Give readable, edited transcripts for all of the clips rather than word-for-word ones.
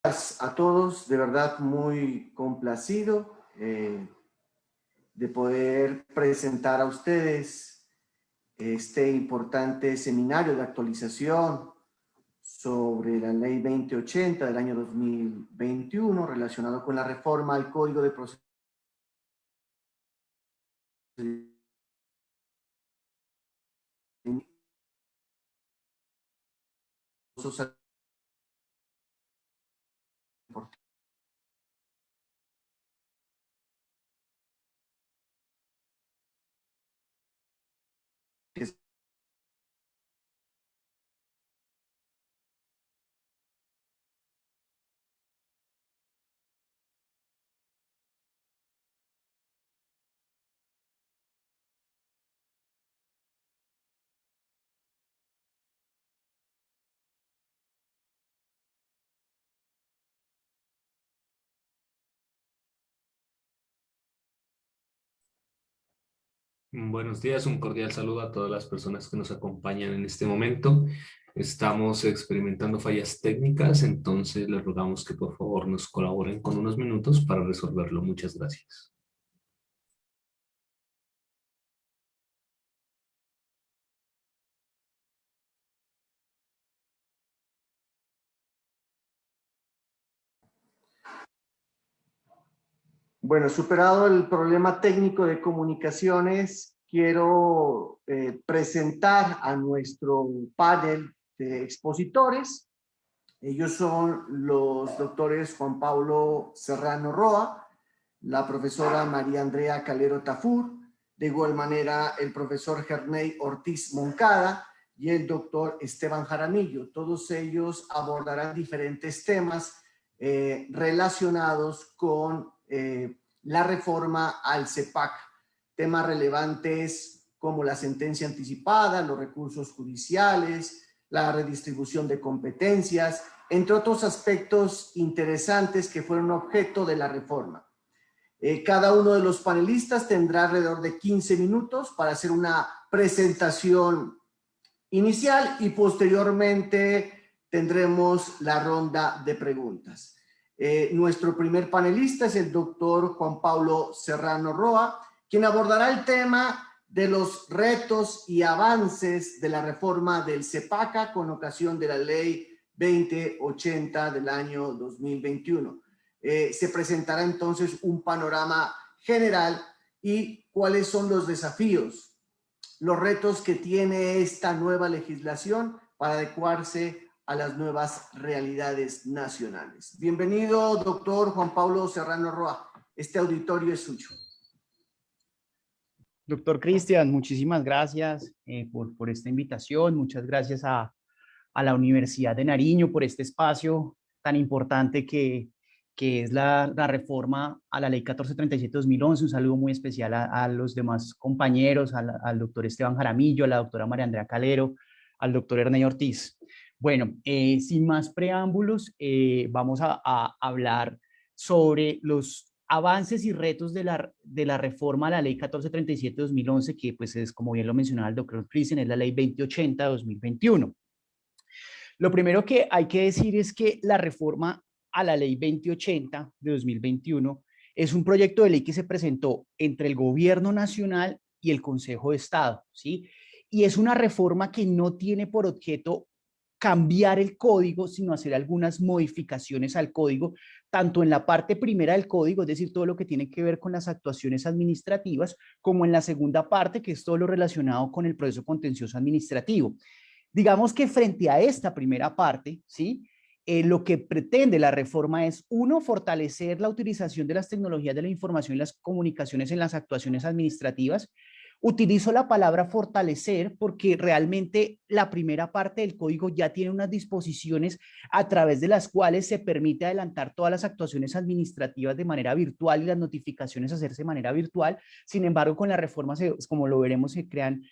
a todos, de verdad muy complacido de poder presentar a ustedes este importante seminario de actualización sobre la Ley 2080 del año 2021 relacionado con la reforma al Código de Procedimientos Buenos días, un cordial saludo a todas las personas que nos acompañan en este momento. Estamos experimentando fallas técnicas, entonces les rogamos que por favor nos colaboren con unos minutos para resolverlo. Muchas gracias. Bueno, superado el problema técnico de comunicaciones, quiero presentar a nuestro panel de expositores. Ellos son los doctores Juan Pablo Serrano Roa, la profesora María Andrea Calero Tafur, de igual manera el profesor Gerney Ortiz Moncada y el doctor Esteban Jaramillo. Todos ellos abordarán diferentes temas relacionados con la reforma al CEPAC, temas relevantes como la sentencia anticipada, los recursos judiciales, la redistribución de competencias, entre otros aspectos interesantes que fueron objeto de la reforma. Cada uno de los panelistas tendrá alrededor de 15 minutos para hacer una presentación inicial y posteriormente tendremos la ronda de preguntas. Nuestro primer panelista es el doctor Juan Pablo Serrano Roa, quien abordará el tema de los retos y avances de la reforma del CEPACA con ocasión de la Ley 2080 del año 2021. Se presentará entonces un panorama general y cuáles son los desafíos, los retos que tiene esta nueva legislación para adecuarse a las nuevas realidades nacionales. Bienvenido, doctor Juan Pablo Serrano Roa. Este auditorio es suyo. Doctor Cristian, muchísimas gracias por esta invitación. Muchas gracias a la Universidad de Nariño por este espacio tan importante que es la reforma a la Ley 1437-2011. Un saludo muy especial a los demás compañeros, al doctor Esteban Jaramillo, a la doctora María Andrea Calero, al doctor Ernei Ortiz. Bueno, sin más preámbulos, vamos a hablar sobre los avances y retos de la reforma a la Ley 1437-2011, que pues es, como bien lo mencionaba el doctor Cristian, es la Ley 2080-2021. Lo primero que hay que decir es que la reforma a la Ley 2080 de 2021 es un proyecto de ley que se presentó entre el Gobierno Nacional y el Consejo de Estado, ¿sí? Y es una reforma que no tiene por objeto cambiar el código, sino hacer algunas modificaciones al código, tanto en la parte primera del código, es decir, todo lo que tiene que ver con las actuaciones administrativas, como en la segunda parte, que es todo lo relacionado con el proceso contencioso administrativo. Digamos que frente a esta primera parte, ¿sí? Lo que pretende la reforma es, uno, fortalecer la utilización de las tecnologías de la información y las comunicaciones en las actuaciones administrativas. Utilizo la palabra fortalecer porque realmente la primera parte del código ya tiene unas disposiciones a través de las cuales se permite adelantar todas las actuaciones administrativas de manera virtual y las notificaciones hacerse de manera virtual. Sin embargo, con la reforma, como lo veremos, se crean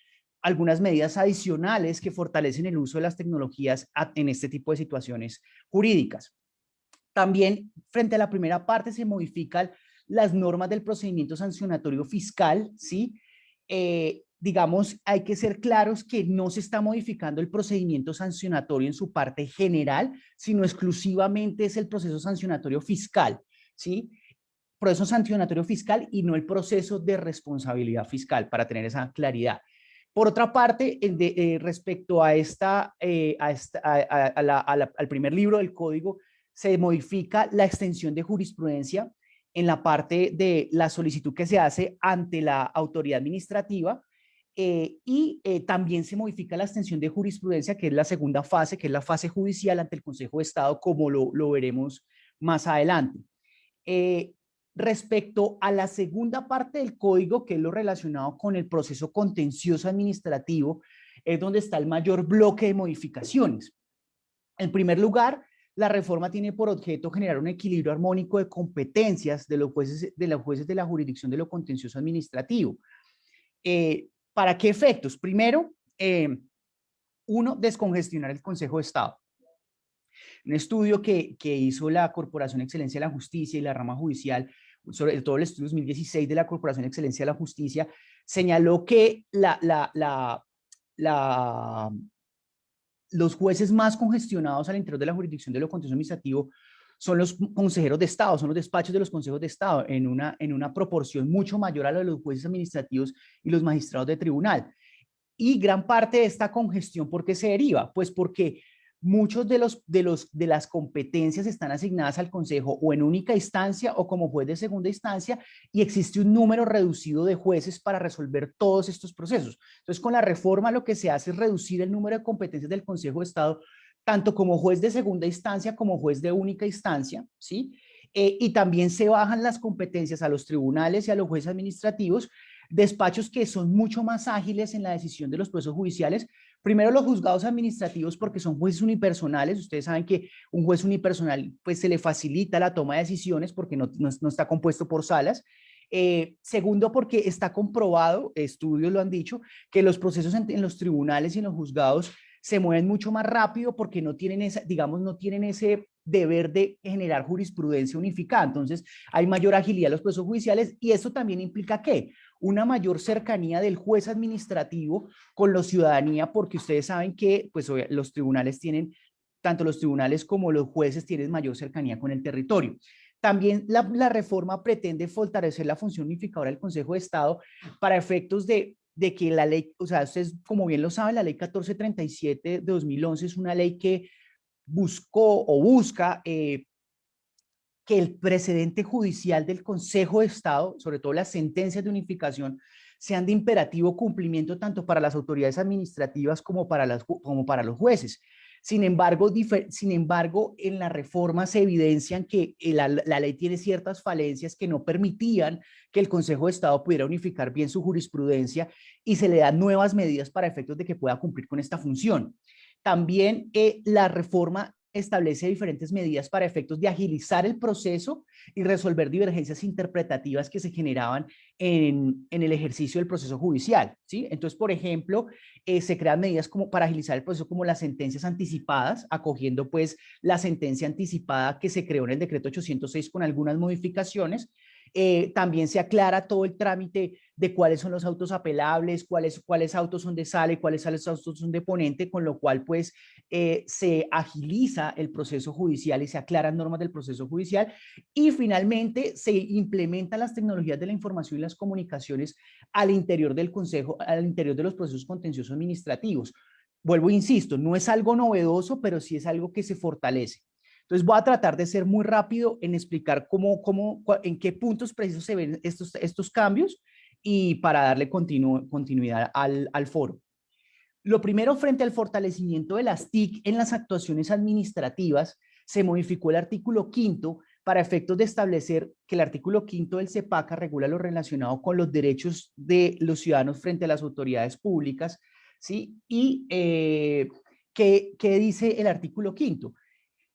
algunas medidas adicionales que fortalecen el uso de las tecnologías en este tipo de situaciones jurídicas. También, frente a la primera parte, se modifican las normas del procedimiento sancionatorio fiscal, ¿sí? digamos, hay que ser claros que no se está modificando el procedimiento sancionatorio en su parte general, sino exclusivamente es el proceso sancionatorio fiscal, ¿sí? Proceso sancionatorio fiscal y no el proceso de responsabilidad fiscal, para tener esa claridad. Por otra parte, respecto a al primer libro del código, se modifica la extensión de jurisprudencia en la parte de la solicitud que se hace ante la autoridad administrativa, también se modifica la extensión de jurisprudencia, que es la segunda fase, que es la fase judicial ante el Consejo de Estado, como lo veremos más adelante. Respecto a la segunda parte del código, que es lo relacionado con el proceso contencioso administrativo, es donde está el mayor bloque de modificaciones. En primer lugar, la reforma tiene por objeto generar un equilibrio armónico de competencias de los jueces de la jurisdicción de lo contencioso administrativo. ¿Para qué efectos? Primero, uno, descongestionar el Consejo de Estado. Un estudio que hizo la Corporación de Excelencia de la Justicia y la rama judicial, sobre todo el estudio 2016 de la Corporación de Excelencia de la Justicia, señaló que los jueces más congestionados al interior de la jurisdicción de lo contencioso administrativo son los consejeros de Estado, son los despachos de los consejos de Estado, en una proporción mucho mayor a la de los jueces administrativos y los magistrados de tribunal. Y gran parte de esta congestión, ¿por qué se deriva? Pues porque muchos de las competencias están asignadas al Consejo o en única instancia o como juez de segunda instancia, y existe un número reducido de jueces para resolver todos estos procesos. Entonces, con la reforma lo que se hace es reducir el número de competencias del Consejo de Estado, tanto como juez de segunda instancia como juez de única instancia, ¿sí? Y también se bajan las competencias a los tribunales y a los jueces administrativos, despachos que son mucho más ágiles en la decisión de los procesos judiciales. Primero, los juzgados administrativos, porque son jueces unipersonales. Ustedes saben que un juez unipersonal pues se le facilita la toma de decisiones porque no está compuesto por salas. Segundo, porque está comprobado, estudios lo han dicho, que los procesos en los tribunales y en los juzgados se mueven mucho más rápido porque no tienen no tienen ese deber de generar jurisprudencia unificada. Entonces, hay mayor agilidad en los procesos judiciales, y eso también implica ¿qué? Una mayor cercanía del juez administrativo con la ciudadanía, porque ustedes saben que pues, los tribunales tienen, tanto los tribunales como los jueces tienen mayor cercanía con el territorio. También la reforma pretende fortalecer la función unificadora del Consejo de Estado para efectos de que la ley, o sea, ustedes como bien lo saben, la ley 1437 de 2011 es una ley que buscó o busca que el precedente judicial del Consejo de Estado, sobre todo las sentencias de unificación, sean de imperativo cumplimiento tanto para las autoridades administrativas como para los jueces. Sin embargo, en la reforma se evidencian que la ley tiene ciertas falencias que no permitían que el Consejo de Estado pudiera unificar bien su jurisprudencia, y se le dan nuevas medidas para efectos de que pueda cumplir con esta función. También la reforma establece diferentes medidas para efectos de agilizar el proceso y resolver divergencias interpretativas que se generaban en el ejercicio del proceso judicial, ¿sí? Entonces, por ejemplo, se crean medidas como para agilizar el proceso, como las sentencias anticipadas, acogiendo pues la sentencia anticipada que se creó en el decreto 806 con algunas modificaciones. También se aclara todo el trámite de cuáles son los autos apelables, cuáles autos son de sala y cuáles autos son de ponente, con lo cual pues se agiliza el proceso judicial y se aclaran normas del proceso judicial. Y finalmente se implementan las tecnologías de la información y las comunicaciones al interior del Consejo, al interior de los procesos contenciosos administrativos. Vuelvo, insisto, no es algo novedoso, pero sí es algo que se fortalece. Entonces voy a tratar de ser muy rápido en explicar en qué puntos precisos se ven estos cambios, y para darle continuidad al foro. Lo primero, frente al fortalecimiento de las TIC en las actuaciones administrativas, se modificó el artículo 5 para efectos de establecer que el artículo 5 del CEPACA regula lo relacionado con los derechos de los ciudadanos frente a las autoridades públicas, ¿sí? Y ¿qué dice el artículo 5?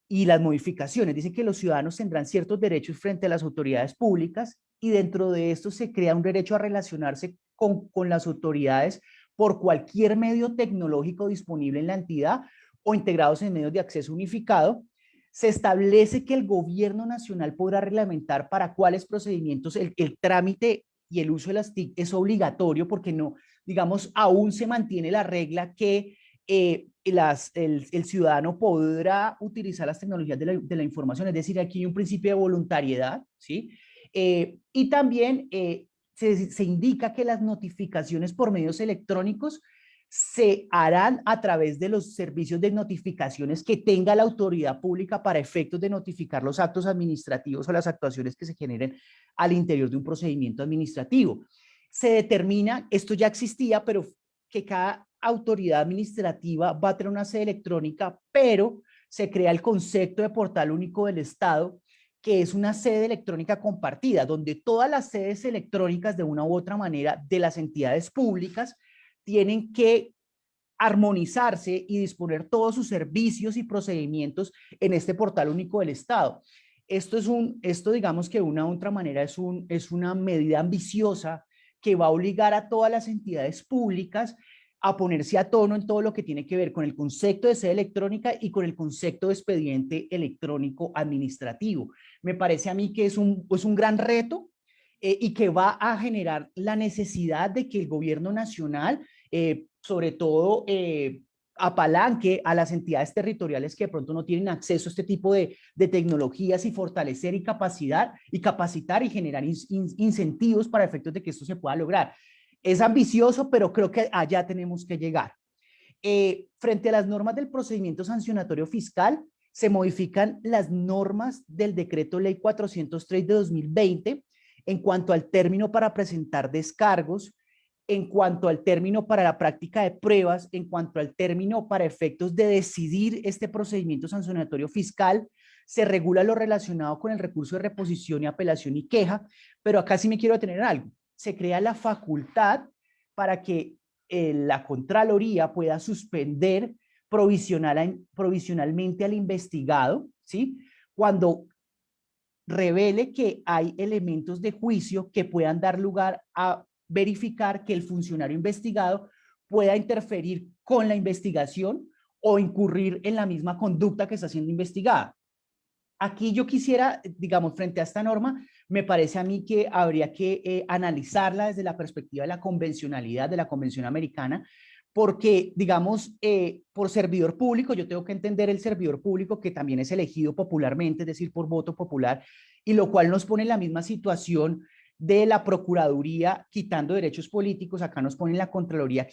Y las modificaciones. Dice que los ciudadanos tendrán ciertos derechos frente a las autoridades públicas, y dentro de esto se crea un derecho a relacionarse con las autoridades por cualquier medio tecnológico disponible en la entidad o integrados en medios de acceso unificado. Se establece que el gobierno nacional podrá reglamentar para cuáles procedimientos el trámite y el uso de las TIC es obligatorio, porque no, digamos, aún se mantiene la regla que el ciudadano podrá utilizar las tecnologías de la información, es decir, aquí hay un principio de voluntariedad, ¿sí? Y también se indica que las notificaciones por medios electrónicos se harán a través de los servicios de notificaciones que tenga la autoridad pública para efectos de notificar los actos administrativos o las actuaciones que se generen al interior de un procedimiento administrativo. Se determina, esto ya existía, pero que cada autoridad administrativa va a tener una sede electrónica, pero se crea el concepto de portal único del Estado, que es una sede electrónica compartida, donde todas las sedes electrónicas de una u otra manera de las entidades públicas tienen que armonizarse y disponer todos sus servicios y procedimientos en este portal único del Estado. Esto digamos que de una u otra manera es una medida ambiciosa que va a obligar a todas las entidades públicas a ponerse a tono en todo lo que tiene que ver con el concepto de sede electrónica y con el concepto de expediente electrónico administrativo. Me parece a mí que es un gran reto y que va a generar la necesidad de que el gobierno nacional, sobre todo, apalanque a las entidades territoriales que de pronto no tienen acceso a este tipo de tecnologías y fortalecer y capacitar y generar incentivos para efectos de que esto se pueda lograr. Es ambicioso, pero creo que allá tenemos que llegar. Frente a las normas del procedimiento sancionatorio fiscal, se modifican las normas del decreto ley 403 de 2020 en cuanto al término para presentar descargos, en cuanto al término para la práctica de pruebas, en cuanto al término para efectos de decidir este procedimiento sancionatorio fiscal. Se regula lo relacionado con el recurso de reposición y apelación y queja, pero acá sí me quiero detener en algo. Se crea la facultad para que la Contraloría pueda suspender provisionalmente al investigado, ¿sí? Cuando revele que hay elementos de juicio que puedan dar lugar a verificar que el funcionario investigado pueda interferir con la investigación o incurrir en la misma conducta que está siendo investigada. Aquí yo quisiera, digamos, frente a esta norma, me parece a mí que habría que analizarla desde la perspectiva de la convencionalidad, de la convención americana, porque, digamos, por servidor público, yo tengo que entender el servidor público que también es elegido popularmente, es decir, por voto popular, y lo cual nos pone en la misma situación de la Procuraduría quitando derechos políticos, acá nos ponen la Contraloría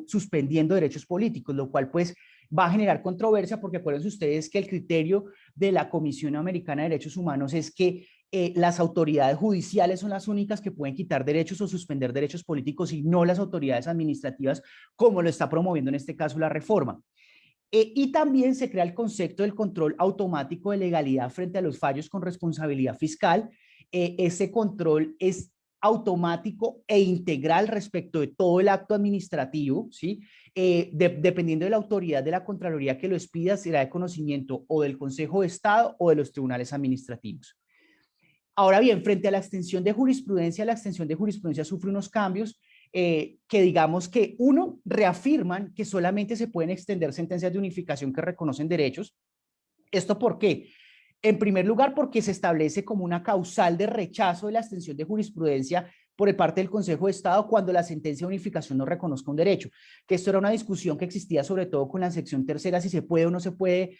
suspendiendo derechos políticos, lo cual pues va a generar controversia porque acuérdense ustedes que el criterio de la Comisión Americana de Derechos Humanos es que las autoridades judiciales son las únicas que pueden quitar derechos o suspender derechos políticos y no las autoridades administrativas, como lo está promoviendo en este caso la reforma. Y también se crea el concepto del control automático de legalidad frente a los fallos con responsabilidad fiscal. Ese control es automático e integral respecto de todo el acto administrativo, ¿sí? Dependiendo de la autoridad de la Contraloría que lo expida, será de conocimiento o del Consejo de Estado o de los tribunales administrativos. Ahora bien, frente a la extensión de jurisprudencia, la extensión de jurisprudencia sufre unos cambios que digamos que uno, reafirman que solamente se pueden extender sentencias de unificación que reconocen derechos. ¿Esto por qué? En primer lugar, porque se establece como una causal de rechazo de la extensión de jurisprudencia por parte del Consejo de Estado cuando la sentencia de unificación no reconozca un derecho. Que esto era una discusión que existía sobre todo con la sección tercera, si se puede o no se puede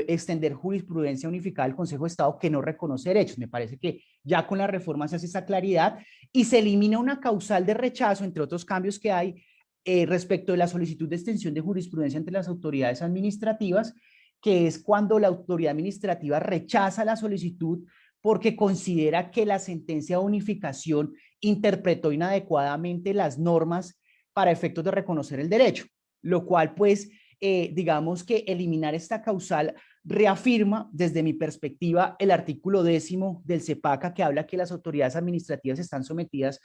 extender jurisprudencia unificada al Consejo de Estado que no reconoce derechos. Me parece que ya con la reforma se hace esa claridad y se elimina una causal de rechazo, entre otros cambios que hay, respecto de la solicitud de extensión de jurisprudencia entre las autoridades administrativas, que es cuando la autoridad administrativa rechaza la solicitud porque considera que la sentencia de unificación interpretó inadecuadamente las normas para efectos de reconocer el derecho, lo cual pues digamos que eliminar esta causal reafirma desde mi perspectiva el artículo 10 del CEPACA que habla que las autoridades administrativas están sometidas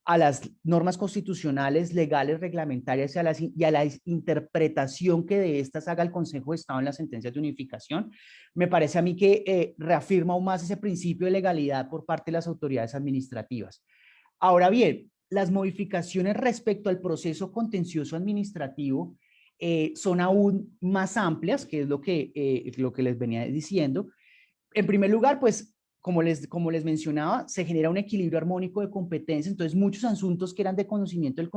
a las normas constitucionales, legales, reglamentarias y a la interpretación que de estas haga el Consejo de Estado en las sentencias de unificación. Me parece a mí que reafirma aún más ese principio de legalidad por parte de las autoridades administrativas. Ahora bien, las modificaciones respecto al proceso contencioso administrativo son aún más amplias, que es lo que les venía diciendo. En primer lugar, pues como les mencionaba, se genera un equilibrio armónico de competencia, entonces muchos asuntos que eran de conocimiento del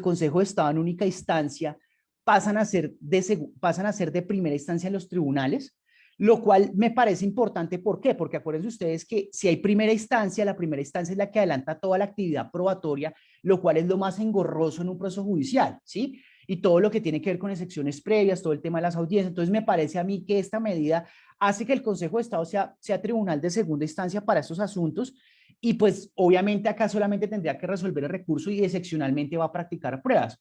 Consejo de Estado en única instancia pasan a ser de primera instancia en los tribunales, lo cual me parece importante. ¿Por qué? Porque acuérdense ustedes que si hay primera instancia, la primera instancia es la que adelanta toda la actividad probatoria, lo cual es lo más engorroso en un proceso judicial, ¿sí? Y todo lo que tiene que ver con excepciones previas, todo el tema de las audiencias. Entonces me parece a mí que esta medida hace que el Consejo de Estado sea tribunal de segunda instancia para estos asuntos, y pues obviamente acá solamente tendría que resolver el recurso y excepcionalmente va a practicar pruebas.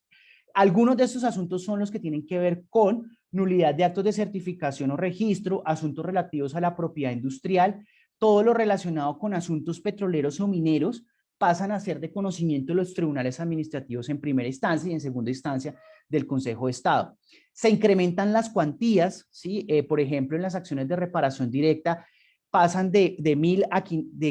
Algunos de estos asuntos son los que tienen que ver con nulidad de actos de certificación o registro, asuntos relativos a la propiedad industrial, todo lo relacionado con asuntos petroleros o mineros pasan a ser de conocimiento de los tribunales administrativos en primera instancia y en segunda instancia del Consejo de Estado. Se incrementan las cuantías, ¿sí? Por ejemplo, en las acciones de reparación directa pasan de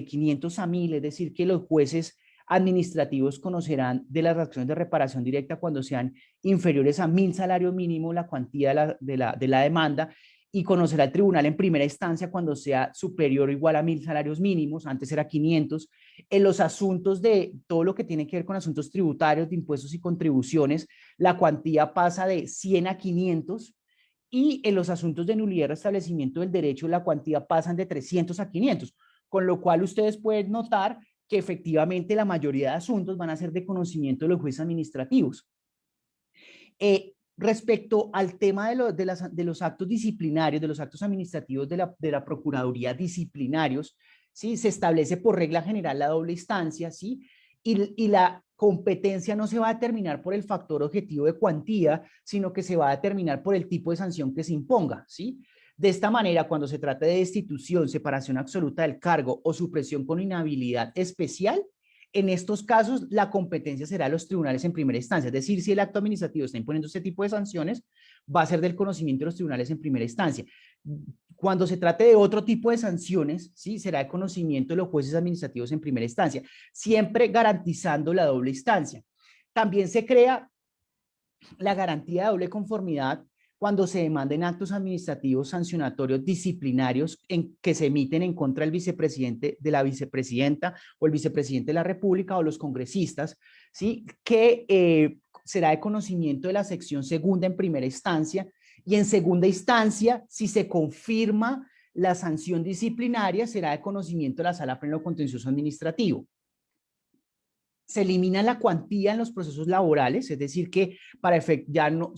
500 a 1000, es decir, que los jueces administrativos conocerán de las acciones de reparación directa cuando sean inferiores a 1000 salarios mínimos la cuantía de la demanda, y conocerá el tribunal en primera instancia cuando sea superior o igual a 1000 salarios mínimos, antes era 500. En los asuntos de todo lo que tiene que ver con asuntos tributarios, de impuestos y contribuciones, la cuantía pasa de 100 a 500, y en los asuntos de nulidad y restablecimiento del derecho, la cuantía pasan de 300 a 500, con lo cual ustedes pueden notar que efectivamente la mayoría de asuntos van a ser de conocimiento de los jueces administrativos. Respecto al tema de los actos disciplinarios, de los actos administrativos de la Procuraduría disciplinarios, ¿sí? Se establece por regla general la doble instancia, ¿sí? Y la competencia no se va a determinar por el factor objetivo de cuantía, sino que se va a determinar por el tipo de sanción que se imponga, ¿sí? De esta manera, cuando se trata de destitución, separación absoluta del cargo o supresión con inhabilidad especial, en estos casos la competencia será de los tribunales en primera instancia. Es decir, si el acto administrativo está imponiendo este tipo de sanciones, va a ser del conocimiento de los tribunales en primera instancia. Cuando se trate de otro tipo de sanciones, ¿sí? Será de conocimiento de los jueces administrativos en primera instancia, siempre garantizando la doble instancia. También se crea la garantía de doble conformidad cuando se demanden actos administrativos sancionatorios disciplinarios que se emiten en contra del vicepresidente, de la vicepresidenta o el vicepresidente de la República o los congresistas, ¿sí? Que será de conocimiento de la sección segunda en primera instancia, y en segunda instancia, si se confirma la sanción disciplinaria, será de conocimiento de la Sala Pleno Contencioso Administrativo. Se elimina la cuantía en los procesos laborales, es decir, que para efecto ya no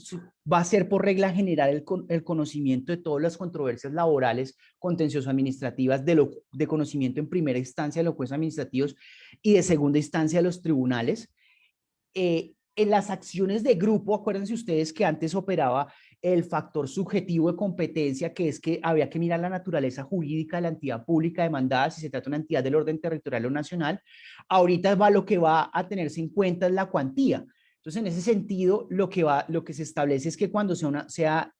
va a ser por regla general el conocimiento de todas las controversias laborales, contencioso administrativas, de conocimiento en primera instancia de los jueces administrativos y de segunda instancia de los tribunales. En las acciones de grupo, acuérdense ustedes que antes operaba el factor subjetivo de competencia, que es que había que mirar la naturaleza jurídica de la entidad pública demandada, si se trata de una entidad del orden territorial o nacional. Ahorita lo que va a tenerse en cuenta es la cuantía. Entonces, en ese sentido, lo que se establece es que cuando sea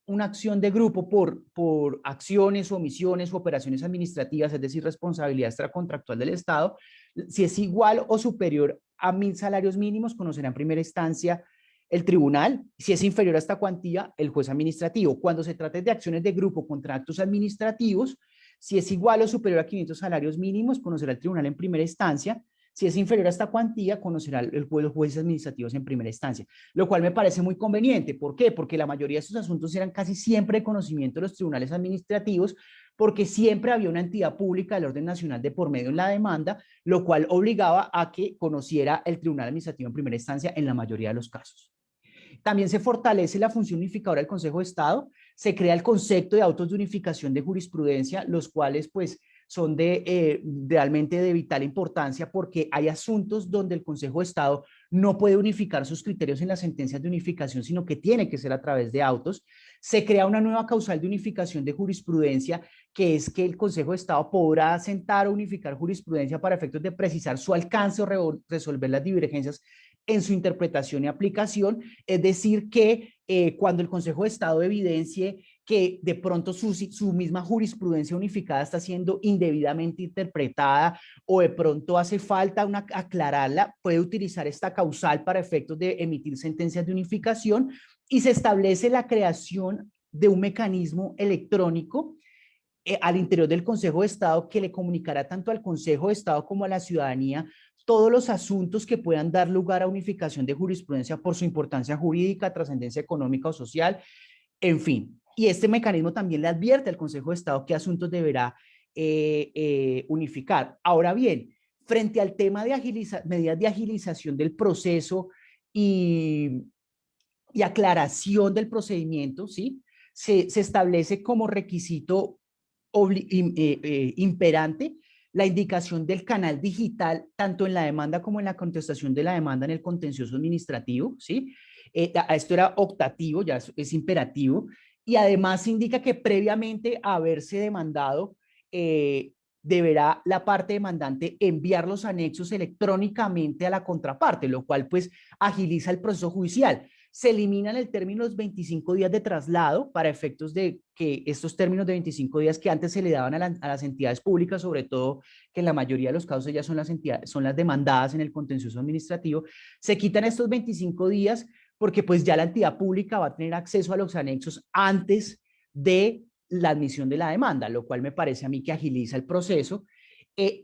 una acción de grupo por acciones, omisiones o operaciones administrativas, es decir, responsabilidad extracontractual del Estado, si es igual o superior a 1000 salarios mínimos, conocerá en primera instancia el tribunal. Si es inferior a esta cuantía, el juez administrativo. Cuando se trate de acciones de grupo contra actos administrativos, si es igual o superior a 500 salarios mínimos, conocerá el tribunal en primera instancia. Si es inferior a esta cuantía, conocerá los jueces administrativos en primera instancia, lo cual me parece muy conveniente. ¿Por qué? Porque la mayoría de estos asuntos eran casi siempre de conocimiento de los tribunales administrativos, porque siempre había una entidad pública del orden nacional de por medio en la demanda, lo cual obligaba a que conociera el tribunal administrativo en primera instancia en la mayoría de los casos. También se fortalece la función unificadora del Consejo de Estado, se crea el concepto de autos de unificación de jurisprudencia, los cuales pues son realmente de vital importancia, porque hay asuntos donde el Consejo de Estado no puede unificar sus criterios en las sentencias de unificación, sino que tiene que ser a través de autos. Se crea una nueva causal de unificación de jurisprudencia, que es que el Consejo de Estado podrá sentar o unificar jurisprudencia para efectos de precisar su alcance o resolver las divergencias en su interpretación y aplicación. Es decir, que cuando el Consejo de Estado evidencie que de pronto su misma jurisprudencia unificada está siendo indebidamente interpretada, o de pronto hace falta aclararla, puede utilizar esta causal para efectos de emitir sentencias de unificación, y se establece la creación de un mecanismo electrónico al interior del Consejo de Estado, que le comunicará tanto al Consejo de Estado como a la ciudadanía todos los asuntos que puedan dar lugar a unificación de jurisprudencia por su importancia jurídica, trascendencia económica o social, en fin. Y este mecanismo también le advierte al Consejo de Estado qué asuntos deberá unificar. Ahora bien, frente al tema de medidas de agilización del proceso y aclaración del procedimiento, ¿sí? Se establece como requisito imperante la indicación del canal digital, tanto en la demanda como en la contestación de la demanda en el contencioso administrativo, ¿sí? Esto era optativo, ya es imperativo, y además indica que previamente a haberse demandado, deberá la parte demandante enviar los anexos electrónicamente a la contraparte, lo cual pues agiliza el proceso judicial. Se eliminan el término de los 25 días de traslado para efectos de que estos términos de 25 días que antes se le daban a las entidades públicas, sobre todo que en la mayoría de los casos ellas son las demandadas en el contencioso administrativo, se quitan estos 25 días porque pues ya la entidad pública va a tener acceso a los anexos antes de la admisión de la demanda, lo cual me parece a mí que agiliza el proceso.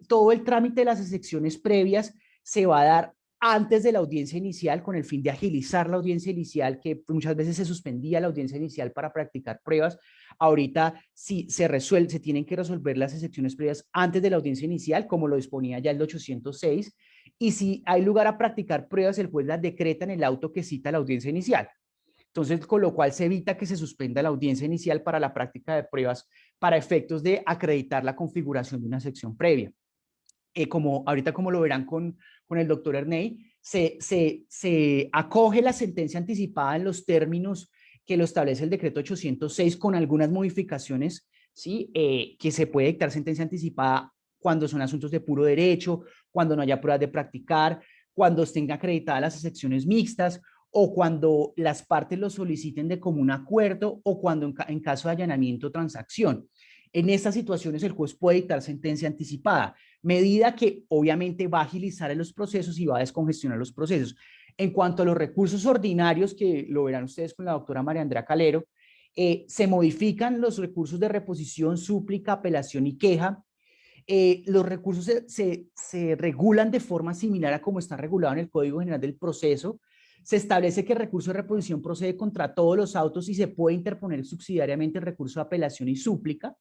Todo el trámite de las excepciones previas se va a dar antes de la audiencia inicial, con el fin de agilizar la audiencia inicial, que muchas veces se suspendía la audiencia inicial para practicar pruebas. Ahorita sí se tienen que resolver las excepciones previas antes de la audiencia inicial, como lo disponía ya el 806, y si hay lugar a practicar pruebas, el juez las decreta en el auto que cita la audiencia inicial. Entonces, con lo cual se evita que se suspenda la audiencia inicial para la práctica de pruebas para efectos de acreditar la configuración de una sección previa. Como ahorita como lo verán con el doctor Erney, se acoge la sentencia anticipada en los términos que lo establece el decreto 806 con algunas modificaciones, ¿sí? Que se puede dictar sentencia anticipada cuando son asuntos de puro derecho, cuando no haya pruebas de practicar, cuando estén acreditadas las secciones mixtas o cuando las partes lo soliciten de común acuerdo o cuando en caso de allanamiento o transacción. En estas situaciones el juez puede dictar sentencia anticipada, medida que obviamente va a agilizar en los procesos y va a descongestionar los procesos. En cuanto a los recursos ordinarios, que lo verán ustedes con la doctora María Andrea Calero, se modifican los recursos de reposición, súplica, apelación y queja. Los recursos se regulan de forma similar a como está regulado en el Código General del Proceso. Se establece que el recurso de reposición procede contra todos los autos y se puede interponer subsidiariamente el recurso de apelación y súplica.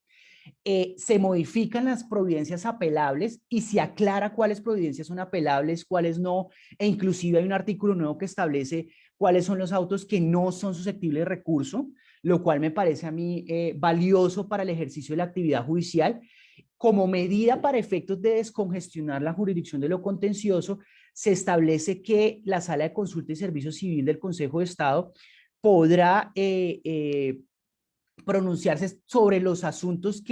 Se modifican las providencias apelables y se aclara cuáles providencias son apelables, cuáles no, e inclusive hay un artículo nuevo que establece cuáles son los autos que no son susceptibles de recurso, lo cual me parece a mí valioso para el ejercicio de la actividad judicial. Como medida para efectos de descongestionar la jurisdicción de lo contencioso, se establece que la Sala de Consulta y Servicio Civil del Consejo de Estado podrá pronunciarse sobre los asuntos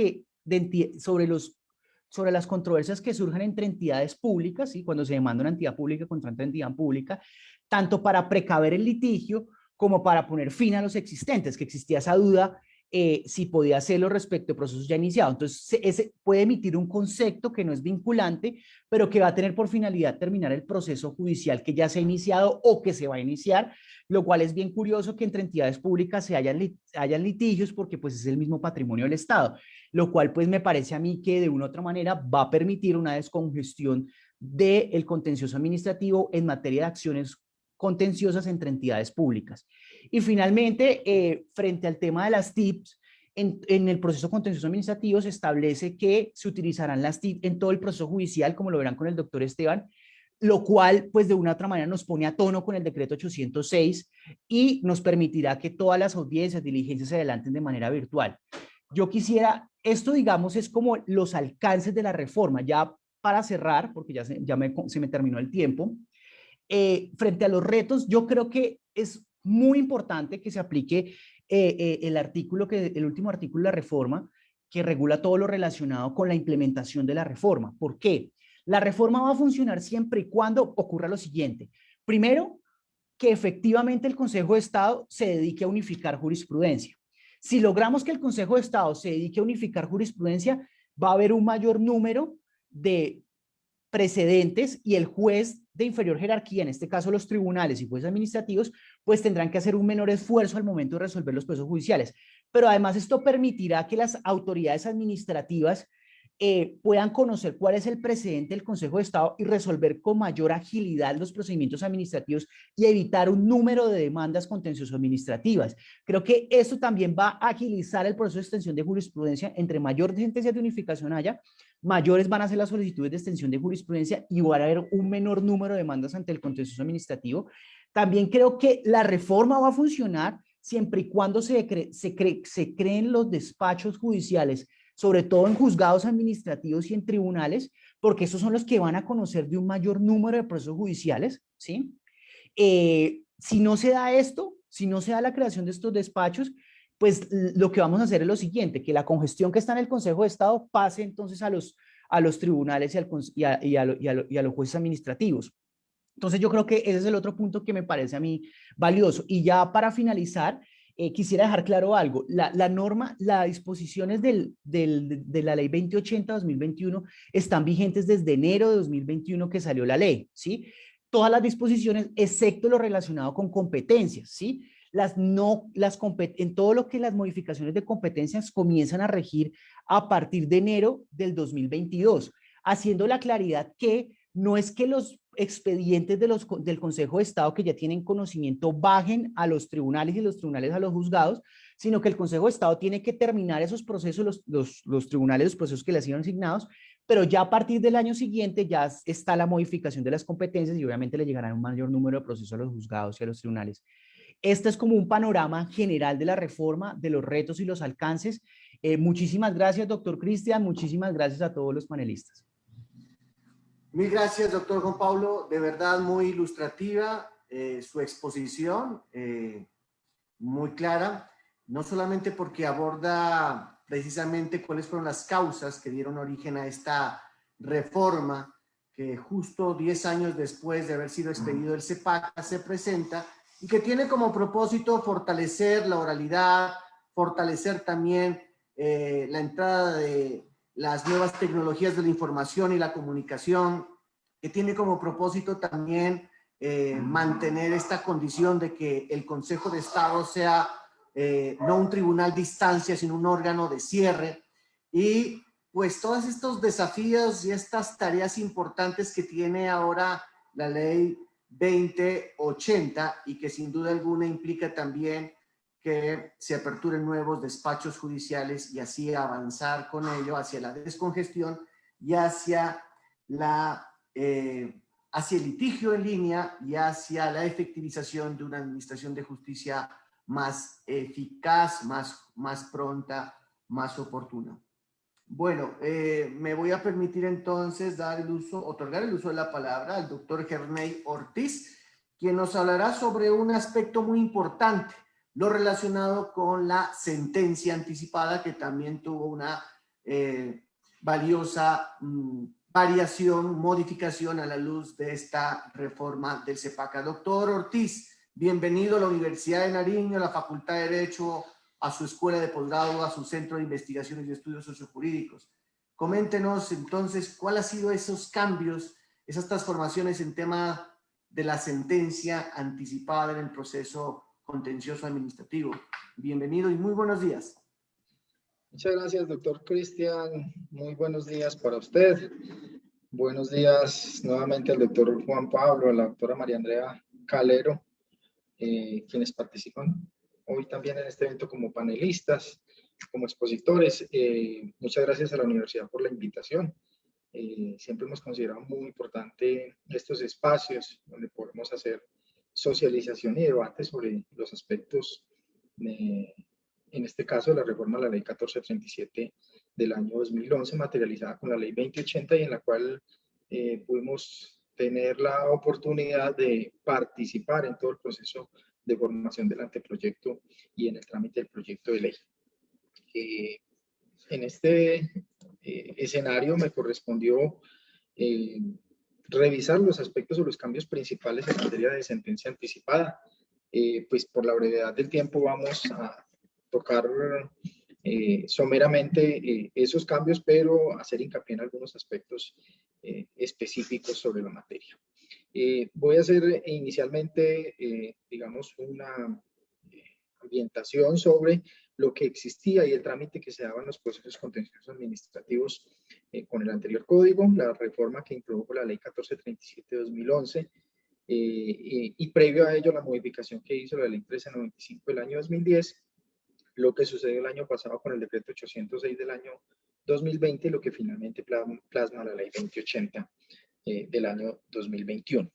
sobre las controversias que surjan entre entidades públicas, ¿sí? Cuando se demanda una entidad pública contra otra entidad pública, tanto para precaver el litigio como para poner fin a los existentes, que existía esa duda si podía hacerlo respecto a procesos ya iniciados. Entonces, ese puede emitir un concepto que no es vinculante, pero que va a tener por finalidad terminar el proceso judicial que ya se ha iniciado o que se va a iniciar, lo cual es bien curioso que entre entidades públicas se hayan litigios porque pues es el mismo patrimonio del Estado, lo cual pues me parece a mí que de una u otra manera va a permitir una descongestión del contencioso administrativo en materia de acciones contenciosas entre entidades públicas. Y finalmente, frente al tema de las TIPs, en el proceso contencioso administrativo se establece que se utilizarán las TIP en todo el proceso judicial, como lo verán con el doctor Esteban, lo cual pues de una u otra manera nos pone a tono con el decreto 806 y nos permitirá que todas las audiencias, diligencias se adelanten de manera virtual. Yo quisiera, esto digamos es como los alcances de la reforma, ya para cerrar, porque ya se me terminó el tiempo. Frente a los retos, yo creo que es muy importante que se aplique el último artículo de la reforma que regula todo lo relacionado con la implementación de la reforma. ¿Por qué? La reforma va a funcionar siempre y cuando ocurra lo siguiente. Primero, que efectivamente el Consejo de Estado se dedique a unificar jurisprudencia. Si logramos que el Consejo de Estado se dedique a unificar jurisprudencia, va a haber un mayor número de precedentes y el juez de inferior jerarquía, en este caso los tribunales y jueces administrativos, pues tendrán que hacer un menor esfuerzo al momento de resolver los procesos judiciales. pero además esto permitirá que las autoridades administrativas puedan conocer cuál es el precedente del Consejo de Estado y resolver con mayor agilidad los procedimientos administrativos y evitar un número de demandas contencioso-administrativas. Creo que esto también va a agilizar el proceso de extensión de jurisprudencia. Entre mayor sentencias de unificación haya, mayores van a ser las solicitudes de extensión de jurisprudencia y va a haber un menor número de demandas ante el contencioso administrativo. También creo que la reforma va a funcionar siempre y cuando se creen los despachos judiciales, sobre todo en juzgados administrativos y en tribunales, porque esos son los que van a conocer de un mayor número de procesos judiciales, ¿sí? Si no se da esto, si no se da la creación de estos despachos, pues lo que vamos a hacer es lo siguiente, que la congestión que está en el Consejo de Estado pase entonces a los tribunales y a los jueces administrativos. Entonces yo creo que ese es el otro punto que me parece a mí valioso. Y ya para finalizar, quisiera dejar claro algo. La norma, las disposiciones de la ley 2080-2021 están vigentes desde enero de 2021 que salió la ley, ¿sí? Todas las disposiciones, excepto lo relacionado con competencias, ¿sí? En todo lo que las modificaciones de competencias comienzan a regir a partir de enero del 2022, haciendo la claridad que no es que los expedientes del Consejo de Estado que ya tienen conocimiento bajen a los tribunales y los tribunales a los juzgados, sino que el Consejo de Estado tiene que terminar esos procesos, los tribunales, los procesos que le han sido asignados, pero ya a partir del año siguiente ya está la modificación de las competencias y obviamente le llegará un mayor número de procesos a los juzgados y a los tribunales. Este es como un panorama general de la reforma, de los retos y los alcances. Muchísimas gracias, doctor Cristian. Muchísimas gracias a todos los panelistas. Mil gracias, doctor Juan Pablo. De verdad, muy ilustrativa su exposición, muy clara, no solamente porque aborda precisamente cuáles fueron las causas que dieron origen a esta reforma, que justo 10 años después de haber sido expedido el CEPAC se presenta, y que tiene como propósito fortalecer la oralidad, fortalecer también la entrada de las nuevas tecnologías de la información y la comunicación, que tiene como propósito también mantener esta condición de que el Consejo de Estado sea no un tribunal de instancia, sino un órgano de cierre, y pues todos estos desafíos y estas tareas importantes que tiene ahora la ley 2080 y que sin duda alguna implica también que se aperturen nuevos despachos judiciales y así avanzar con ello hacia la descongestión y hacia hacia el litigio en línea y hacia la efectivización de una administración de justicia más eficaz, más pronta, más oportuna. Bueno, me voy a permitir entonces otorgar el uso de la palabra al doctor Gerney Ortiz, quien nos hablará sobre un aspecto muy importante, lo relacionado con la sentencia anticipada, que también tuvo una valiosa variación, modificación a la luz de esta reforma del CEPAC. Doctor Ortiz, bienvenido a la Universidad de Nariño, a la Facultad de Derecho, a su escuela de posgrado, a su centro de investigaciones y estudios sociojurídicos. Coméntenos entonces cuáles han sido esos cambios, esas transformaciones en tema de la sentencia anticipada en el proceso contencioso administrativo. Bienvenido y muy buenos días. Muchas gracias, doctor Cristian. Muy buenos días para usted. Buenos días nuevamente al doctor Juan Pablo, a la doctora María Andrea Calero, quienes participan hoy también en este evento como panelistas, como expositores. Muchas gracias a la universidad por la invitación. Siempre hemos considerado muy importante estos espacios donde podemos hacer socialización y debate sobre los aspectos en este caso, la reforma a la ley 1437 del año 2011, materializada con la ley 2080 y en la cual pudimos tener la oportunidad de participar en todo el proceso de formación del anteproyecto y en el trámite del proyecto de ley. En este escenario me correspondió revisar los aspectos o los cambios principales en materia de sentencia anticipada. Pues por la brevedad del tiempo vamos a tocar someramente esos cambios, pero hacer hincapié en algunos aspectos específicos sobre la materia. Voy a hacer inicialmente, digamos, una ambientación sobre lo que existía y el trámite que se daba en los procesos contenciosos administrativos con el anterior código, la reforma que introdujo la ley 1437 de 2011, y previo a ello la modificación que hizo la ley 1395 del año 2010, lo que sucedió el año pasado con el decreto 806 del año 2020 y lo que finalmente plasma la ley 2080 del año 2021.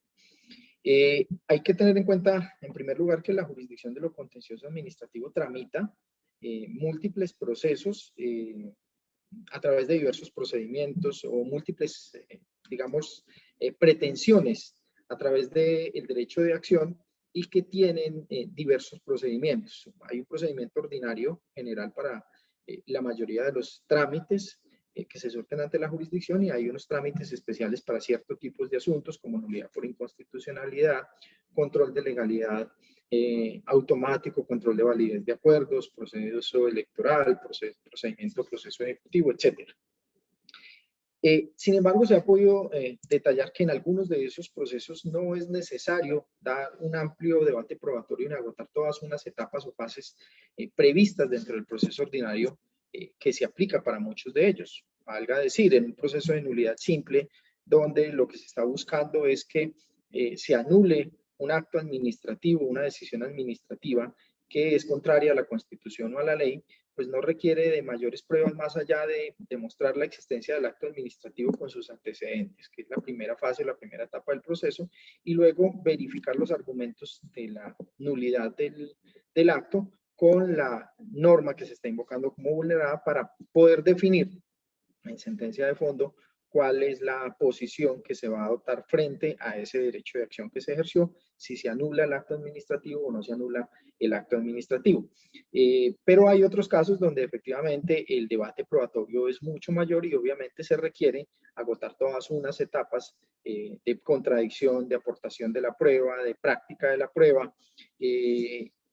Hay que tener en cuenta, en primer lugar, que la jurisdicción de lo contencioso administrativo tramita múltiples procesos a través de diversos procedimientos o múltiples, digamos, pretensiones a través del derecho de acción y que tienen diversos procedimientos. Hay un procedimiento ordinario general para la mayoría de los trámites que se surten ante la jurisdicción, y hay unos trámites especiales para ciertos tipos de asuntos como nulidad por inconstitucionalidad, control de legalidad automático, control de validez de acuerdos, proceso electoral, proceso ejecutivo, etc. Sin embargo, se ha podido detallar que en algunos de esos procesos no es necesario dar un amplio debate probatorio y agotar todas unas etapas o fases previstas dentro del proceso ordinario que se aplica para muchos de ellos. Valga decir, en un proceso de nulidad simple, donde lo que se está buscando es que se anule un acto administrativo, una decisión administrativa que es contraria a la Constitución o a la ley, pues no requiere de mayores pruebas más allá de demostrar la existencia del acto administrativo con sus antecedentes, que es la primera fase, la primera etapa del proceso, y luego verificar los argumentos de la nulidad del acto con la norma que se está invocando como vulnerada para poder definir en sentencia de fondo cuál es la posición que se va a adoptar frente a ese derecho de acción que se ejerció, si se anula el acto administrativo o no se anula el acto administrativo. Pero hay otros casos donde efectivamente el debate probatorio es mucho mayor y obviamente se requiere agotar todas unas etapas de contradicción, de aportación de la prueba, de práctica de la prueba,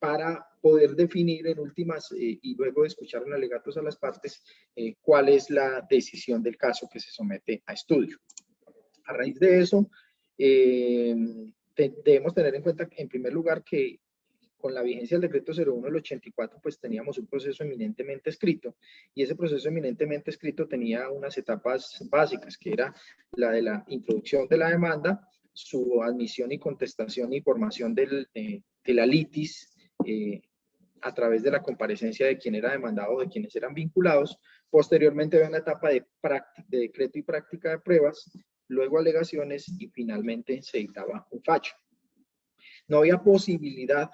para poder definir en últimas y luego de escuchar en alegatos a las partes cuál es la decisión del caso que se somete a estudio. A raíz de eso, debemos tener en cuenta, en primer lugar, que con la vigencia del decreto 01 del 84, pues teníamos un proceso eminentemente escrito, y ese proceso eminentemente escrito tenía unas etapas básicas, que era la de la introducción de la demanda, su admisión y contestación y formación de la litis, a través de la comparecencia de quien era demandado o de quienes eran vinculados. Posteriormente había una etapa de decreto y práctica de pruebas, luego alegaciones y finalmente se dictaba un fallo. No había posibilidad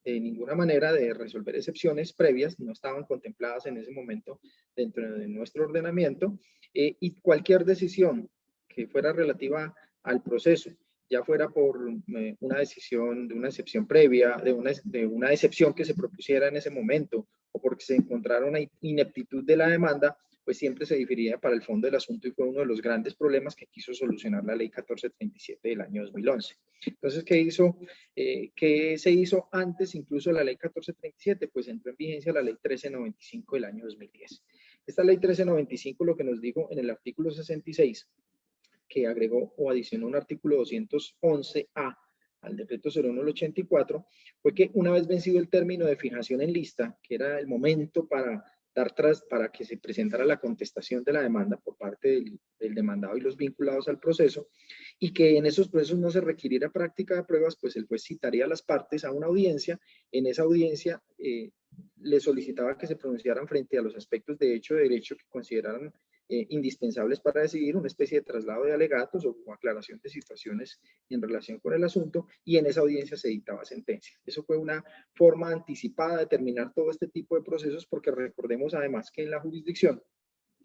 de ninguna manera de resolver excepciones previas, no estaban contempladas en ese momento dentro de nuestro ordenamiento, y cualquier decisión que fuera relativa al proceso, ya fuera por una decisión de una excepción previa, de una excepción que se propusiera en ese momento, o porque se encontrara una ineptitud de la demanda, pues siempre se difería para el fondo del asunto, y fue uno de los grandes problemas que quiso solucionar la ley 1437 del año 2011. Entonces, ¿qué se hizo antes incluso de la ley 1437? Pues entró en vigencia la ley 1395 del año 2010. Esta ley 1395 lo que nos dijo en el artículo 66, que agregó o adicionó un artículo 211A al decreto 01 del 84, fue que una vez vencido el término de fijación en lista, que era el momento para que se presentara la contestación de la demanda por parte del demandado y los vinculados al proceso, y que en esos procesos no se requiriera práctica de pruebas, pues el juez citaría a las partes a una audiencia. En esa audiencia le solicitaba que se pronunciaran frente a los aspectos de hecho y derecho que consideraran indispensables para decidir, una especie de traslado de alegatos o aclaración de situaciones en relación con el asunto, y en esa audiencia se dictaba sentencia. Eso fue una forma anticipada de terminar todo este tipo de procesos, porque recordemos además que en la jurisdicción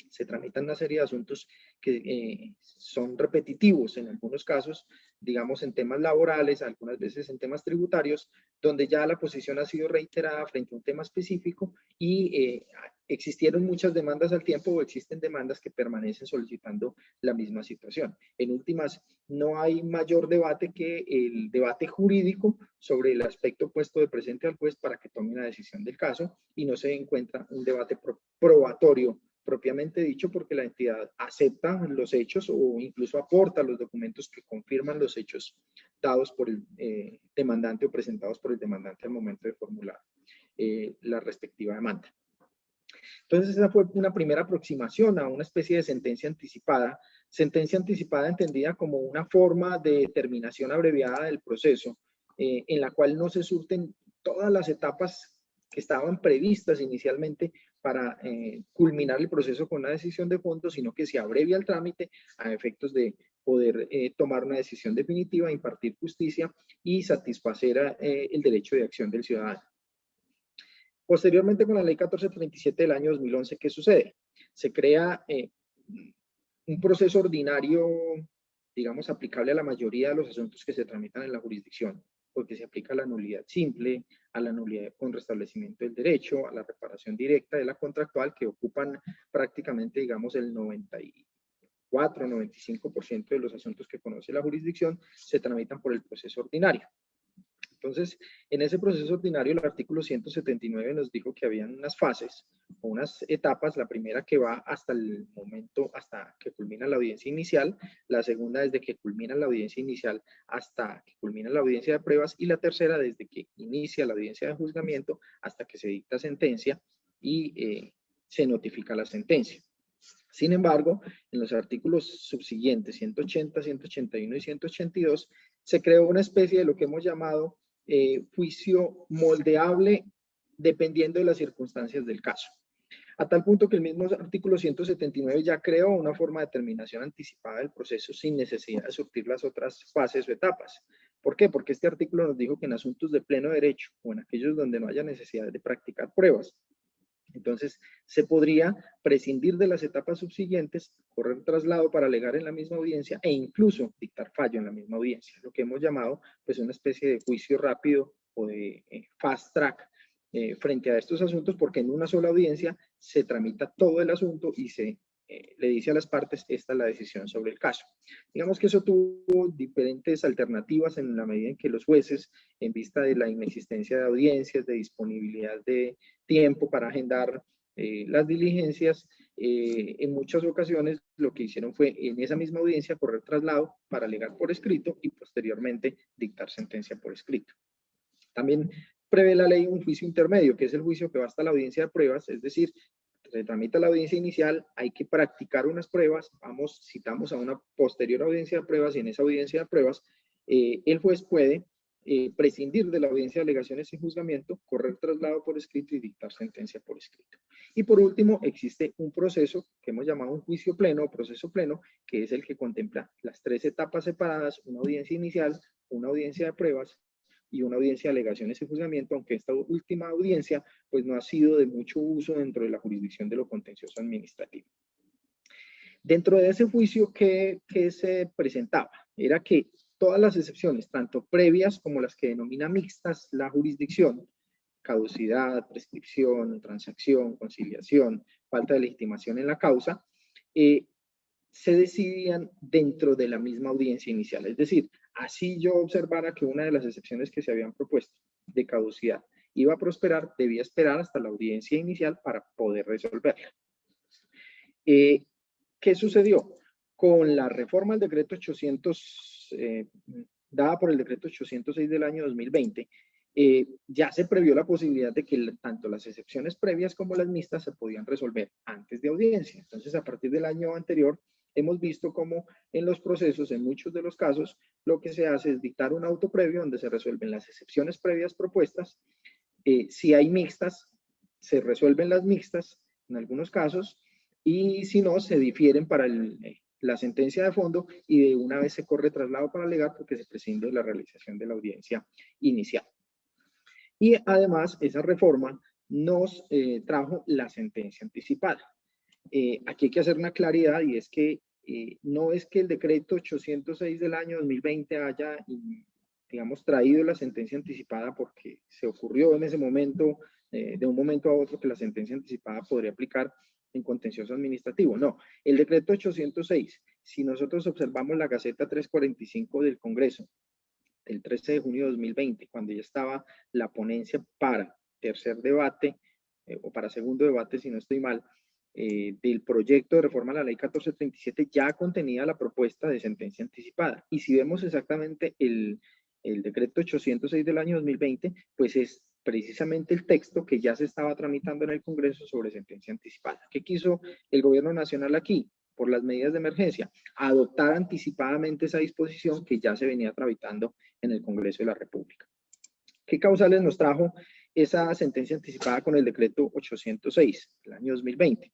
se tramitan una serie de asuntos que son repetitivos en algunos casos, digamos en temas laborales, algunas veces en temas tributarios, donde ya la posición ha sido reiterada frente a un tema específico, y existieron muchas demandas al tiempo, o existen demandas que permanecen solicitando la misma situación. En últimas, no hay mayor debate que el debate jurídico sobre el aspecto puesto de presente al juez para que tome una decisión del caso, y no se encuentra un debate probatorio propiamente dicho, porque la entidad acepta los hechos o incluso aporta los documentos que confirman los hechos dados por el demandante o presentados por el demandante al momento de formular la respectiva demanda. Entonces, esa fue una primera aproximación a una especie de sentencia anticipada entendida como una forma de terminación abreviada del proceso, en la cual no se surten todas las etapas que estaban previstas inicialmente para culminar el proceso con una decisión de fondo, sino que se abrevia el trámite a efectos de poder tomar una decisión definitiva, impartir justicia y satisfacer el derecho de acción del ciudadano. Posteriormente, con la ley 1437 del año 2011, ¿qué sucede? Se crea un proceso ordinario, digamos, aplicable a la mayoría de los asuntos que se tramitan en la jurisdicción, porque se aplica a la nulidad simple, a la nulidad con restablecimiento del derecho, a la reparación directa de la contractual, que ocupan prácticamente, digamos, el 94-95% de los asuntos que conoce la jurisdicción, se tramitan por el proceso ordinario. Entonces, en ese proceso ordinario, el artículo 179 nos dijo que habían unas fases o unas etapas. La primera que va hasta el momento, hasta que culmina la audiencia inicial. La segunda, desde que culmina la audiencia inicial hasta que culmina la audiencia de pruebas. Y la tercera, desde que inicia la audiencia de juzgamiento hasta que se dicta sentencia y se notifica la sentencia. Sin embargo, en los artículos subsiguientes, 180, 181 y 182, se creó una especie de lo que hemos llamado juicio moldeable dependiendo de las circunstancias del caso. A tal punto que el mismo artículo 179 ya creó una forma de terminación anticipada del proceso sin necesidad de surtir las otras fases o etapas. ¿Por qué? Porque este artículo nos dijo que en asuntos de pleno derecho o en aquellos donde no haya necesidad de practicar pruebas, entonces se podría prescindir de las etapas subsiguientes, correr traslado para alegar en la misma audiencia e incluso dictar fallo en la misma audiencia, lo que hemos llamado pues una especie de juicio rápido o de fast track frente a estos asuntos, porque en una sola audiencia se tramita todo el asunto y se le dice a las partes, esta es la decisión sobre el caso. Digamos que eso tuvo diferentes alternativas en la medida en que los jueces, en vista de la inexistencia de audiencias, de disponibilidad de tiempo para agendar las diligencias, en muchas ocasiones lo que hicieron fue en esa misma audiencia correr traslado para alegar por escrito y posteriormente dictar sentencia por escrito. También prevé la ley un juicio intermedio, que es el juicio que va hasta la audiencia de pruebas, es decir, se tramita la audiencia inicial, hay que practicar unas pruebas, citamos a una posterior audiencia de pruebas y en esa audiencia de pruebas el juez puede prescindir de la audiencia de alegaciones y juzgamiento, correr traslado por escrito y dictar sentencia por escrito. Y por último, existe un proceso que hemos llamado un juicio pleno o proceso pleno, que es el que contempla las tres etapas separadas, una audiencia inicial, una audiencia de pruebas y una audiencia de alegaciones y juzgamiento, aunque esta última audiencia pues no ha sido de mucho uso dentro de la jurisdicción de lo contencioso administrativo. Dentro de ese juicio que se presentaba, era que todas las excepciones, tanto previas como las que denomina mixtas la jurisdicción, caducidad, prescripción, transacción, conciliación, falta de legitimación en la causa, se decidían dentro de la misma audiencia inicial. Es decir, así yo observara que una de las excepciones que se habían propuesto de caducidad iba a prosperar, debía esperar hasta la audiencia inicial para poder resolverla. ¿Qué sucedió? Con la reforma al decreto 800, dada por el decreto 806 del año 2020, ya se previó la posibilidad de que tanto las excepciones previas como las mixtas se podían resolver antes de audiencia. Entonces, a partir del año anterior, hemos visto cómo en los procesos, en muchos de los casos, lo que se hace es dictar un auto previo donde se resuelven las excepciones previas propuestas. Si hay mixtas, se resuelven las mixtas en algunos casos, y si no, se difieren para la sentencia de fondo y de una vez se corre traslado para alegar porque se prescinde de la realización de la audiencia inicial. Y además, esa reforma nos trajo la sentencia anticipada. Aquí hay que hacer una claridad y es que no es que el decreto 806 del año 2020 haya, digamos, traído la sentencia anticipada porque se ocurrió en ese momento, de un momento a otro, que la sentencia anticipada podría aplicar en contencioso administrativo. No, el decreto 806, si nosotros observamos la Gaceta 345 del Congreso, del 13 de junio de 2020, cuando ya estaba la ponencia para tercer debate, o para segundo debate, si no estoy mal, del proyecto de reforma a la ley 1437, ya contenía la propuesta de sentencia anticipada. Y si vemos exactamente el decreto 806 del año 2020, pues es precisamente el texto que ya se estaba tramitando en el Congreso sobre sentencia anticipada. ¿Qué quiso el gobierno nacional aquí? Por las medidas de emergencia, adoptar anticipadamente esa disposición que ya se venía tramitando en el Congreso de la República. ¿Qué causales nos trajo esa sentencia anticipada con el decreto 806 del año 2020?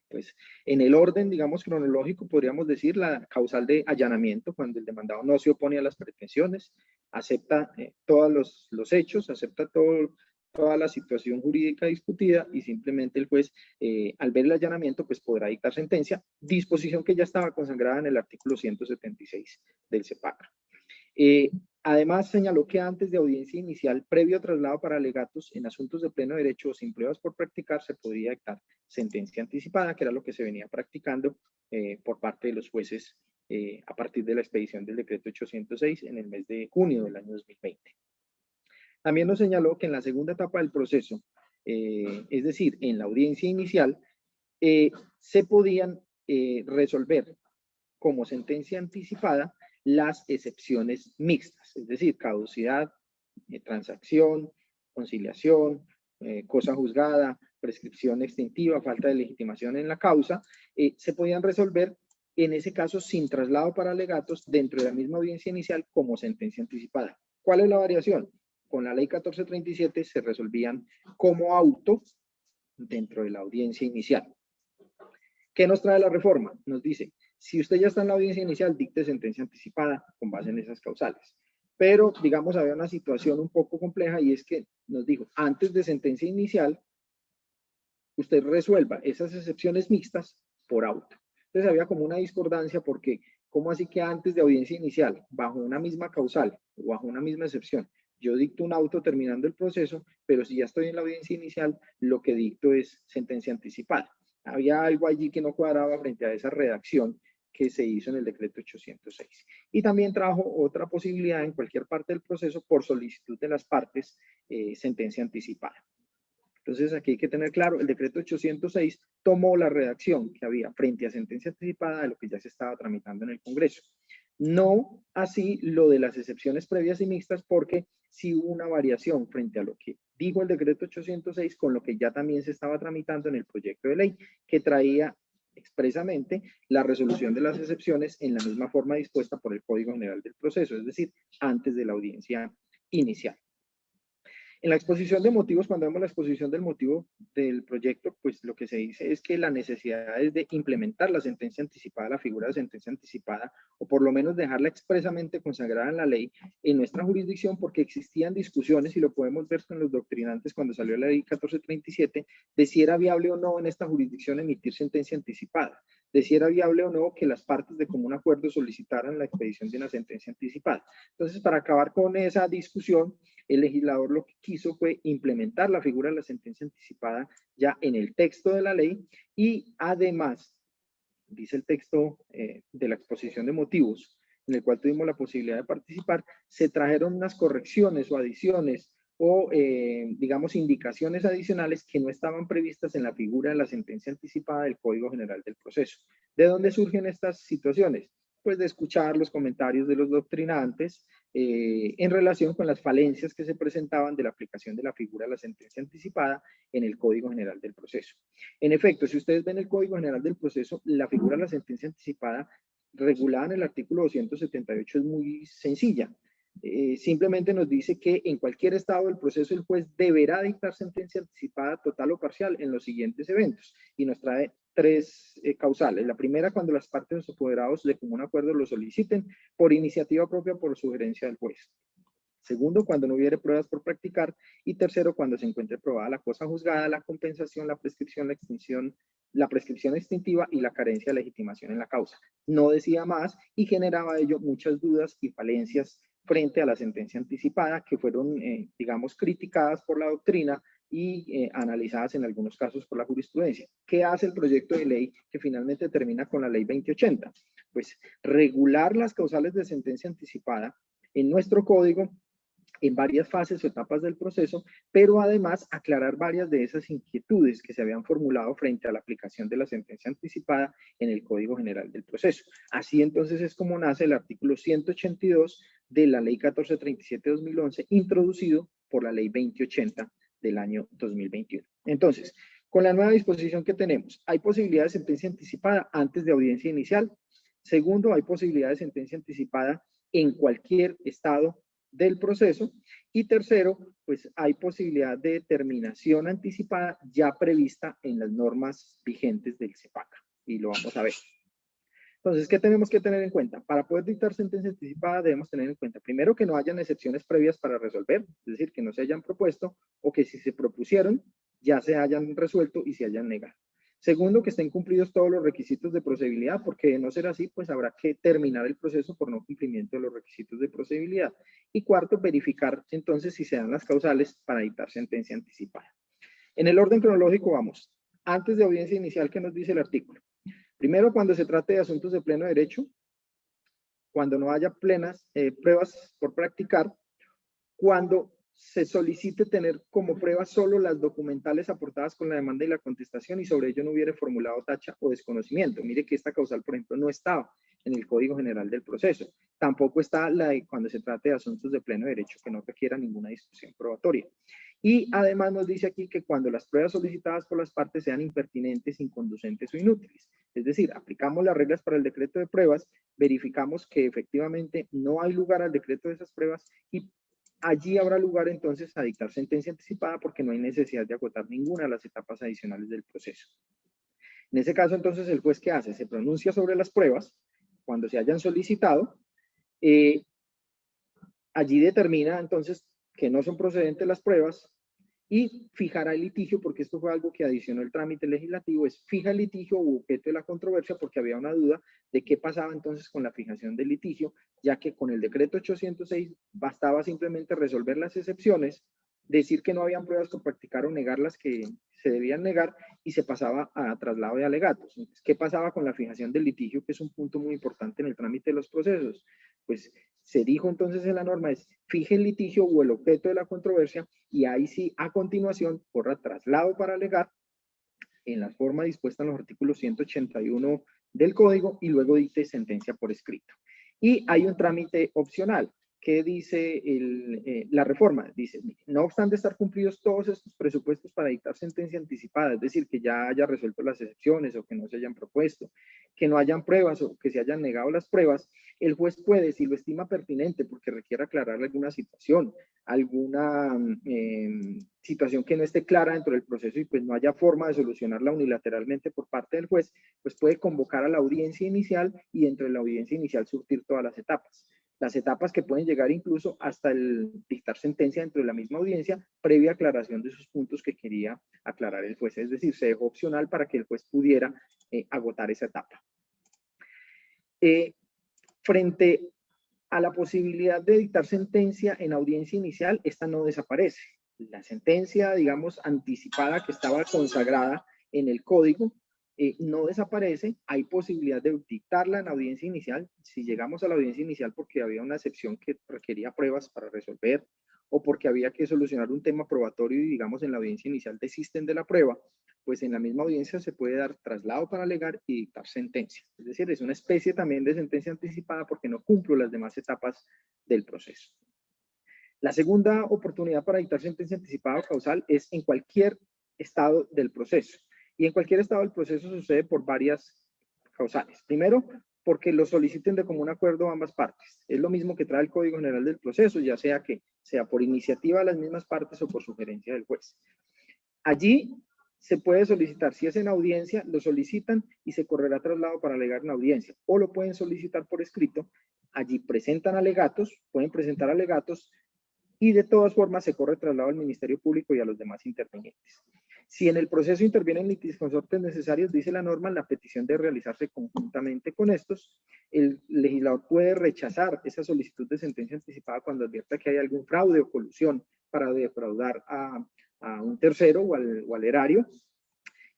Pues en el orden, digamos, cronológico, podríamos decir la causal de allanamiento, cuando el demandado no se opone a las pretensiones, acepta todos los hechos, acepta toda la situación jurídica discutida y simplemente el juez, al ver el allanamiento, pues podrá dictar sentencia, disposición que ya estaba consagrada en el artículo 176 del CEPAC. Además, señaló que antes de audiencia inicial, previo a traslado para alegatos en asuntos de pleno derecho o sin pruebas por practicar, se podría dictar sentencia anticipada, que era lo que se venía practicando por parte de los jueces a partir de la expedición del decreto 806 en el mes de junio del año 2020. También nos señaló que en la segunda etapa del proceso, es decir, en la audiencia inicial, se podían resolver como sentencia anticipada las excepciones mixtas, es decir, caducidad, transacción, conciliación, cosa juzgada, prescripción extintiva, falta de legitimación en la causa, se podían resolver en ese caso sin traslado para alegatos dentro de la misma audiencia inicial como sentencia anticipada. ¿Cuál es la variación? Con la ley 1437 se resolvían como auto dentro de la audiencia inicial. ¿Qué nos trae la reforma? Nos dice, si usted ya está en la audiencia inicial, dicte sentencia anticipada con base en esas causales. Pero, digamos, había una situación un poco compleja y es que nos dijo, antes de sentencia inicial, usted resuelva esas excepciones mixtas por auto. Entonces había como una discordancia porque, ¿cómo así que antes de audiencia inicial, bajo una misma causal o bajo una misma excepción, yo dicto un auto terminando el proceso, pero si ya estoy en la audiencia inicial, lo que dicto es sentencia anticipada? Había algo allí que no cuadraba frente a esa redacción que se hizo en el decreto 806. Y también trajo otra posibilidad en cualquier parte del proceso por solicitud de las partes, sentencia anticipada. Entonces aquí hay que tener claro, el decreto 806 tomó la redacción que había frente a sentencia anticipada de lo que ya se estaba tramitando en el Congreso. No así lo de las excepciones previas y mixtas, porque sí hubo una variación frente a lo que dijo el decreto 806 con lo que ya también se estaba tramitando en el proyecto de ley, que traía expresamente la resolución de las excepciones en la misma forma dispuesta por el Código General del Proceso, es decir, antes de la audiencia inicial. En la exposición de motivos, cuando vemos la exposición del motivo del proyecto, pues lo que se dice es que la necesidad es de implementar la sentencia anticipada, la figura de sentencia anticipada, o por lo menos dejarla expresamente consagrada en la ley en nuestra jurisdicción, porque existían discusiones, y lo podemos ver con los doctrinantes cuando salió la ley 1437, de si era viable o no en esta jurisdicción emitir sentencia anticipada, de si era viable o no que las partes de común acuerdo solicitaran la expedición de una sentencia anticipada. Entonces, para acabar con esa discusión, el legislador lo que quiso fue implementar la figura de la sentencia anticipada ya en el texto de la ley y además, dice el texto de la exposición de motivos, en el cual tuvimos la posibilidad de participar, se trajeron unas correcciones o adiciones o, digamos, indicaciones adicionales que no estaban previstas en la figura de la sentencia anticipada del Código General del Proceso. ¿De dónde surgen estas situaciones? Pues de escuchar los comentarios de los doctrinantes en relación con las falencias que se presentaban de la aplicación de la figura de la sentencia anticipada en el Código General del Proceso. En efecto, si ustedes ven el Código General del Proceso, la figura de la sentencia anticipada regulada en el artículo 278 es muy sencilla. Simplemente nos dice que en cualquier estado del proceso el juez deberá dictar sentencia anticipada total o parcial en los siguientes eventos y nos trae tres causales. La primera, cuando las partes o apoderados de común acuerdo lo soliciten por iniciativa propia o por sugerencia del juez. Segundo, cuando no hubiere pruebas por practicar. Y tercero, cuando se encuentre probada la cosa juzgada, la compensación, la prescripción, la extinción, la prescripción extintiva y la carencia de legitimación en la causa. No decía más y generaba ello muchas dudas y falencias frente a la sentencia anticipada que fueron, digamos, criticadas por la doctrina y analizadas en algunos casos por la jurisprudencia. ¿Qué hace el proyecto de ley que finalmente termina con la ley 2080? Pues regular las causales de sentencia anticipada en nuestro código en varias fases o etapas del proceso, pero además aclarar varias de esas inquietudes que se habían formulado frente a la aplicación de la sentencia anticipada en el Código General del Proceso. Así entonces es como nace el artículo 182 de la Ley 1437-2011, introducido por la ley 2080 del año 2021. Entonces, con la nueva disposición que tenemos, hay posibilidad de sentencia anticipada antes de audiencia inicial. Segundo, hay posibilidad de sentencia anticipada en cualquier estado del proceso. Y tercero, pues hay posibilidad de terminación anticipada ya prevista en las normas vigentes del CEPAC. Y lo vamos a ver. Entonces, ¿qué tenemos que tener en cuenta? Para poder dictar sentencia anticipada debemos tener en cuenta, primero, que no hayan excepciones previas para resolver, es decir, que no se hayan propuesto o que si se propusieron ya se hayan resuelto y se hayan negado. Segundo, que estén cumplidos todos los requisitos de procedibilidad, porque de no ser así, pues habrá que terminar el proceso por no cumplimiento de los requisitos de procedibilidad. Y cuarto, verificar entonces si se dan las causales para dictar sentencia anticipada. En el orden cronológico vamos. Antes de audiencia inicial, ¿qué nos dice el artículo? Primero, cuando se trate de asuntos de pleno derecho, cuando no haya plenas pruebas por practicar, cuando se solicite tener como prueba solo las documentales aportadas con la demanda y la contestación y sobre ello no hubiere formulado tacha o desconocimiento. Mire que esta causal, por ejemplo, no estaba en el Código General del Proceso. Tampoco está la de cuando se trate de asuntos de pleno derecho que no requiera ninguna discusión probatoria. Y además nos dice aquí que cuando las pruebas solicitadas por las partes sean impertinentes, inconducentes o inútiles. Es decir, aplicamos las reglas para el decreto de pruebas, verificamos que efectivamente no hay lugar al decreto de esas pruebas y allí habrá lugar entonces a dictar sentencia anticipada porque no hay necesidad de agotar ninguna de las etapas adicionales del proceso. En ese caso entonces el juez, ¿qué hace? Se pronuncia sobre las pruebas cuando se hayan solicitado, allí determina entonces que no son procedentes las pruebas y fijará el litigio, porque esto fue algo que adicionó el trámite legislativo, es fija el litigio u objeto de la controversia porque había una duda de qué pasaba entonces con la fijación del litigio, ya que con el decreto 806 bastaba simplemente resolver las excepciones, decir que no habían pruebas por practicar o negar las que se debían negar y se pasaba a traslado de alegatos. Entonces, ¿qué pasaba con la fijación del litigio, que es un punto muy importante en el trámite de los procesos? Pues se dijo entonces en la norma es fije el litigio o el objeto de la controversia y ahí sí a continuación corra traslado para alegar en la forma dispuesta en los artículos 181 del código y luego dicte sentencia por escrito. Y hay un trámite opcional que dice la reforma, dice, no obstante estar cumplidos todos estos presupuestos para dictar sentencia anticipada, es decir, que ya haya resuelto las excepciones o que no se hayan propuesto, que no hayan pruebas o que se hayan negado las pruebas, el juez puede, si lo estima pertinente, porque requiere aclarar alguna situación, alguna situación que no esté clara dentro del proceso y pues no haya forma de solucionarla unilateralmente por parte del juez, pues puede convocar a la audiencia inicial y dentro de la audiencia inicial surtir todas las etapas. Las etapas que pueden llegar incluso hasta el dictar sentencia dentro de la misma audiencia, previa aclaración de esos puntos que quería aclarar el juez. Es decir, se dejó opcional para que el juez pudiera agotar esa etapa. Frente a la posibilidad de dictar sentencia en audiencia inicial, esta no desaparece. La sentencia, digamos, anticipada que estaba consagrada en el código, no desaparece. Hay posibilidad de dictarla en audiencia inicial. Si llegamos a la audiencia inicial porque había una excepción que requería pruebas para resolver o porque había que solucionar un tema probatorio y, digamos, en la audiencia inicial desisten de la prueba, pues en la misma audiencia se puede dar traslado para alegar y dictar sentencia. Es decir, es una especie también de sentencia anticipada porque no cumplo las demás etapas del proceso. La segunda oportunidad para dictar sentencia anticipada o causal es en cualquier estado del proceso. Y en cualquier estado del proceso sucede por varias causales. Primero, porque lo soliciten de común acuerdo ambas partes. Es lo mismo que trae el Código General del Proceso, ya sea que sea por iniciativa de las mismas partes o por sugerencia del juez. Allí se puede solicitar, si es en audiencia, lo solicitan y se correrá traslado para alegar en audiencia. O lo pueden solicitar por escrito, allí presentan alegatos, pueden presentar alegatos y de todas formas se corre traslado al Ministerio Público y a los demás intervinientes. Si en el proceso intervienen litisconsortes necesarios, dice la norma, la petición debe realizarse conjuntamente con estos. El legislador puede rechazar esa solicitud de sentencia anticipada cuando advierta que hay algún fraude o colusión para defraudar a un tercero o al erario.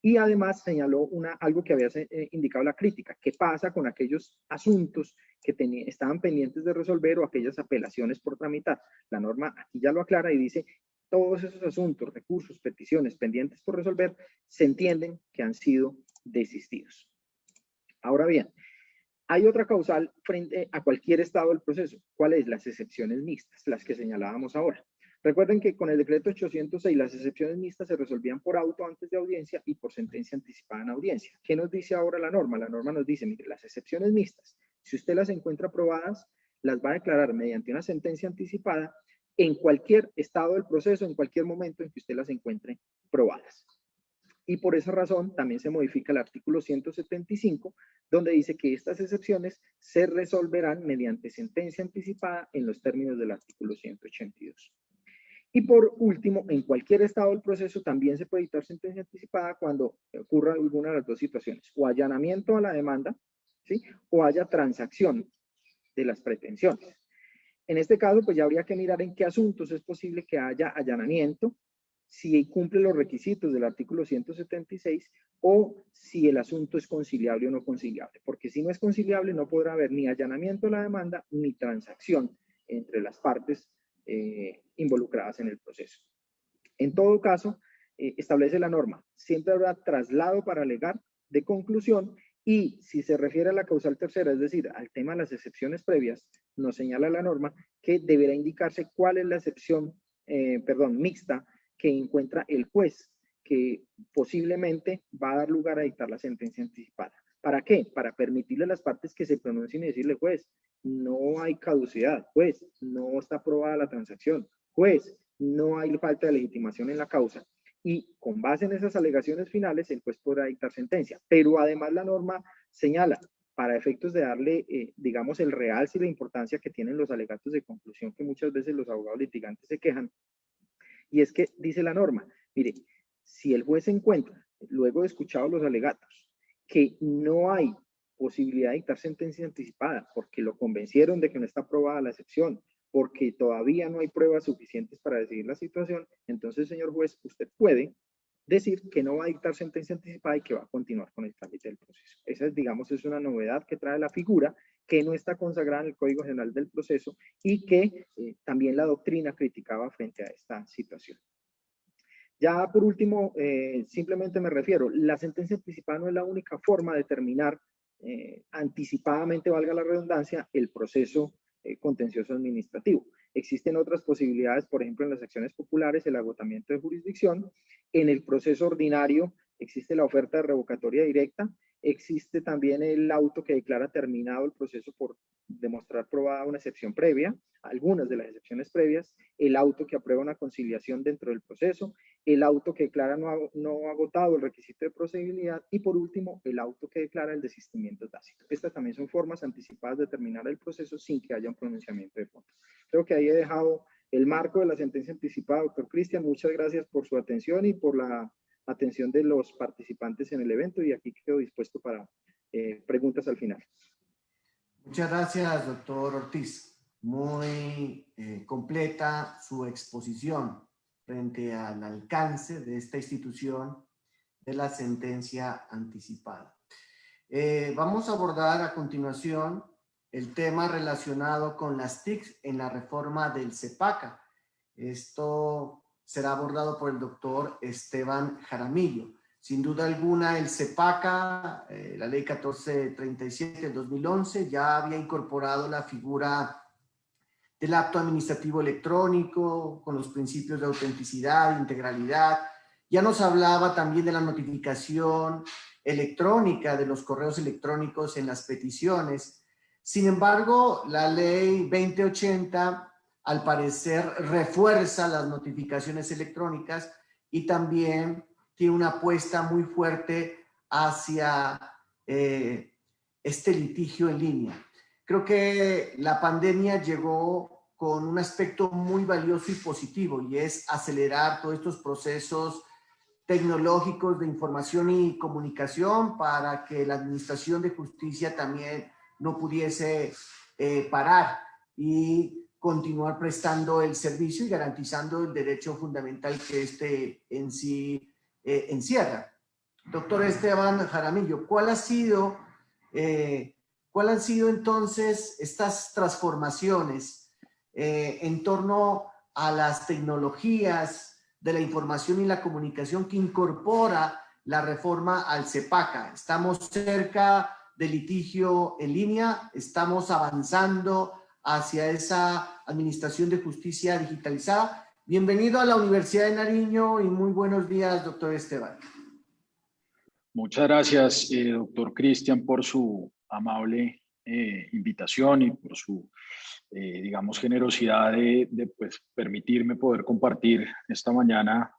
Y además señaló algo que había indicado la crítica. ¿Qué pasa con aquellos asuntos que estaban pendientes de resolver o aquellas apelaciones por tramitar? La norma aquí ya lo aclara y dice, todos esos asuntos, recursos, peticiones pendientes por resolver, se entienden que han sido desistidos. Ahora bien, hay otra causal frente a cualquier estado del proceso. ¿Cuál es? Las excepciones mixtas, las que señalábamos ahora. Recuerden que con el decreto 806 las excepciones mixtas se resolvían por auto antes de audiencia y por sentencia anticipada en audiencia. ¿Qué nos dice ahora la norma? La norma nos dice, mire, las excepciones mixtas, si usted las encuentra aprobadas, las va a declarar mediante una sentencia anticipada en cualquier estado del proceso, en cualquier momento en que usted las encuentre probadas. Y por esa razón también se modifica el artículo 175, donde dice que estas excepciones se resolverán mediante sentencia anticipada en los términos del artículo 182. Y por último, en cualquier estado del proceso también se puede dictar sentencia anticipada cuando ocurra alguna de las dos situaciones, o allanamiento a la demanda, ¿sí? O haya transacción de las pretensiones. En este caso, pues ya habría que mirar en qué asuntos es posible que haya allanamiento, si cumple los requisitos del artículo 176 o si el asunto es conciliable o no conciliable, porque si no es conciliable no podrá haber ni allanamiento a la demanda ni transacción entre las partes involucradas en el proceso. En todo caso, establece la norma, siempre habrá traslado para alegar de conclusión y si se refiere a la causal tercera, es decir, al tema de las excepciones previas, nos señala la norma que deberá indicarse cuál es la excepción, mixta que encuentra el juez, que posiblemente va a dar lugar a dictar la sentencia anticipada. ¿Para qué? Para permitirle a las partes que se pronuncien y decirle, juez, no hay caducidad, juez, no está aprobada la transacción, juez, no hay falta de legitimación en la causa. Y con base en esas alegaciones finales, el juez podrá dictar sentencia. Pero además la norma señala, para efectos de darle, digamos, el realce y la importancia que tienen los alegatos de conclusión que muchas veces los abogados litigantes se quejan, y es que dice la norma, mire, si el juez encuentra, luego de escuchado los alegatos, que no hay posibilidad de dictar sentencia anticipada porque lo convencieron de que no está aprobada la excepción, porque todavía no hay pruebas suficientes para decidir la situación, entonces, señor juez, usted puede decir que no va a dictar sentencia anticipada y que va a continuar con el trámite del proceso. Esa, digamos, es una novedad que trae la figura, que no está consagrada en el Código General del Proceso y que también la doctrina criticaba frente a esta situación. Ya por último, simplemente me refiero, la sentencia anticipada no es la única forma de terminar anticipadamente, valga la redundancia, el proceso contencioso administrativo. Existen otras posibilidades, por ejemplo, en las acciones populares, el agotamiento de jurisdicción. En el proceso ordinario existe la oferta de revocatoria directa. Existe también el auto que declara terminado el proceso por demostrar probada una excepción previa, algunas de las excepciones previas, el auto que aprueba una conciliación dentro del proceso, el auto que declara no agotado el requisito de procedibilidad y por último el auto que declara el desistimiento tácito. Estas también son formas anticipadas de terminar el proceso sin que haya un pronunciamiento de fondo. Creo que ahí he dejado el marco de la sentencia anticipada, doctor Cristian. Muchas gracias por su atención y por la atención de los participantes en el evento y aquí quedo dispuesto para preguntas al final. Muchas gracias, doctor Ortiz. Muy completa su exposición frente al alcance de esta institución de la sentencia anticipada. Vamos a abordar a continuación el tema relacionado con las TIC en la reforma del CEPACA. Esto será abordado por el doctor Esteban Jaramillo. Sin duda alguna, el CEPACA, la ley 1437 del 2011, ya había incorporado la figura del acto administrativo electrónico con los principios de autenticidad, integralidad. Ya nos hablaba también de la notificación electrónica de los correos electrónicos en las peticiones. Sin embargo, la ley 2080 al parecer refuerza las notificaciones electrónicas y también tiene una apuesta muy fuerte hacia este litigio en línea. Creo que la pandemia llegó con un aspecto muy valioso y positivo y es acelerar todos estos procesos tecnológicos de información y comunicación para que la administración de justicia también no pudiese parar y continuar prestando el servicio y garantizando el derecho fundamental que este en sí encierra. Doctor Esteban Jaramillo, ¿cuál han sido entonces estas transformaciones en torno a las tecnologías de la información y la comunicación que incorpora la reforma al CEPACA? ¿Estamos cerca del litigio en línea? ¿Estamos avanzando hacia esa administración de justicia digitalizada? Bienvenido a la Universidad de Nariño y muy buenos días, doctor Esteban. Muchas gracias, doctor Cristian, por su amable invitación y por su, digamos, generosidad de pues, permitirme poder compartir esta mañana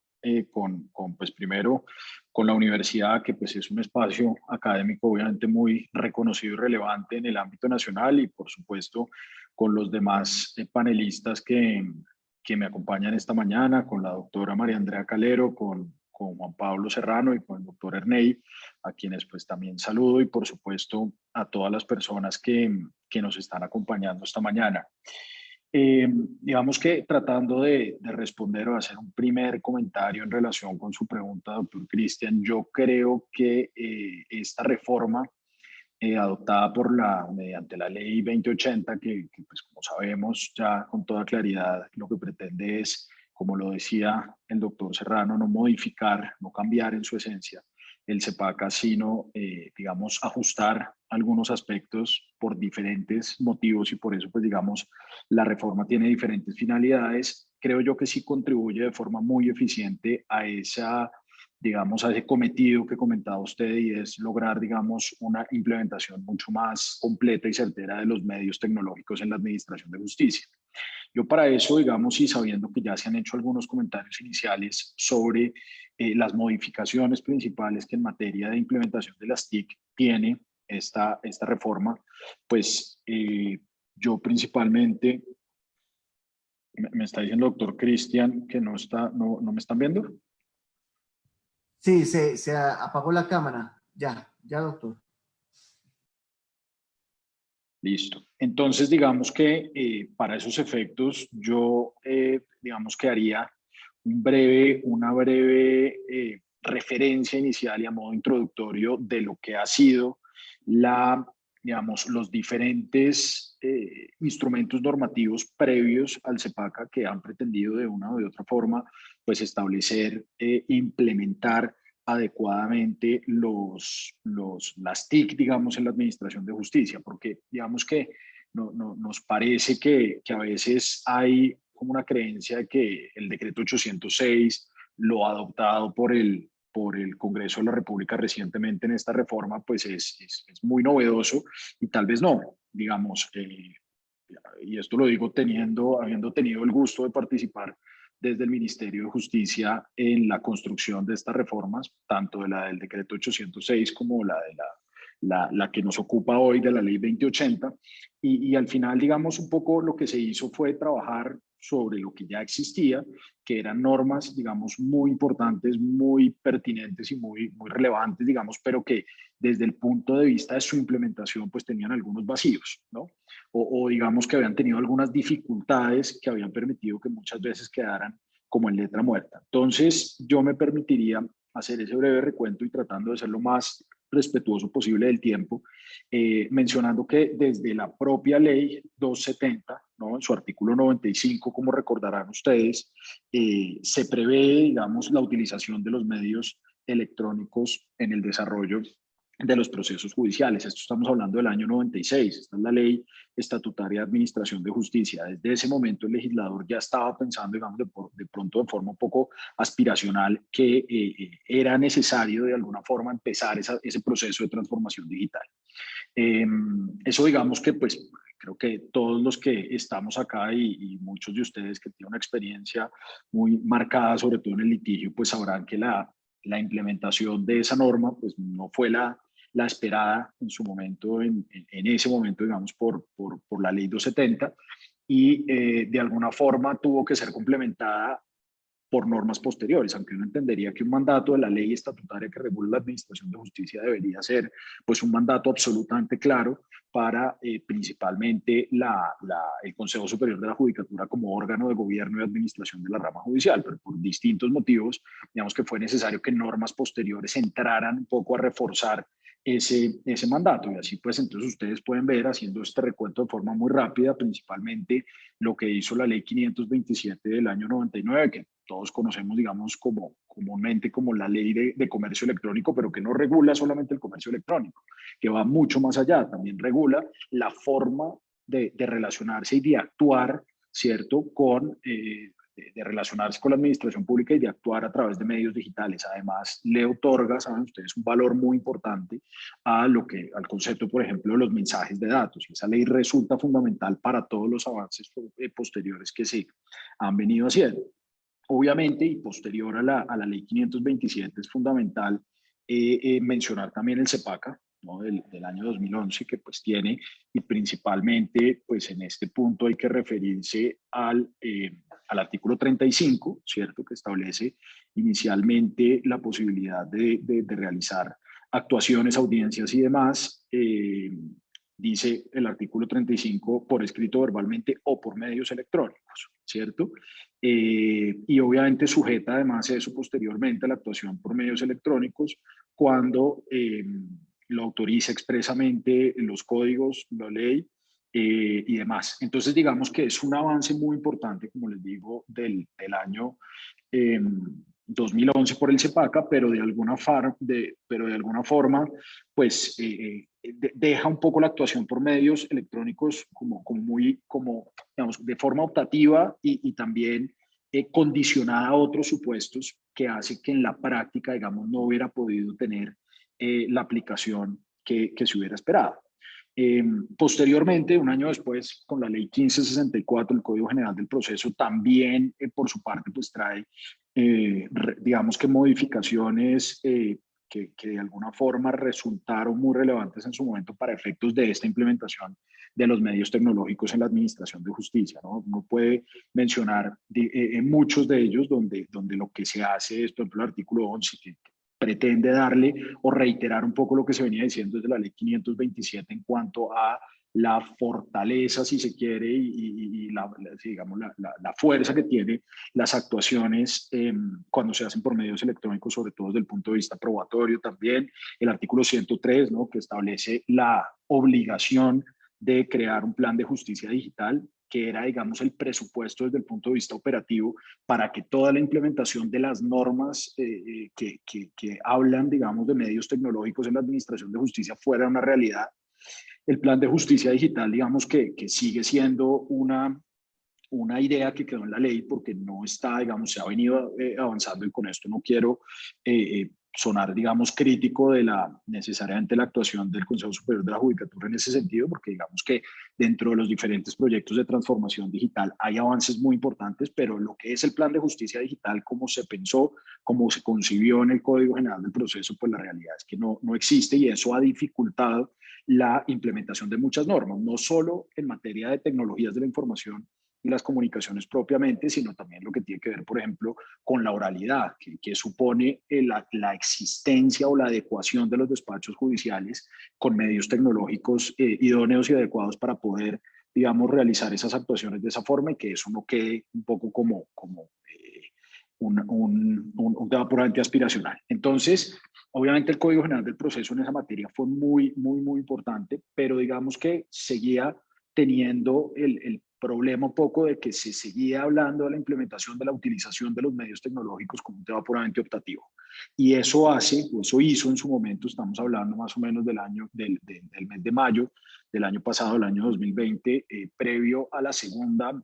pues, primero, con la universidad, que pues, es un espacio académico obviamente muy reconocido y relevante en el ámbito nacional, y por supuesto con los demás panelistas que me acompañan esta mañana, con la doctora María Andrea Calero, con Juan Pablo Serrano y con el doctor Ernei, a quienes pues también saludo, y por supuesto a todas las personas que nos están acompañando esta mañana. Digamos que tratando de responder o hacer un primer comentario en relación con su pregunta, doctor Cristian, yo creo que esta reforma adoptada mediante la ley 2080, que pues como sabemos ya con toda claridad lo que pretende es, como lo decía el doctor Serrano, no modificar, no cambiar en su esencia el CEPACA, sino, digamos, ajustar algunos aspectos por diferentes motivos, y por eso, pues, digamos, la reforma tiene diferentes finalidades. Creo yo que sí contribuye de forma muy eficiente a digamos, a ese cometido que comentaba usted, y es lograr, digamos, una implementación mucho más completa y certera de los medios tecnológicos en la administración de justicia. Yo para eso, digamos, y sabiendo que ya se han hecho algunos comentarios iniciales sobre las modificaciones principales que en materia de implementación de las TIC tiene esta reforma, pues yo principalmente, me está diciendo el doctor Cristian que no me están viendo. Sí, se apagó la cámara. Ya, doctor. Listo. Entonces, digamos que para esos efectos, yo, digamos que haría una breve referencia inicial y a modo introductorio de lo que ha sido digamos, los diferentes instrumentos normativos previos al CEPACA que han pretendido de una o de otra forma, pues, establecer, implementar adecuadamente las TIC, digamos, en la administración de justicia, porque digamos que nos parece que a veces hay como una creencia de que el decreto 806, lo adoptado por el Congreso de la República recientemente en esta reforma, pues es muy novedoso, y tal vez no, digamos, y esto lo digo habiendo tenido el gusto de participar desde el Ministerio de Justicia en la construcción de estas reformas, tanto de la del decreto 806 como la de la que nos ocupa hoy, de la ley 2080, y al final, digamos, un poco lo que se hizo fue trabajar sobre lo que ya existía, que eran normas, digamos, muy importantes, muy pertinentes y muy relevantes, digamos, pero que desde el punto de vista de su implementación, pues tenían algunos vacíos, ¿no? O digamos que habían tenido algunas dificultades que habían permitido que muchas veces quedaran como en letra muerta. Entonces, yo me permitiría hacer ese breve recuento y tratando de ser lo más respetuoso posible del tiempo, mencionando que desde la propia ley 270, ¿no?, en su artículo 95, como recordarán ustedes, se prevé, digamos, la utilización de los medios electrónicos en el desarrollo de los procesos judiciales. Esto estamos hablando del año 96, esta es la Ley Estatutaria de Administración de Justicia. Desde ese momento el legislador ya estaba pensando, digamos, de pronto de forma un poco aspiracional, que era necesario de alguna forma empezar ese proceso de transformación digital. Eso, digamos que pues creo que todos los que estamos acá y muchos de ustedes que tienen una experiencia muy marcada, sobre todo en el litigio, pues sabrán que la implementación de esa norma pues no fue la esperada en su momento, en ese momento, digamos, por la ley 270, y de alguna forma tuvo que ser complementada por normas posteriores, aunque uno entendería que un mandato de la ley estatutaria que regula la administración de justicia debería ser pues un mandato absolutamente claro para principalmente el Consejo Superior de la Judicatura como órgano de gobierno y administración de la rama judicial, pero por distintos motivos, digamos que fue necesario que normas posteriores entraran un poco a reforzar ese mandato, y así pues entonces ustedes pueden ver, haciendo este recuento de forma muy rápida, principalmente lo que hizo la ley 527 del año 99, que todos conocemos, digamos, comúnmente como la ley de comercio electrónico, pero que no regula solamente el comercio electrónico, que va mucho más allá, también regula la forma de relacionarse y de actuar, ¿cierto?, con de relacionarse con la administración pública y de actuar a través de medios digitales. Además, le otorga, saben ustedes, un valor muy importante al concepto, por ejemplo, de los mensajes de datos. Y esa ley resulta fundamental para todos los avances posteriores que se han venido haciendo. Obviamente, y posterior a la ley 527, es fundamental mencionar también el CEPACA, ¿no? del año 2011, que pues tiene, y principalmente pues en este punto hay que referirse al artículo 35, ¿cierto? Que establece inicialmente la posibilidad de realizar actuaciones, audiencias y demás. Dice el artículo 35, por escrito, verbalmente o por medios electrónicos, ¿cierto? Y obviamente sujeta además eso posteriormente a la actuación por medios electrónicos cuando lo autoriza expresamente los códigos, la ley y demás. Entonces digamos que es un avance muy importante, como les digo, del año 2011 por el CEPACA, pero de alguna forma pues deja un poco la actuación por medios electrónicos como digamos, de forma optativa y también condicionada a otros supuestos que hace que en la práctica, digamos, no hubiera podido tener la aplicación que se hubiera esperado. Posteriormente, un año después, con la ley 1564, el Código General del Proceso también, por su parte, pues trae, digamos que modificaciones que de alguna forma resultaron muy relevantes en su momento para efectos de esta implementación de los medios tecnológicos en la administración de justicia, ¿no? Uno puede mencionar muchos de ellos donde lo que se hace es, por ejemplo, el artículo 11, que pretende darle o reiterar un poco lo que se venía diciendo desde la ley 527 en cuanto a la fortaleza, si se quiere, y digamos, la fuerza que tiene las actuaciones cuando se hacen por medios electrónicos, sobre todo desde el punto de vista probatorio también. El artículo 103, ¿no? Que establece la obligación de crear un plan de justicia digital, que era, digamos, el presupuesto desde el punto de vista operativo para que toda la implementación de las normas que hablan, digamos, de medios tecnológicos en la administración de justicia fuera una realidad. El plan de justicia digital, digamos, que sigue siendo una idea que quedó en la ley porque no está, digamos, se ha venido avanzando, y con esto no quiero sonar, digamos, crítico de necesariamente la actuación del Consejo Superior de la Judicatura en ese sentido, porque digamos que dentro de los diferentes proyectos de transformación digital hay avances muy importantes, pero lo que es el plan de justicia digital, como se pensó, como se concibió en el Código General del Proceso, pues la realidad es que no existe, y eso ha dificultado la implementación de muchas normas, no solo en materia de tecnologías de la información y las comunicaciones propiamente, sino también lo que tiene que ver, por ejemplo, con la oralidad, que supone la existencia o la adecuación de los despachos judiciales con medios tecnológicos idóneos y adecuados para poder, digamos, realizar esas actuaciones de esa forma, y que eso no quede un poco como un tema puramente aspiracional. Entonces, obviamente el Código General del Proceso en esa materia fue muy, muy, muy importante, pero digamos que seguía teniendo el problema un poco de que se seguía hablando de la implementación de la utilización de los medios tecnológicos como un tema puramente optativo. Y eso hizo en su momento, estamos hablando más o menos del mes de mayo del año pasado, el año 2020, previo a la segunda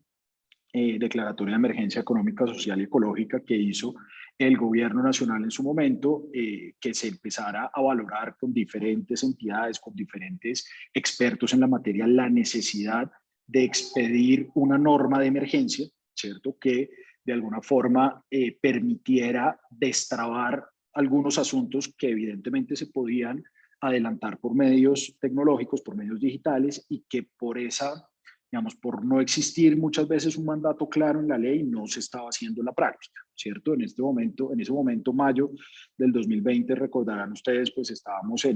declaratoria de emergencia económica, social y ecológica que hizo el gobierno nacional en su momento, que se empezara a valorar con diferentes entidades, con diferentes expertos en la materia, la necesidad de expedir una norma de emergencia, ¿cierto? Que de alguna forma permitiera destrabar algunos asuntos que evidentemente se podían adelantar por medios tecnológicos, por medios digitales, y que digamos, por no existir muchas veces un mandato claro en la ley, no se estaba haciendo en la práctica, ¿cierto? En ese momento, mayo del 2020, recordarán ustedes, pues estábamos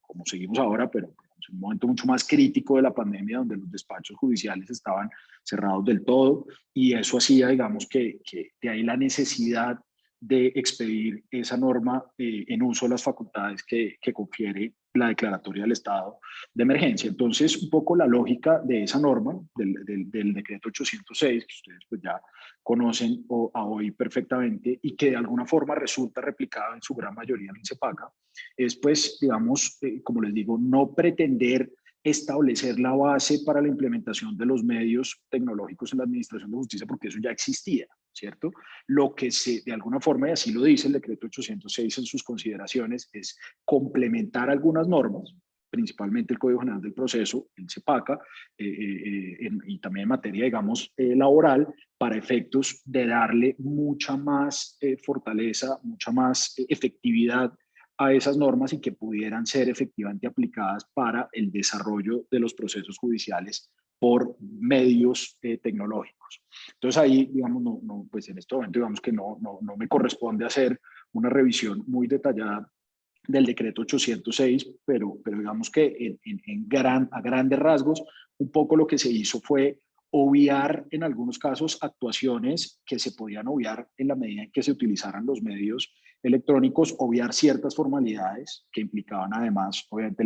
como seguimos ahora, pero en un momento mucho más crítico de la pandemia, donde los despachos judiciales estaban cerrados del todo, y eso hacía, digamos, que de ahí la necesidad de expedir esa norma en uso de las facultades que confiere la declaratoria del estado de emergencia. Entonces, un poco la lógica de esa norma, del decreto 806, que ustedes pues ya conocen hoy perfectamente, y que de alguna forma resulta replicada en su gran mayoría en el CEPACA, es pues, digamos, como les digo, no pretender establecer la base para la implementación de los medios tecnológicos en la administración de justicia, porque eso ya existía, ¿cierto? Lo que de alguna forma, y así lo dice el decreto 806 en sus consideraciones, es complementar algunas normas, principalmente el Código General del Proceso, el CEPACA, y también en materia, digamos, laboral, para efectos de darle mucha más fortaleza, mucha más efectividad a esas normas y que pudieran ser efectivamente aplicadas para el desarrollo de los procesos judiciales por medios tecnológicos. Entonces ahí, digamos, pues en este momento, digamos que no me corresponde hacer una revisión muy detallada del decreto 806, pero digamos que a grandes rasgos, un poco lo que se hizo fue obviar en algunos casos actuaciones que se podían obviar en la medida en que se utilizaran los medios electrónicos, obviar ciertas formalidades que implicaban además, obviamente,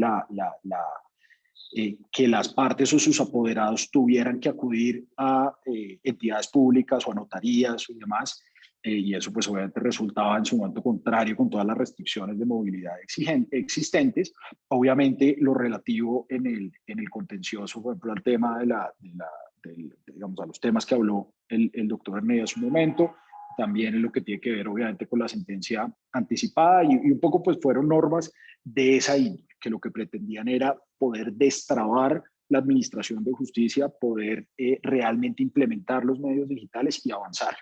que las partes o sus apoderados tuvieran que acudir a entidades públicas o a notarías y demás, y eso pues obviamente resultaba en su momento contrario con todas las restricciones de movilidad existentes. Obviamente lo relativo en el contencioso, por ejemplo, al tema digamos, a los temas que habló el doctor Ernest en su momento, también es lo que tiene que ver obviamente con la sentencia anticipada y un poco pues fueron normas de esa índole, que lo que pretendían era poder destrabar la administración de justicia, poder realmente implementar los medios digitales y avanzar.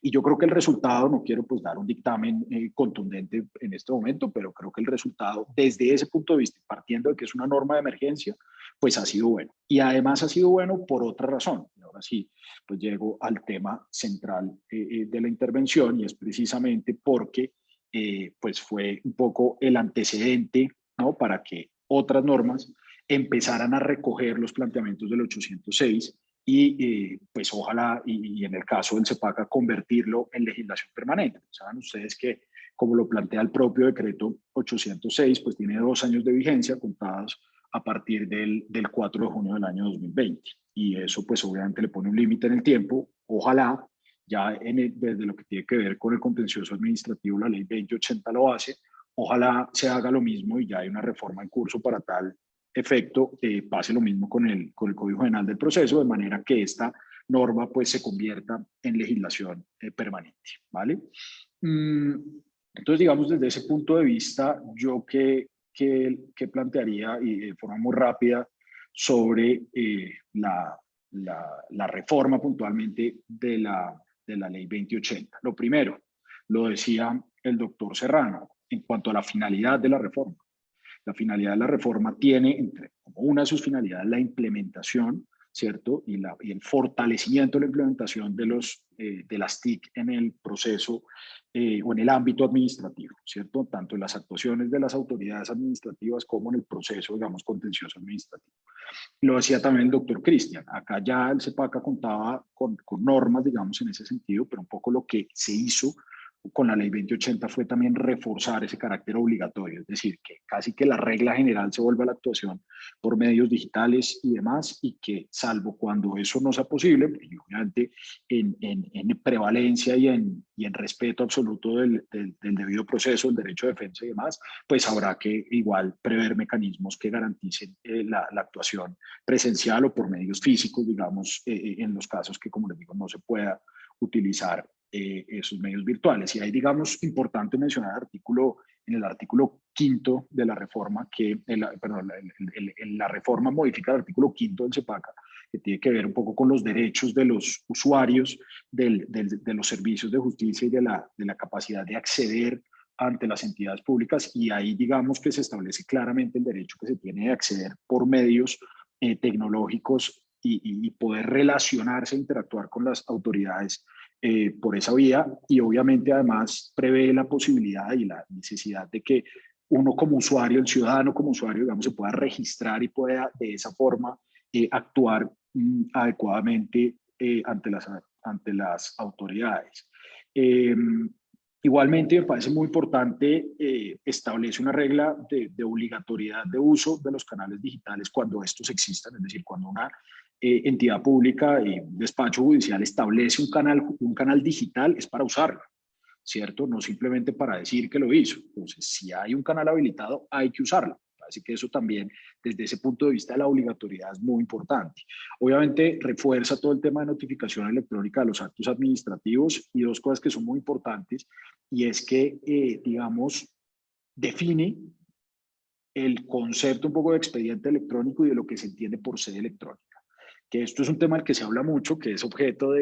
Y yo creo que el resultado, no quiero pues dar un dictamen contundente en este momento, pero creo que el resultado desde ese punto de vista, partiendo de que es una norma de emergencia, pues ha sido bueno. Y además ha sido bueno por otra razón. Y ahora sí, pues llego al tema central de la intervención y es precisamente porque pues fue un poco el antecedente, ¿no?, para que otras normas empezaran a recoger los planteamientos del 806 y pues ojalá, y en el caso del CEPACA, convertirlo en legislación permanente. Saben ustedes que, como lo plantea el propio decreto 806, pues tiene 2 años de vigencia contados a partir del 4 de junio del año 2020. Y eso pues obviamente le pone un límite en el tiempo. Ojalá, ya desde lo que tiene que ver con el contencioso administrativo, la ley 2080 lo hace, ojalá se haga lo mismo y ya hay una reforma en curso para tal efecto, pase lo mismo con el Código General del Proceso, de manera que esta norma pues se convierta en legislación permanente, ¿vale? Entonces, digamos, desde ese punto de vista, yo que plantearía, y de forma muy rápida, sobre la reforma puntualmente de la ley 2080. Lo primero, lo decía el doctor Serrano, en cuanto a la finalidad de la reforma. La finalidad de la reforma tiene como una de sus finalidades la implementación, ¿cierto? Y el fortalecimiento de la implementación de las TIC en el proceso o en el ámbito administrativo, ¿cierto? Tanto en las actuaciones de las autoridades administrativas como en el proceso, digamos, contencioso administrativo. Lo decía también el doctor Cristian, acá ya el CEPACA contaba con normas, digamos, en ese sentido, pero un poco lo que se hizo con la ley 2080 fue también reforzar ese carácter obligatorio, es decir, que casi que la regla general se vuelva la actuación por medios digitales y demás, y que salvo cuando eso no sea posible, pues, obviamente en prevalencia y en respeto absoluto del debido proceso, el derecho de defensa y demás, pues habrá que igual prever mecanismos que garanticen la actuación presencial o por medios físicos, digamos, en los casos que, como les digo, no se pueda utilizar esos medios virtuales. Y ahí, digamos, importante mencionar en el artículo 5 de la reforma, la reforma modifica el artículo 5 del CEPACA, que tiene que ver un poco con los derechos de los usuarios de los servicios de justicia y de la capacidad de acceder ante las entidades públicas, y ahí digamos que se establece claramente el derecho que se tiene de acceder por medios tecnológicos y poder relacionarse e interactuar con las autoridades por esa vía, y obviamente además prevé la posibilidad y la necesidad de que uno como usuario, el ciudadano como usuario, digamos, se pueda registrar y pueda de esa forma actuar adecuadamente ante las autoridades. Igualmente me parece muy importante establece una regla de obligatoriedad de uso de los canales digitales cuando estos existan, es decir, cuando una entidad pública y un despacho judicial establece un canal digital, es para usarlo, ¿cierto? No simplemente para decir que lo hizo. Entonces, si hay un canal habilitado, hay que usarlo. Así que eso también, desde ese punto de vista de la obligatoriedad, es muy importante. Obviamente, refuerza todo el tema de notificación electrónica de los actos administrativos y dos cosas que son muy importantes, y es que, digamos, define el concepto un poco de expediente electrónico y de lo que se entiende por sede electrónica. Que esto es un tema del que se habla mucho, que es objeto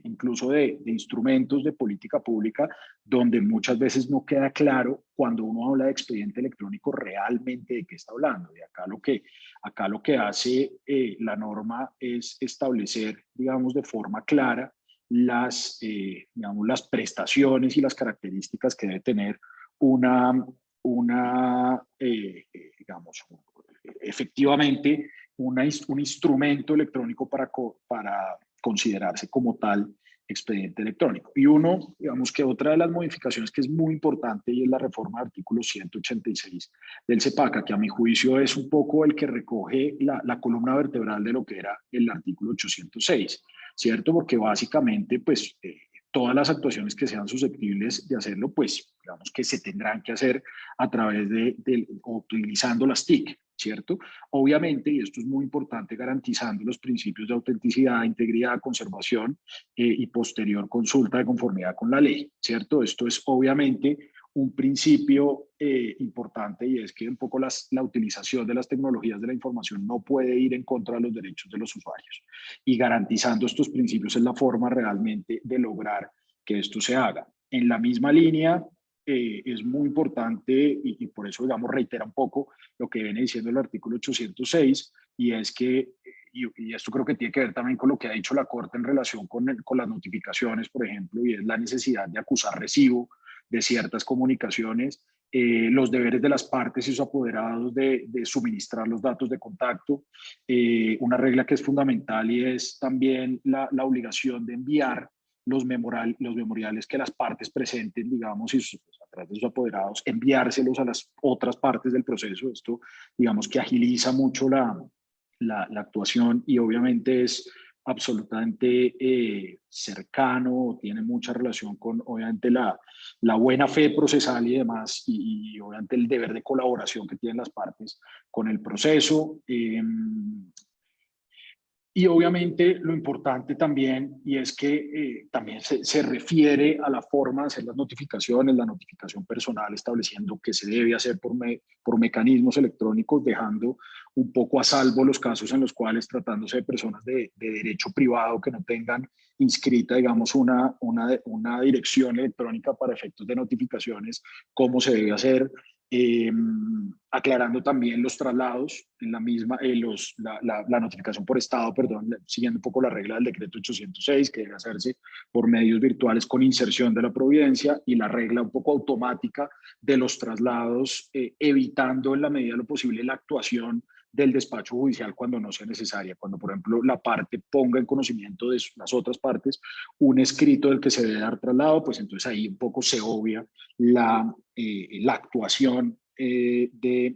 incluso de instrumentos de política pública, donde muchas veces no queda claro cuando uno habla de expediente electrónico realmente de qué está hablando. Y acá lo que hace la norma es establecer, digamos, de forma clara digamos, las prestaciones y las características que debe tener digamos, efectivamente, un instrumento electrónico para considerarse como tal expediente electrónico. Y uno, digamos que otra de las modificaciones que es muy importante y es la reforma del artículo 186 del CEPACA, que a mi juicio es un poco el que recoge la columna vertebral de lo que era el artículo 806, ¿cierto? Porque básicamente, pues, todas las actuaciones que sean susceptibles de hacerlo, pues, digamos que se tendrán que hacer a través o utilizando las TIC, ¿cierto? Obviamente, y esto es muy importante, garantizando los principios de autenticidad, integridad, conservación y posterior consulta de conformidad con la ley, ¿cierto? Esto es obviamente un principio importante, y es que un poco la utilización de las tecnologías de la información no puede ir en contra de los derechos de los usuarios. Y garantizando estos principios es la forma realmente de lograr que esto se haga. En la misma línea, es muy importante y por eso, digamos, reitera un poco lo que viene diciendo el artículo 806, y es que, y esto creo que tiene que ver también con lo que ha dicho la Corte en relación con las notificaciones, por ejemplo, y es la necesidad de acusar recibo de ciertas comunicaciones, los deberes de las partes y sus apoderados de suministrar los datos de contacto, una regla que es fundamental y es también la obligación de enviar los memoriales que las partes presenten, digamos, y a través de sus apoderados, enviárselos a las otras partes del proceso. Esto, digamos, que agiliza mucho la actuación y obviamente es absolutamente cercano, tiene mucha relación con, obviamente, la buena fe procesal y demás, y obviamente el deber de colaboración que tienen las partes con el proceso. Y obviamente lo importante también, y es que también se refiere a la forma de hacer las notificaciones, la notificación personal, estableciendo que se debe hacer por mecanismos electrónicos, dejando un poco a salvo los casos en los cuales, tratándose de personas de derecho privado que no tengan inscrita, digamos, una dirección electrónica para efectos de notificaciones, cómo se debe hacer. Aclarando también los traslados en la misma, la notificación por estado, perdón, siguiendo un poco la regla del decreto 806, que debe hacerse por medios virtuales con inserción de la providencia, y la regla un poco automática de los traslados, evitando en la medida de lo posible la actuación del despacho judicial cuando no sea necesaria, cuando por ejemplo la parte ponga en conocimiento de las otras partes un escrito del que se debe dar traslado, pues entonces ahí un poco se obvia la actuación del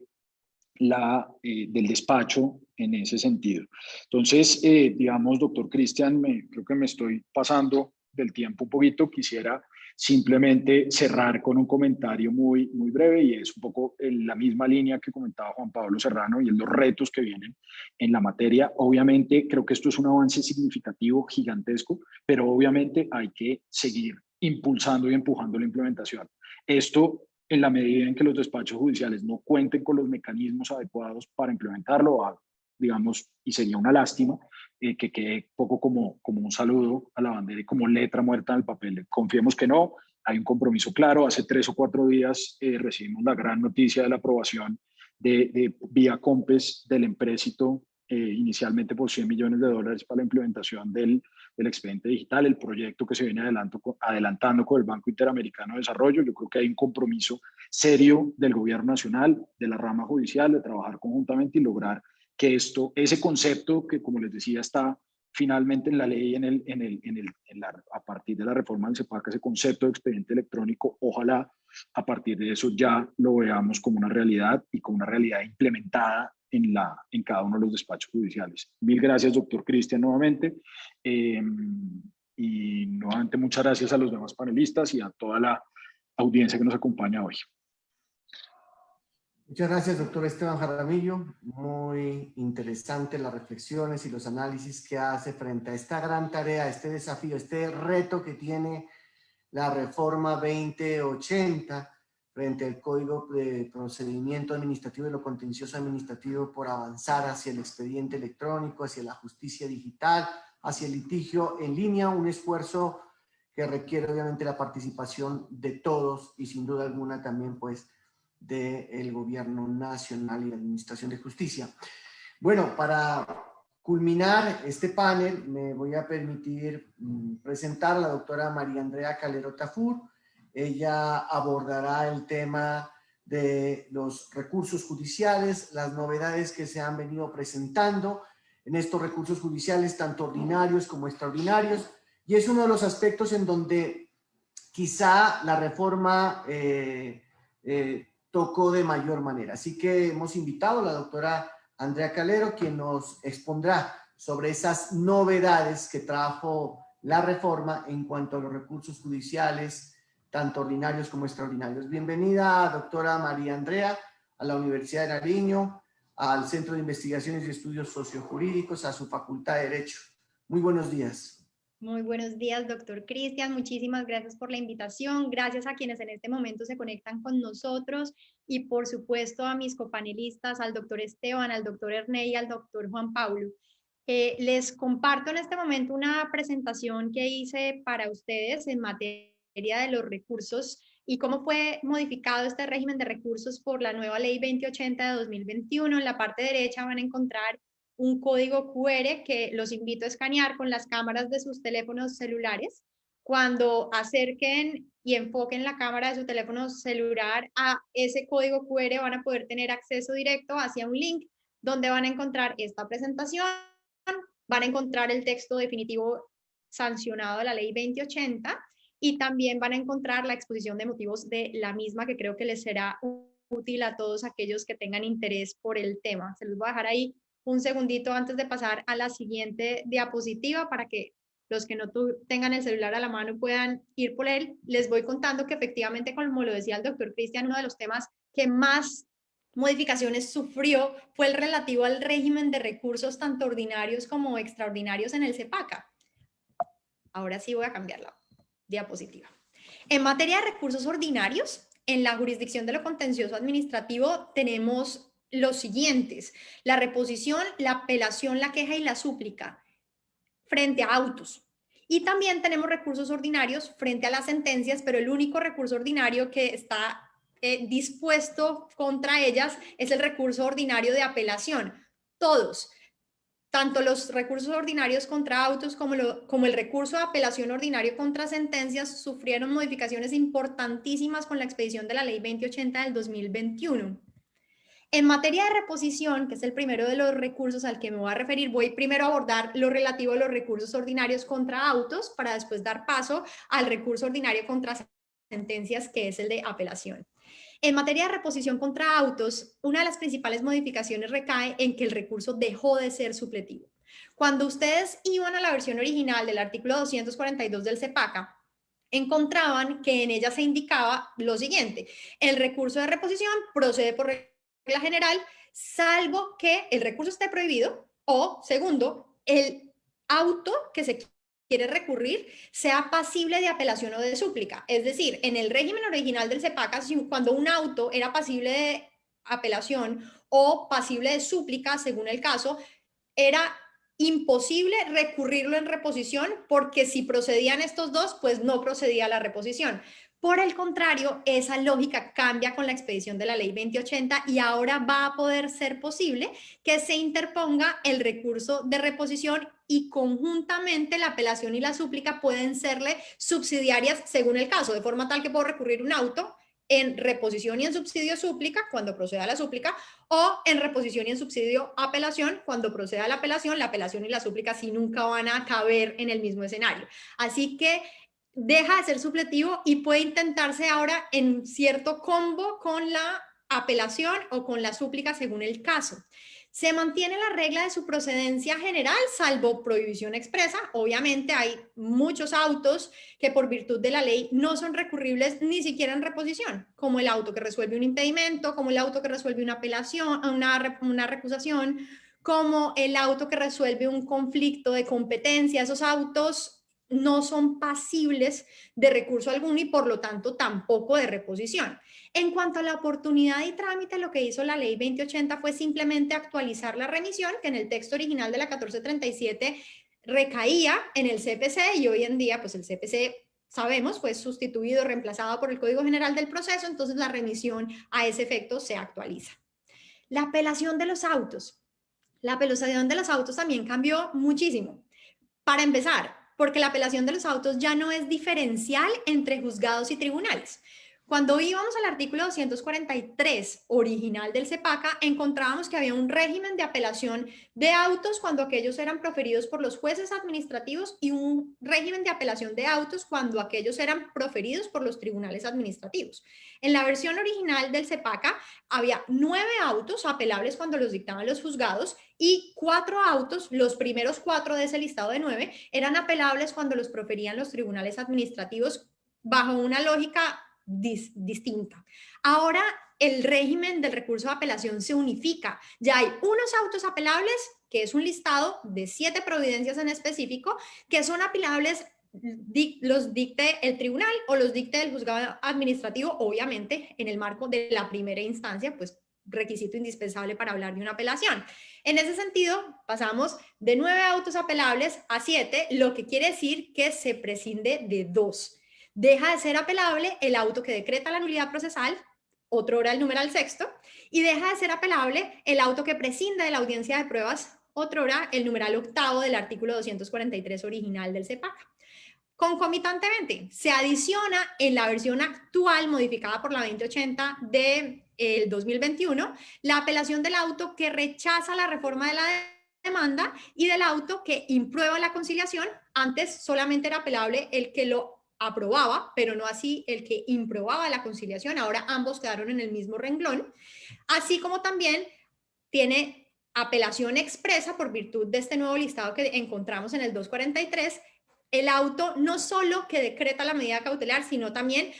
despacho en ese sentido. Entonces, digamos, doctor Cristian, creo que me estoy pasando del tiempo un poquito. Quisiera simplemente cerrar con un comentario muy, muy breve, y es un poco en la misma línea que comentaba Juan Pablo Serrano, y en los retos que vienen en la materia. Obviamente, creo que esto es un avance significativo, gigantesco, pero obviamente hay que seguir impulsando y empujando la implementación. Esto, en la medida en que los despachos judiciales no cuenten con los mecanismos adecuados para implementarlo, digamos, y sería una lástima que quede poco como un saludo a la bandera y como letra muerta en el papel. Confiemos que no, hay un compromiso claro. Hace 3 o 4 días recibimos la gran noticia de la aprobación de vía COMPES del empréstito, inicialmente por $100 millones para la implementación del expediente digital, el proyecto que se viene adelantando con el Banco Interamericano de Desarrollo. Yo creo que hay un compromiso serio del gobierno nacional, de la rama judicial, de trabajar conjuntamente y lograr que ese concepto que, como les decía, está finalmente en la ley, a partir de la reforma del CEPAC, ese concepto de expediente electrónico, ojalá a partir de eso ya lo veamos como una realidad y como una realidad implementada en cada uno de los despachos judiciales. Mil gracias, doctor Cristian, nuevamente. Y nuevamente muchas gracias a los demás panelistas y a toda la audiencia que nos acompaña hoy. Muchas gracias, doctor Esteban Jaramillo. Muy interesante las reflexiones y los análisis que hace frente a esta gran tarea, este desafío, este reto que tiene la reforma 2080 frente al Código de Procedimiento Administrativo y lo contencioso administrativo por avanzar hacia el expediente electrónico, hacia la justicia digital, hacia el litigio en línea, un esfuerzo que requiere obviamente la participación de todos y sin duda alguna también pues del gobierno nacional y la administración de justicia. Bueno, para culminar este panel me voy a permitir presentar a la doctora María Andrea Calero Tafur. Ella abordará el tema de los recursos judiciales, las novedades que se han venido presentando en estos recursos judiciales, tanto ordinarios como extraordinarios, y es uno de los aspectos en donde quizá la reforma tocó de mayor manera. Así que hemos invitado a la doctora Andrea Calero, quien nos expondrá sobre esas novedades que trajo la reforma en cuanto a los recursos judiciales, tanto ordinarios como extraordinarios. Bienvenida, doctora María Andrea, a la Universidad de Nariño, al Centro de Investigaciones y Estudios Sociojurídicos, a su Facultad de Derecho. Muy buenos días. Muy buenos días, doctor Cristian. Muchísimas gracias por la invitación. Gracias a quienes en este momento se conectan con nosotros y, por supuesto, a mis copanelistas, al doctor Esteban, al doctor Ernei y al doctor Juan Pablo. Les comparto en este momento una presentación que hice para ustedes en materia de los recursos y cómo fue modificado este régimen de recursos por la nueva Ley 2080 de 2021. En la parte derecha van a encontrar un código QR que los invito a escanear con las cámaras de sus teléfonos celulares. Cuando acerquen y enfoquen la cámara de su teléfono celular a ese código QR, van a poder tener acceso directo hacia un link donde van a encontrar esta presentación, van a encontrar el texto definitivo sancionado de la Ley 2080 y también van a encontrar la exposición de motivos de la misma, que creo que les será útil a todos aquellos que tengan interés por el tema. Se los voy a dejar ahí un segundito antes de pasar a la siguiente diapositiva para que los que no tengan el celular a la mano puedan ir por él. Les voy contando que efectivamente, como lo decía el doctor Cristian, uno de los temas que más modificaciones sufrió fue el relativo al régimen de recursos tanto ordinarios como extraordinarios en el CEPACA. Ahora sí voy a cambiar la diapositiva. En materia de recursos ordinarios, en la jurisdicción de lo contencioso administrativo tenemos los siguientes: la reposición, la apelación, la queja y la súplica frente a autos. Y también tenemos recursos ordinarios frente a las sentencias, pero el único recurso ordinario que está dispuesto contra ellas es el recurso ordinario de apelación. Todos, tanto los recursos ordinarios contra autos como el recurso de apelación ordinario contra sentencias sufrieron modificaciones importantísimas con la expedición de la Ley 2080 del 2021. En materia de reposición, que es el primero de los recursos al que me voy a referir, voy primero a abordar lo relativo a los recursos ordinarios contra autos para después dar paso al recurso ordinario contra sentencias, que es el de apelación. En materia de reposición contra autos, una de las principales modificaciones recae en que el recurso dejó de ser supletivo. Cuando ustedes iban a la versión original del artículo 242 del CEPACA, encontraban que en ella se indicaba lo siguiente: el recurso de reposición procede por regla general, salvo que el recurso esté prohibido o, segundo, el auto que se quiere recurrir sea pasible de apelación o de súplica. Es decir, en el régimen original del CEPACA, cuando un auto era pasible de apelación o pasible de súplica, según el caso, era imposible recurrirlo en reposición, porque si procedían estos dos, pues no procedía la reposición. Por el contrario, esa lógica cambia con la expedición de la Ley 2080 y ahora va a poder ser posible que se interponga el recurso de reposición y conjuntamente la apelación y la súplica pueden serle subsidiarias según el caso, de forma tal que puedo recurrir un auto en reposición y en subsidio súplica cuando proceda la súplica, o en reposición y en subsidio apelación cuando proceda la apelación y la súplica sí nunca van a caber en el mismo escenario. Así que deja de ser supletivo y puede intentarse ahora en cierto combo con la apelación o con la súplica según el caso. Se mantiene la regla de su procedencia general, salvo prohibición expresa. Obviamente hay muchos autos que por virtud de la ley no son recurribles ni siquiera en reposición, como el auto que resuelve un impedimento, como el auto que resuelve una apelación, una recusación, como el auto que resuelve un conflicto de competencia. Esos autos no son pasibles de recurso alguno y por lo tanto tampoco de reposición. En cuanto a la oportunidad y trámite, lo que hizo la ley 2080 fue simplemente actualizar la remisión, que en el texto original de la 1437 recaía en el CPC y hoy en día pues el CPC, sabemos, fue sustituido, reemplazado por el Código General del Proceso, entonces la remisión a ese efecto se actualiza. La apelación de los autos. La apelación de los autos también cambió muchísimo. Para empezar, porque la apelación de los autos ya no es diferencial entre juzgados y tribunales. Cuando íbamos al artículo 243 original del CEPACA, encontrábamos que había un régimen de apelación de autos cuando aquellos eran proferidos por los jueces administrativos y un régimen de apelación de autos cuando aquellos eran proferidos por los tribunales administrativos. En la versión original del CEPACA había 9 autos apelables cuando los dictaban los juzgados y 4 autos, los primeros 4 de ese listado de 9, eran apelables cuando los proferían los tribunales administrativos bajo una lógica distinta. Ahora el régimen del recurso de apelación se unifica. Ya hay unos autos apelables, que es un listado de 7 providencias en específico, que son apelables, los dicte el tribunal o los dicte el juzgado administrativo, obviamente en el marco de la primera instancia, pues requisito indispensable para hablar de una apelación. En ese sentido, pasamos de 9 autos apelables a 7, lo que quiere decir que se prescinde de 2. Deja de ser apelable el auto que decreta la nulidad procesal, otrora el numeral sexto, y deja de ser apelable el auto que prescinde de la audiencia de pruebas, otrora el numeral octavo del artículo 243 original del CEPACA. Concomitantemente, se adiciona en la versión actual modificada por la 2080 del 2021 la apelación del auto que rechaza la reforma de la demanda y del auto que imprueba la conciliación. Antes solamente era apelable el que lo aprobaba, pero no así el que improbaba la conciliación. Ahora ambos quedaron en el mismo renglón, así como también tiene apelación expresa por virtud de este nuevo listado que encontramos en el 243, el auto no solo que decreta la medida cautelar, sino también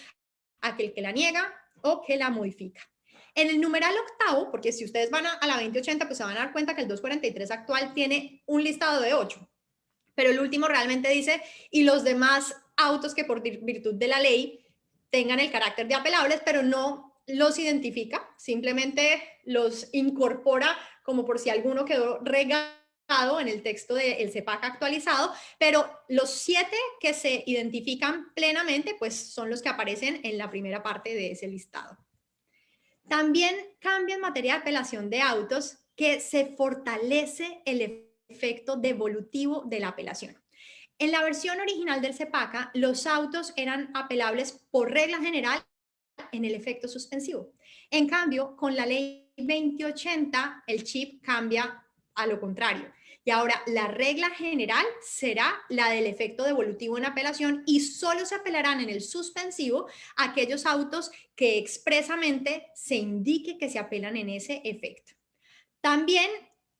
aquel que la niega o que la modifica. En el numeral octavo, porque si ustedes van a la 2080, pues se van a dar cuenta que el 243 actual tiene un listado de 8, pero el último realmente dice, y los demás autos que por virtud de la ley tengan el carácter de apelables, pero no los identifica, simplemente los incorpora como por si alguno quedó regado en el texto del CEPACA actualizado, pero los 7 que se identifican plenamente, pues son los que aparecen en la primera parte de ese listado. También cambia en materia de apelación de autos que se fortalece el efecto devolutivo de la apelación. En la versión original del CEPACA, los autos eran apelables por regla general en el efecto suspensivo. En cambio, con la ley 2080, el chip cambia a lo contrario. Y ahora la regla general será la del efecto devolutivo en apelación y solo se apelarán en el suspensivo aquellos autos que expresamente se indique que se apelan en ese efecto. También,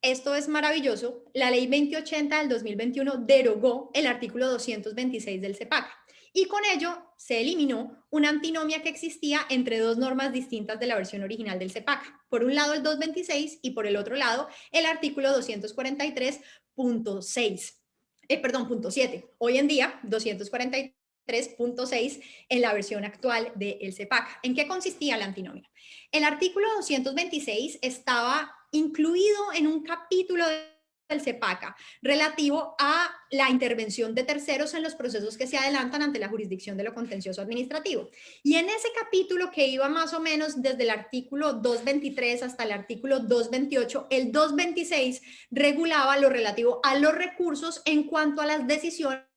esto es maravilloso, la ley 2080 del 2021 derogó el artículo 226 del CEPACA y con ello se eliminó una antinomia que existía entre 2 normas distintas de la versión original del CEPACA. Por un lado el 226 y por el otro lado el artículo 243.7. Hoy en día 243.6 en la versión actual del CEPACA. ¿En qué consistía la antinomia? El artículo 226 estaba incluido en un capítulo del CEPACA relativo a la intervención de terceros en los procesos que se adelantan ante la jurisdicción de lo contencioso administrativo. Y en ese capítulo, que iba más o menos desde el artículo 223 hasta el artículo 228, el 226 regulaba lo relativo a los recursos en cuanto a las decisiones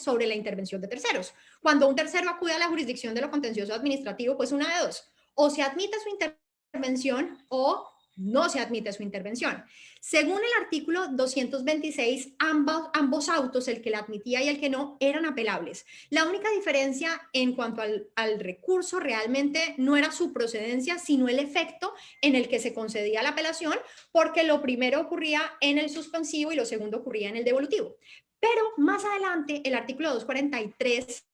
sobre la intervención de terceros. Cuando un tercero acude a la jurisdicción de lo contencioso administrativo, pues una de dos: o se admite su intervención o no se admite su intervención. Según el artículo 226, ambos autos, el que la admitía y el que no, eran apelables. La única diferencia en cuanto al recurso realmente no era su procedencia, sino el efecto en el que se concedía la apelación, porque lo primero ocurría en el suspensivo y lo segundo ocurría en el devolutivo. Pero más adelante, el artículo 243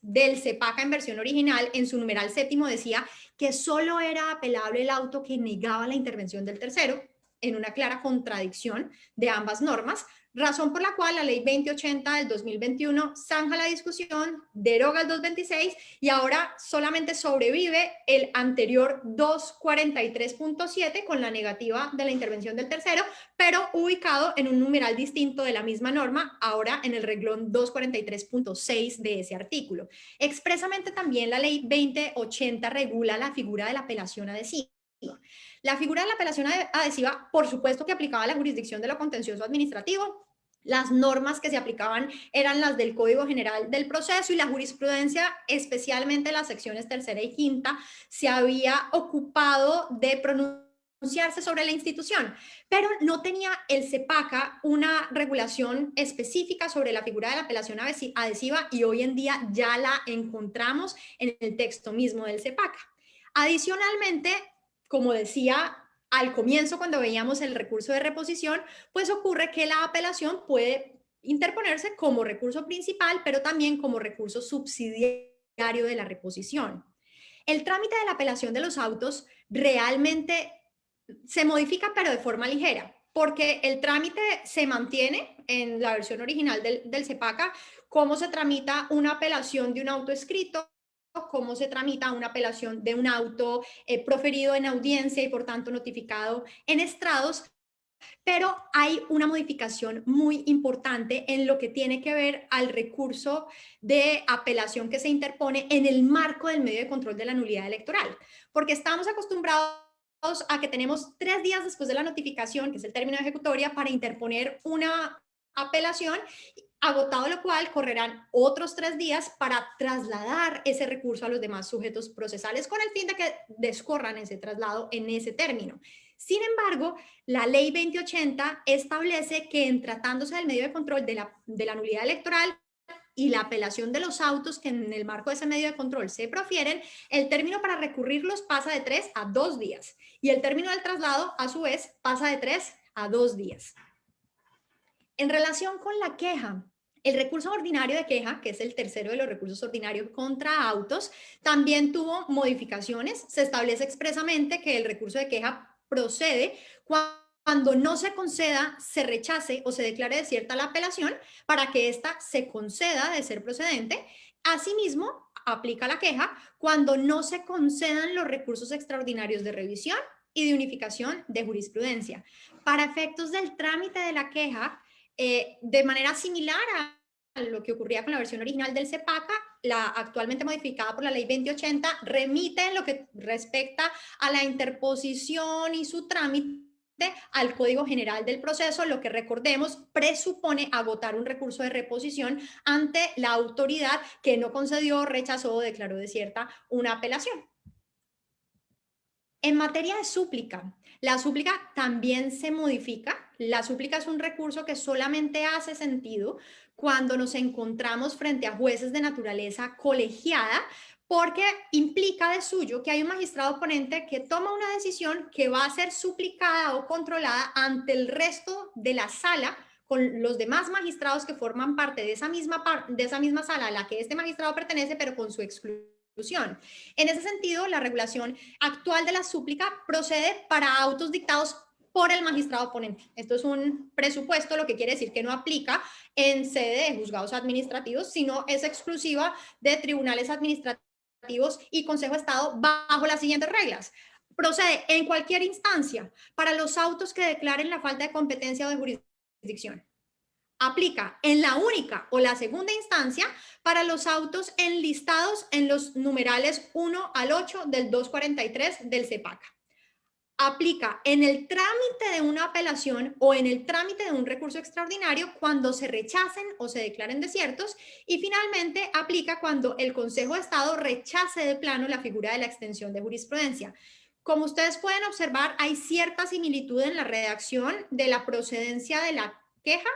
del CEPACA en versión original, en su numeral séptimo, decía que solo era apelable el auto que negaba la intervención del tercero, en una clara contradicción de ambas normas, razón por la cual la ley 2080 del 2021 zanja la discusión, deroga el 226 y ahora solamente sobrevive el anterior 243.7 con la negativa de la intervención del tercero, pero ubicado en un numeral distinto de la misma norma, ahora en el renglón 243.6 de ese artículo. Expresamente también la ley 2080 regula la figura de la apelación adhesiva. La figura de la apelación adhesiva, por supuesto que aplicaba a la jurisdicción de lo contencioso administrativo. Las normas que se aplicaban eran las del Código General del Proceso y la jurisprudencia, especialmente las secciones tercera y quinta, se había ocupado de pronunciarse sobre la institución, pero no tenía el CEPACA una regulación específica sobre la figura de la apelación adhesiva y hoy en día ya la encontramos en el texto mismo del CEPACA. Adicionalmente, como decía al comienzo cuando veíamos el recurso de reposición, pues ocurre que la apelación puede interponerse como recurso principal, pero también como recurso subsidiario de la reposición. El trámite de la apelación de los autos realmente se modifica, pero de forma ligera, porque el trámite se mantiene en la versión original del CEPACA, cómo se tramita una apelación de un auto escrito, cómo se tramita una apelación de un auto proferido en audiencia y por tanto notificado en estrados, pero hay una modificación muy importante en lo que tiene que ver al recurso de apelación que se interpone en el marco del medio de control de la nulidad electoral, porque estamos acostumbrados a que tenemos 3 días después de la notificación, que es el término de ejecutoria, para interponer una apelación, agotado lo cual correrán otros 3 días para trasladar ese recurso a los demás sujetos procesales con el fin de que descorran ese traslado en ese término. Sin embargo, la ley 2080 establece que en tratándose del medio de control de la nulidad electoral y la apelación de los autos que en el marco de ese medio de control se profieren, el término para recurrirlos pasa de 3 a 2 días y el término del traslado, a su vez, pasa de 3 a 2 días. En relación con la queja, el recurso ordinario de queja, que es el tercero de los recursos ordinarios contra autos, también tuvo modificaciones. Se establece expresamente que el recurso de queja procede cuando no se conceda, se rechace o se declare desierta la apelación para que ésta se conceda de ser procedente. Asimismo, aplica la queja cuando no se concedan los recursos extraordinarios de revisión y de unificación de jurisprudencia. Para efectos del trámite de la queja, de manera similar a lo que ocurría con la versión original del CEPACA, la actualmente modificada por la ley 2080 remite en lo que respecta a la interposición y su trámite al Código General del Proceso, lo que recordemos presupone agotar un recurso de reposición ante la autoridad que no concedió, rechazó o declaró desierta una apelación. En materia de súplica, la súplica también se modifica. La súplica es un recurso que solamente hace sentido cuando nos encontramos frente a jueces de naturaleza colegiada, porque implica de suyo que hay un magistrado ponente que toma una decisión que va a ser suplicada o controlada ante el resto de la sala, con los demás magistrados que forman parte de esa misma sala a la que este magistrado pertenece, pero con su exclusión. En ese sentido, la regulación actual de la súplica procede para autos dictados por el magistrado ponente. Esto es un presupuesto, lo que quiere decir que no aplica en sede de juzgados administrativos, sino es exclusiva de tribunales administrativos y Consejo de Estado bajo las siguientes reglas. Procede en cualquier instancia para los autos que declaren la falta de competencia o de jurisdicción. Aplica en la única o la segunda instancia para los autos enlistados en los numerales 1 al 8 del 243 del CEPACA. Aplica en el trámite de una apelación o en el trámite de un recurso extraordinario cuando se rechacen o se declaren desiertos, y finalmente aplica cuando el Consejo de Estado rechace de plano la figura de la extensión de jurisprudencia. Como ustedes pueden observar, hay cierta similitud en la redacción de la procedencia de la queja,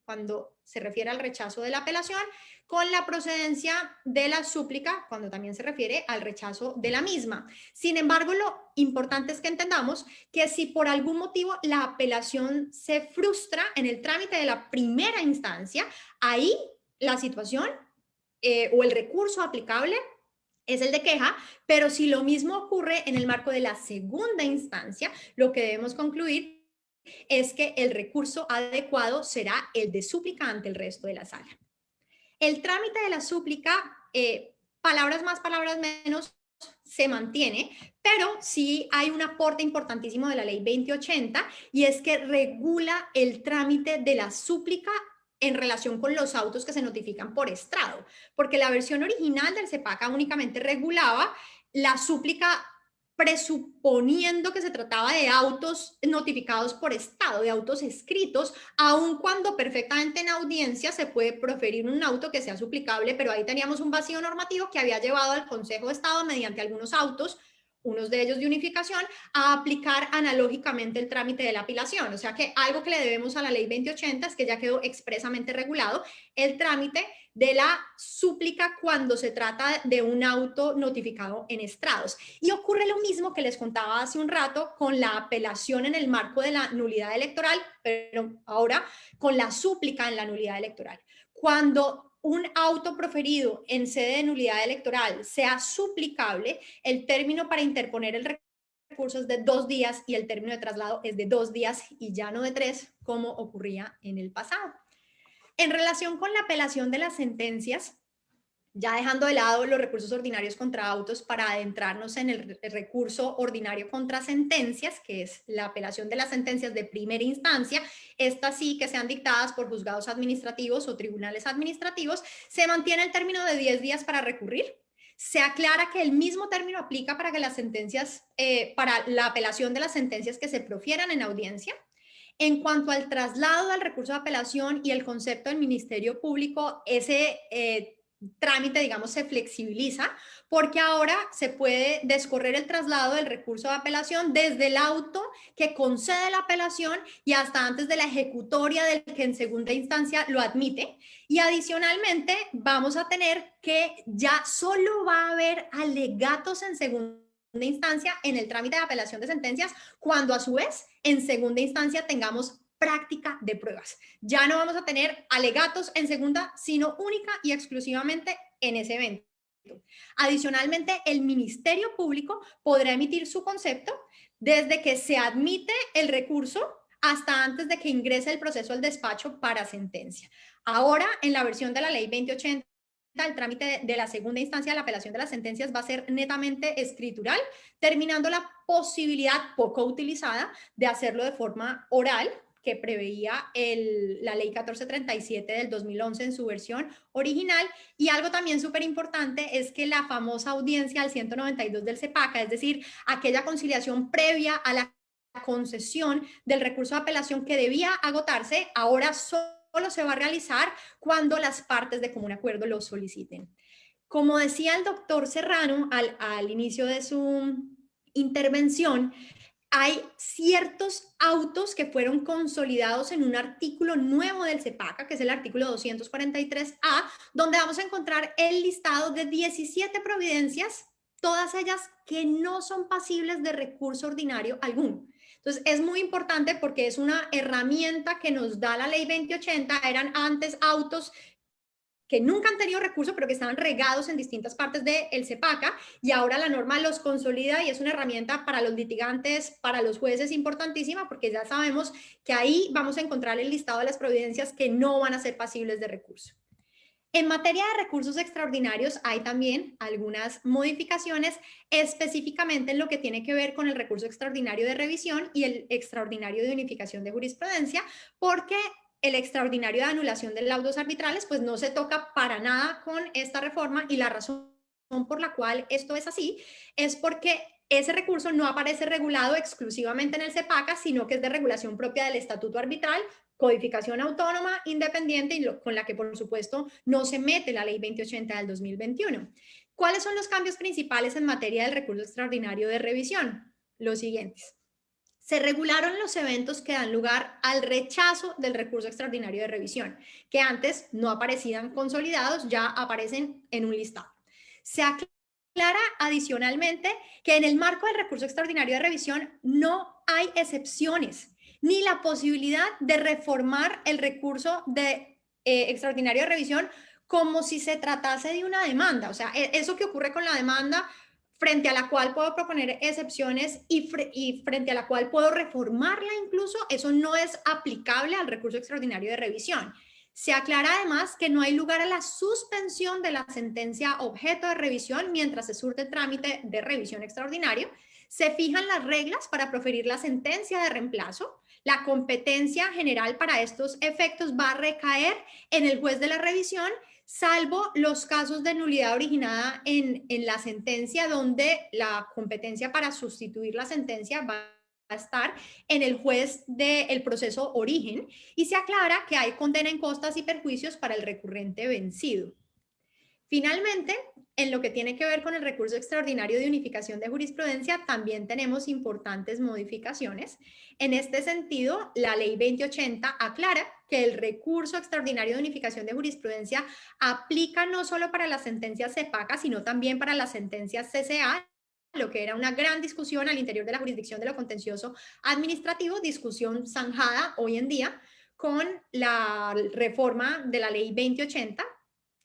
cuando se refiere al rechazo de la apelación, con la procedencia de la súplica, cuando también se refiere al rechazo de la misma. Sin embargo, lo importante es que entendamos que si por algún motivo la apelación se frustra en el trámite de la primera instancia, ahí la situación o el recurso aplicable es el de queja, pero si lo mismo ocurre en el marco de la segunda instancia, lo que debemos concluir es que el recurso adecuado será el de súplica ante el resto de la sala. El trámite de la súplica, palabras más, palabras menos, se mantiene, pero sí hay un aporte importantísimo de la ley 2080 y es que regula el trámite de la súplica en relación con los autos que se notifican por estrado, porque la versión original del CEPACA únicamente regulaba la súplica presuponiendo que se trataba de autos notificados por estado, de autos escritos, aun cuando perfectamente en audiencia se puede proferir un auto que sea suplicable, pero ahí teníamos un vacío normativo que había llevado al Consejo de Estado mediante algunos autos, unos de ellos de unificación, a aplicar analógicamente el trámite de la apelación. O sea que algo que le debemos a la ley 2080 es que ya quedó expresamente regulado el trámite de la súplica cuando se trata de un auto notificado en estrados. Y ocurre lo mismo que les contaba hace un rato con la apelación en el marco de la nulidad electoral, pero ahora con la súplica en la nulidad electoral. Cuando un auto proferido en sede de nulidad electoral sea suplicable, el término para interponer el recurso es de 2 días y el término de traslado es de 2 días y ya no de 3, como ocurría en el pasado. En relación con la apelación de las sentencias, ya dejando de lado los recursos ordinarios contra autos para adentrarnos en el recurso ordinario contra sentencias, que es la apelación de las sentencias de primera instancia, estas sí que sean dictadas por juzgados administrativos o tribunales administrativos, se mantiene el término de 10 días para recurrir. Se aclara que el mismo término aplica para que las sentencias, para la apelación de las sentencias que se profieran en audiencia. En cuanto al traslado del recurso de apelación y el concepto del Ministerio Público, ese trámite, digamos, se flexibiliza porque ahora se puede descorrer el traslado del recurso de apelación desde el auto que concede la apelación y hasta antes de la ejecutoria del que en segunda instancia lo admite. Y adicionalmente vamos a tener que ya solo va a haber alegatos en segunda instancia en el trámite de apelación de sentencias, cuando a su vez en segunda instancia tengamos práctica de pruebas. Ya no vamos a tener alegatos en segunda, sino única y exclusivamente en ese evento. Adicionalmente, el Ministerio Público podrá emitir su concepto desde que se admite el recurso hasta antes de que ingrese el proceso al despacho para sentencia. Ahora, en la versión de la ley 2080, el trámite de la segunda instancia de la apelación de las sentencias va a ser netamente escritural, terminando la posibilidad poco utilizada de hacerlo de forma oral, que preveía la ley 1437 del 2011 en su versión original. Y algo también súper importante es que la famosa audiencia al 192 del CEPACA, es decir, aquella conciliación previa a la concesión del recurso de apelación que debía agotarse, ahora solo se va a realizar cuando las partes de común acuerdo lo soliciten. Como decía el doctor Serrano al inicio de su intervención, hay ciertos autos que fueron consolidados en un artículo nuevo del CEPACA, que es el artículo 243A, donde vamos a encontrar el listado de 17 providencias, todas ellas que no son pasibles de recurso ordinario alguno. Entonces, es muy importante porque es una herramienta que nos da la ley 2080, eran antes autos que nunca han tenido recurso, pero que estaban regados en distintas partes del CEPACA, y ahora la norma los consolida y es una herramienta para los litigantes, para los jueces importantísima, porque ya sabemos que ahí vamos a encontrar el listado de las providencias que no van a ser pasibles de recurso. En materia de recursos extraordinarios hay también algunas modificaciones, específicamente en lo que tiene que ver con el recurso extraordinario de revisión y el extraordinario de unificación de jurisprudencia, porque el extraordinario de anulación de laudos arbitrales pues no se toca para nada con esta reforma, y la razón por la cual esto es así es porque ese recurso no aparece regulado exclusivamente en el CEPACA, sino que es de regulación propia del estatuto arbitral, codificación autónoma, independiente, y con la que por supuesto no se mete la ley 2080 del 2021. ¿Cuáles son los cambios principales en materia del recurso extraordinario de revisión? Los siguientes. Se regularon los eventos que dan lugar al rechazo del recurso extraordinario de revisión, que antes no aparecían consolidados, ya aparecen en un listado. Se aclara adicionalmente que en el marco del recurso extraordinario de revisión no hay excepciones, ni la posibilidad de reformar el recurso extraordinario de revisión como si se tratase de una demanda. O sea, eso que ocurre con la demanda, frente a la cual puedo proponer excepciones y frente a la cual puedo reformarla incluso, eso no es aplicable al recurso extraordinario de revisión. Se aclara además que no hay lugar a la suspensión de la sentencia objeto de revisión mientras se surte el trámite de revisión extraordinario. Se fijan las reglas para proferir la sentencia de reemplazo. La competencia general para estos efectos va a recaer en el juez de la revisión, salvo los casos de nulidad originada en la sentencia, donde la competencia para sustituir la sentencia va a estar en el juez del proceso origen, y se aclara que hay condena en costas y perjuicios para el recurrente vencido. Finalmente, en lo que tiene que ver con el recurso extraordinario de unificación de jurisprudencia, también tenemos importantes modificaciones. En este sentido, la Ley 2080 aclara que el recurso extraordinario de unificación de jurisprudencia aplica no solo para las sentencias CEPACA, sino también para las sentencias CCA, lo que era una gran discusión al interior de la jurisdicción de lo contencioso administrativo, discusión zanjada hoy en día con la reforma de la Ley 2080.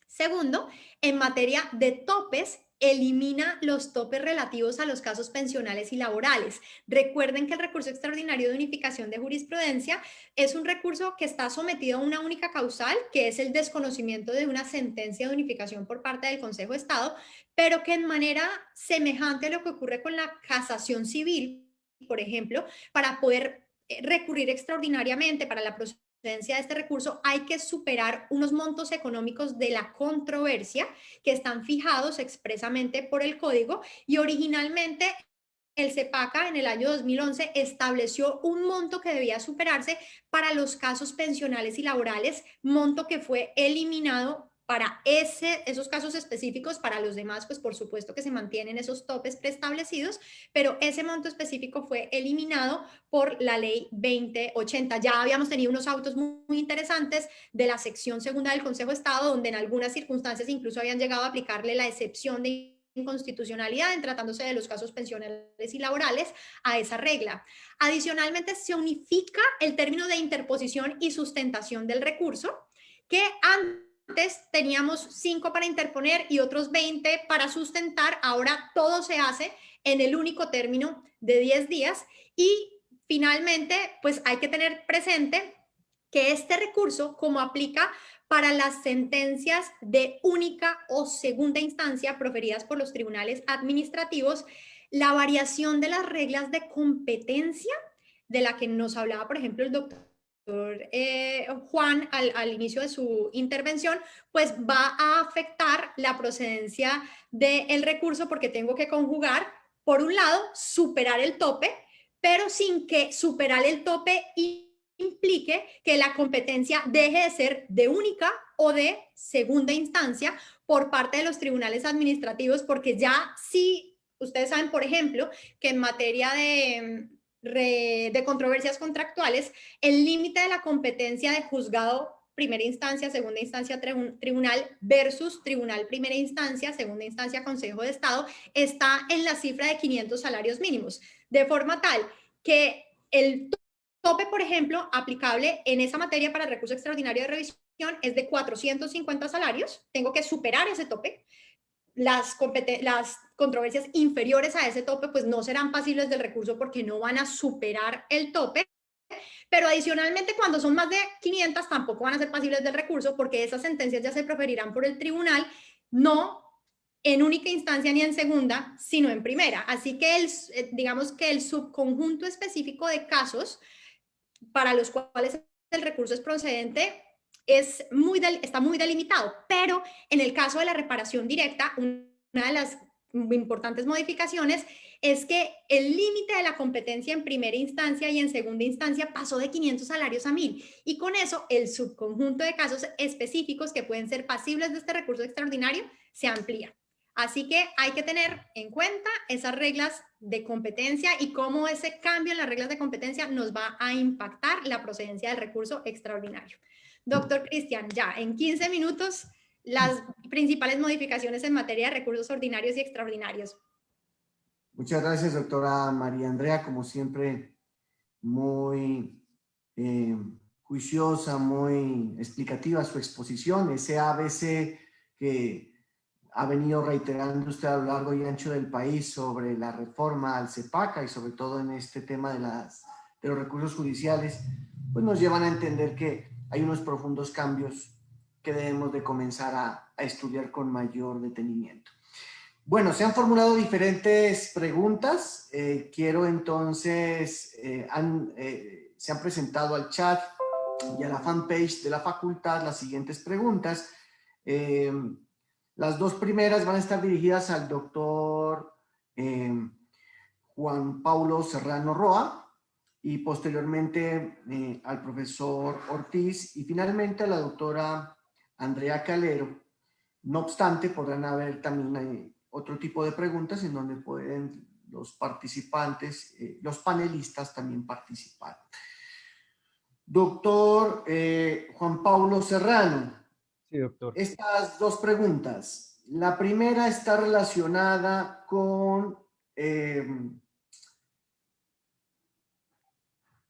Segundo, en materia de topes, elimina los topes relativos a los casos pensionales y laborales. Recuerden que el recurso extraordinario de unificación de jurisprudencia es un recurso que está sometido a una única causal, que es el desconocimiento de una sentencia de unificación por parte del Consejo de Estado, pero que en manera semejante a lo que ocurre con la casación civil, por ejemplo, para poder recurrir extraordinariamente para la procedencia de este recurso, hay que superar unos montos económicos de la controversia que están fijados expresamente por el código, y originalmente el CEPACA en el año 2011 estableció un monto que debía superarse para los casos pensionales y laborales, monto que fue eliminado para esos casos específicos. Para los demás, pues por supuesto que se mantienen esos topes preestablecidos, pero ese monto específico fue eliminado por la Ley 2080. Ya habíamos tenido unos autos muy interesantes de la sección segunda del Consejo de Estado, donde en algunas circunstancias incluso habían llegado a aplicarle la excepción de inconstitucionalidad en tratándose de los casos pensionales y laborales a esa regla. Adicionalmente, se unifica el término de interposición y sustentación del recurso, que antes teníamos 5 para interponer y otros 20 para sustentar. Ahora todo se hace en el único término de 10 días. Y finalmente, pues hay que tener presente que este recurso, como aplica para las sentencias de única o segunda instancia proferidas por los tribunales administrativos, la variación de las reglas de competencia, de la que nos hablaba, por ejemplo, el doctor Juan al inicio de su intervención, pues va a afectar la procedencia del recurso, porque tengo que conjugar, por un lado, superar el tope, pero sin que superar el tope implique que la competencia deje de ser de única o de segunda instancia por parte de los tribunales administrativos, porque ya sí, ustedes saben, por ejemplo, que en materia de controversias contractuales, el límite de la competencia de juzgado primera instancia, segunda instancia, tribunal versus tribunal primera instancia, segunda instancia, Consejo de Estado, está en la cifra de 500 salarios mínimos, de forma tal que el tope, por ejemplo, aplicable en esa materia para el recurso extraordinario de revisión es de 450 salarios. Tengo que superar ese tope. Las controversias inferiores a ese tope pues no serán pasibles del recurso porque no van a superar el tope, pero adicionalmente cuando son más de 500 tampoco van a ser pasibles del recurso, porque esas sentencias ya se proferirán por el tribunal, no en única instancia ni en segunda, sino en primera. Así que digamos que el subconjunto específico de casos para los cuales el recurso es procedente está muy delimitado, pero en el caso de la reparación directa, una de las importantes modificaciones es que el límite de la competencia en primera instancia y en segunda instancia pasó de 500 salarios a 1000, y con eso el subconjunto de casos específicos que pueden ser pasibles de este recurso extraordinario se amplía. Así que hay que tener en cuenta esas reglas de competencia y cómo ese cambio en las reglas de competencia nos va a impactar la procedencia del recurso extraordinario. Doctor Cristian, ya en 15 minutos las principales modificaciones en materia de recursos ordinarios y extraordinarios. Muchas gracias, doctora María Andrea, como siempre, muy juiciosa, muy explicativa su exposición, ese ABC que ha venido reiterando usted a lo largo y ancho del país sobre la reforma al CEPACA y sobre todo en este tema de los recursos judiciales, pues nos llevan a entender que hay unos profundos cambios que debemos de comenzar a estudiar con mayor detenimiento. Bueno, se han formulado diferentes preguntas. Quiero entonces, se han presentado al chat y a la fanpage de la facultad las siguientes preguntas. Las dos primeras van a estar dirigidas al doctor Juan Paulo Serrano Roa y posteriormente al profesor Ortiz y finalmente a la doctora Andrea Calero. No obstante, podrán haber también otro tipo de preguntas en donde pueden los participantes, los panelistas también participar. Doctor Juan Paulo Serrano. Sí, doctor. Estas dos preguntas. La primera está relacionada con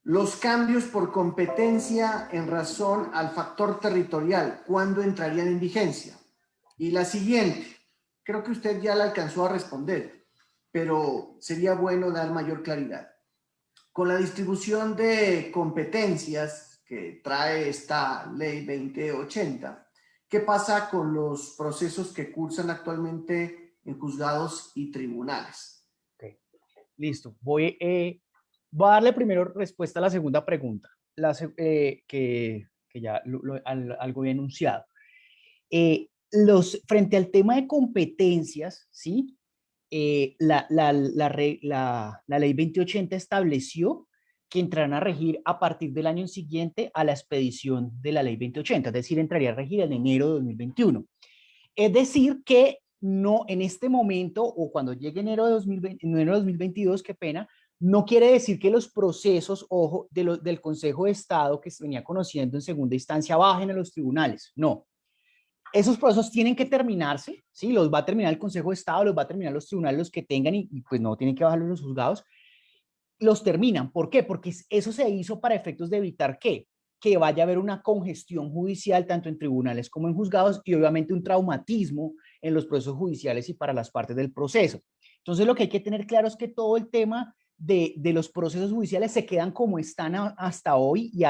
los cambios por competencia en razón al factor territorial. ¿Cuándo entrarían en vigencia? Y la siguiente, creo que usted ya la alcanzó a responder, pero sería bueno dar mayor claridad. Con la distribución de competencias que trae esta ley 2080, ¿qué pasa con los procesos que cursan actualmente en juzgados y tribunales? Okay. Listo. Voy a darle primero respuesta a la segunda pregunta, que ya algo había enunciado. Frente al tema de competencias, ¿sí? La ley 2080 estableció que entrarán a regir a partir del año siguiente a la expedición de la ley 2080, es decir, entraría a regir en enero de 2021. Es decir, que no en este momento o cuando llegue enero de 2022, qué pena, no quiere decir que los procesos, ojo, del Consejo de Estado que se venía conociendo en segunda instancia bajen a los tribunales, no. Esos procesos tienen que terminarse, ¿sí? Los va a terminar el Consejo de Estado, los va a terminar los tribunales, los que tengan y pues no tienen que bajarlos los juzgados, los terminan. ¿Por qué? Porque eso se hizo para efectos de evitar que vaya a haber una congestión judicial tanto en tribunales como en juzgados y obviamente un traumatismo en los procesos judiciales y para las partes del proceso. Entonces lo que hay que tener claro es que todo el tema de los procesos judiciales se quedan como están hasta hoy y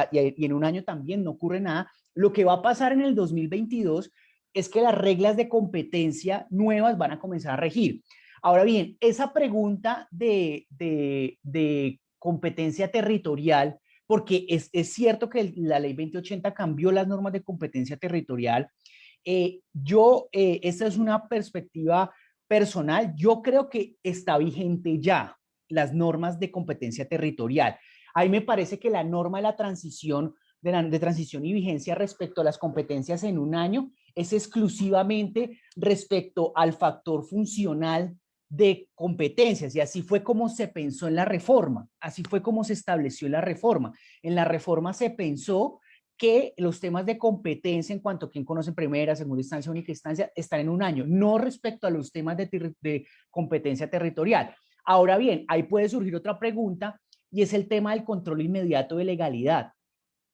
en un año también no ocurre nada. Lo que va a pasar en el 2022 es que las reglas de competencia nuevas van a comenzar a regir. Ahora bien, esa pregunta de competencia territorial, porque es cierto que la ley 2080 cambió las normas de competencia territorial. Esta es una perspectiva personal. Yo creo que está vigente ya las normas de competencia territorial. Ahí me parece que la norma de la transición, de transición y vigencia respecto a las competencias en un año es exclusivamente respecto al factor funcional de competencias y así fue como se pensó en la reforma, así fue como se estableció la reforma. En la reforma se pensó que los temas de competencia en cuanto a quién conoce en primera, segunda instancia, única instancia, están en un año, no respecto a los temas de competencia territorial. Ahora bien, ahí puede surgir otra pregunta y es el tema del control inmediato de legalidad,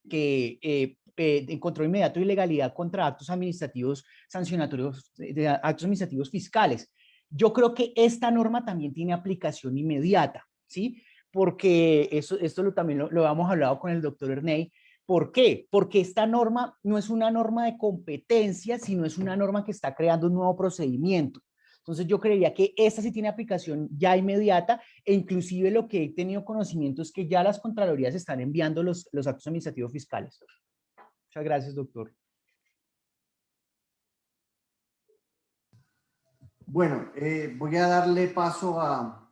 que en control inmediato de legalidad contra actos administrativos sancionatorios, actos administrativos fiscales. Yo creo que esta norma también tiene aplicación inmediata, ¿sí? Porque esto también lo hemos hablado con el doctor Erney. ¿Por qué? Porque esta norma no es una norma de competencia, sino es una norma que está creando un nuevo procedimiento. Entonces yo creería que esta sí tiene aplicación ya inmediata e inclusive lo que he tenido conocimiento es que ya las Contralorías están enviando los actos administrativos fiscales. Muchas gracias, doctor. Bueno, voy a darle paso a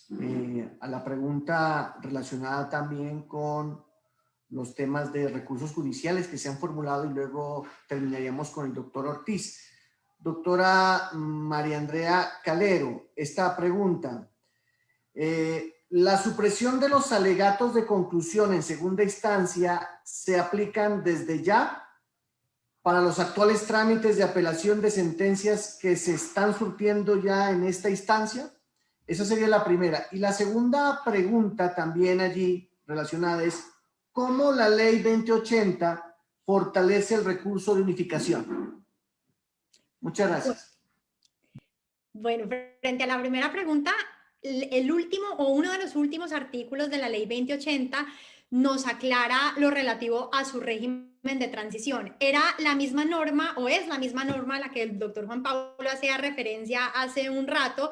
la pregunta relacionada también con los temas de recursos judiciales que se han formulado y luego terminaríamos con el doctor Ortiz. doctora María Andrea Calero, esta pregunta. ¿La supresión de los alegatos de conclusión en segunda instancia se aplican desde ya para los actuales trámites de apelación de sentencias que se están surtiendo ya en esta instancia? Esa sería la primera. Y la segunda pregunta también allí relacionada es, ¿cómo la ley 2080 fortalece el recurso de unificación? Muchas gracias. Bueno, frente a la primera pregunta, el último o uno de los últimos artículos de la ley 2080 nos aclara lo relativo a su régimen de transición. Era la misma norma o es la misma norma a la que el doctor Juan Pablo hacía referencia hace un rato,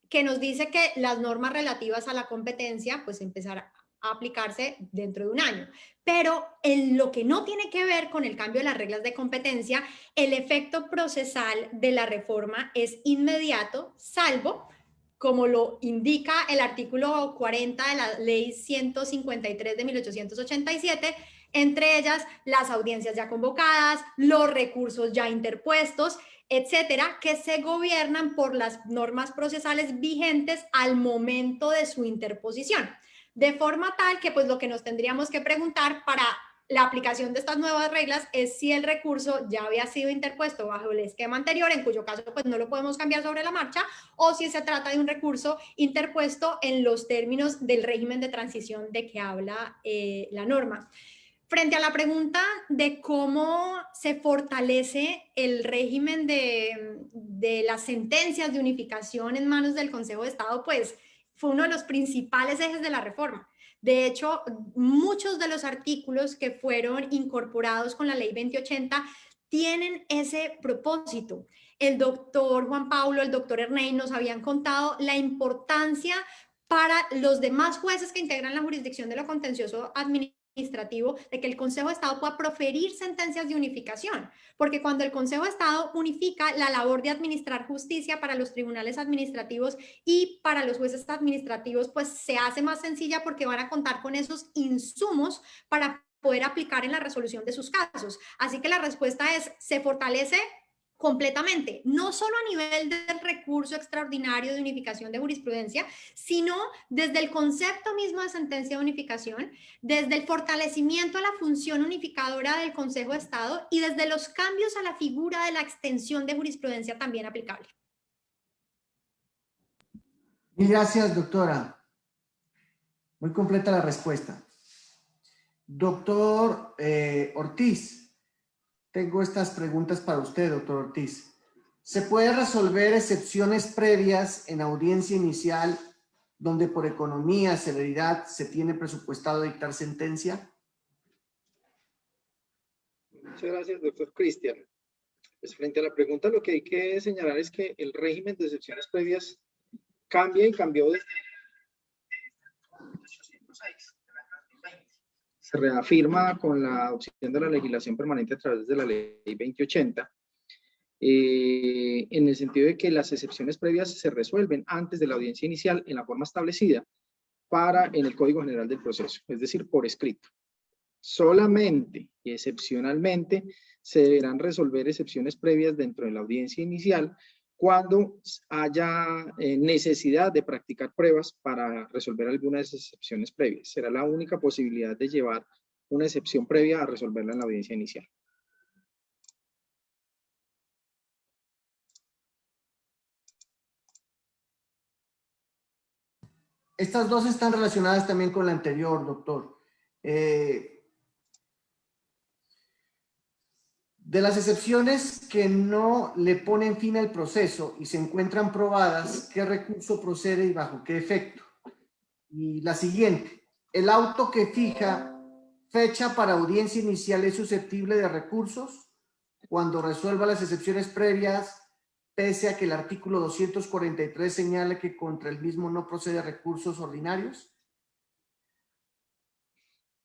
que nos dice que las normas relativas a la competencia pues empezarán a aplicarse dentro de un año. Pero en lo que no tiene que ver con el cambio de las reglas de competencia, el efecto procesal de la reforma es inmediato, salvo, como lo indica el artículo 40 de la ley 153 de 1887, entre ellas las audiencias ya convocadas, los recursos ya interpuestos, etcétera, que se gobiernan por las normas procesales vigentes al momento de su interposición. De forma tal que pues lo que nos tendríamos que preguntar para la aplicación de estas nuevas reglas es si el recurso ya había sido interpuesto bajo el esquema anterior, en cuyo caso pues no lo podemos cambiar sobre la marcha, o si se trata de un recurso interpuesto en los términos del régimen de transición de que habla la norma. Frente a la pregunta de cómo se fortalece el régimen de las sentencias de unificación en manos del Consejo de Estado, pues fue uno de los principales ejes de la reforma. De hecho, muchos de los artículos que fueron incorporados con la ley 2080 tienen ese propósito. El doctor Juan Pablo, el doctor Erney nos habían contado la importancia para los demás jueces que integran la jurisdicción de lo contencioso administrativo de que el Consejo de Estado pueda proferir sentencias de unificación, porque cuando el Consejo de Estado unifica la labor de administrar justicia para los tribunales administrativos y para los jueces administrativos, pues se hace más sencilla porque van a contar con esos insumos para poder aplicar en la resolución de sus casos. Así que la respuesta es, se fortalece completamente, no solo a nivel del recurso extraordinario de unificación de jurisprudencia, sino desde el concepto mismo de sentencia de unificación, desde el fortalecimiento de la función unificadora del Consejo de Estado y desde los cambios a la figura de la extensión de jurisprudencia también aplicable. Mil gracias, doctora. Muy completa la respuesta. Doctor Ortiz, tengo estas preguntas para usted, doctor Ortiz. ¿Se puede resolver excepciones previas en audiencia inicial donde por economía, celeridad, se tiene presupuestado dictar sentencia? Muchas gracias, doctor Cristian. Pues frente a la pregunta, lo que hay que señalar es que el régimen de excepciones previas cambia y cambió desde 1806. Se reafirma con la adopción de la legislación permanente a través de la ley 2080, en el sentido de que las excepciones previas se resuelven antes de la audiencia inicial en la forma establecida en el Código General del Proceso, es decir, por escrito. Solamente y excepcionalmente se deberán resolver excepciones previas dentro de la audiencia inicial cuando haya necesidad de practicar pruebas para resolver algunas excepciones previas. Será la única posibilidad de llevar una excepción previa a resolverla en la audiencia inicial. Estas dos están relacionadas también con la anterior, doctor. De las excepciones que no le ponen fin al proceso y se encuentran probadas, ¿qué recurso procede y bajo qué efecto? Y la siguiente, ¿el auto que fija fecha para audiencia inicial es susceptible de recursos cuando resuelva las excepciones previas, pese a que el artículo 243 señala que contra el mismo no procede recursos ordinarios?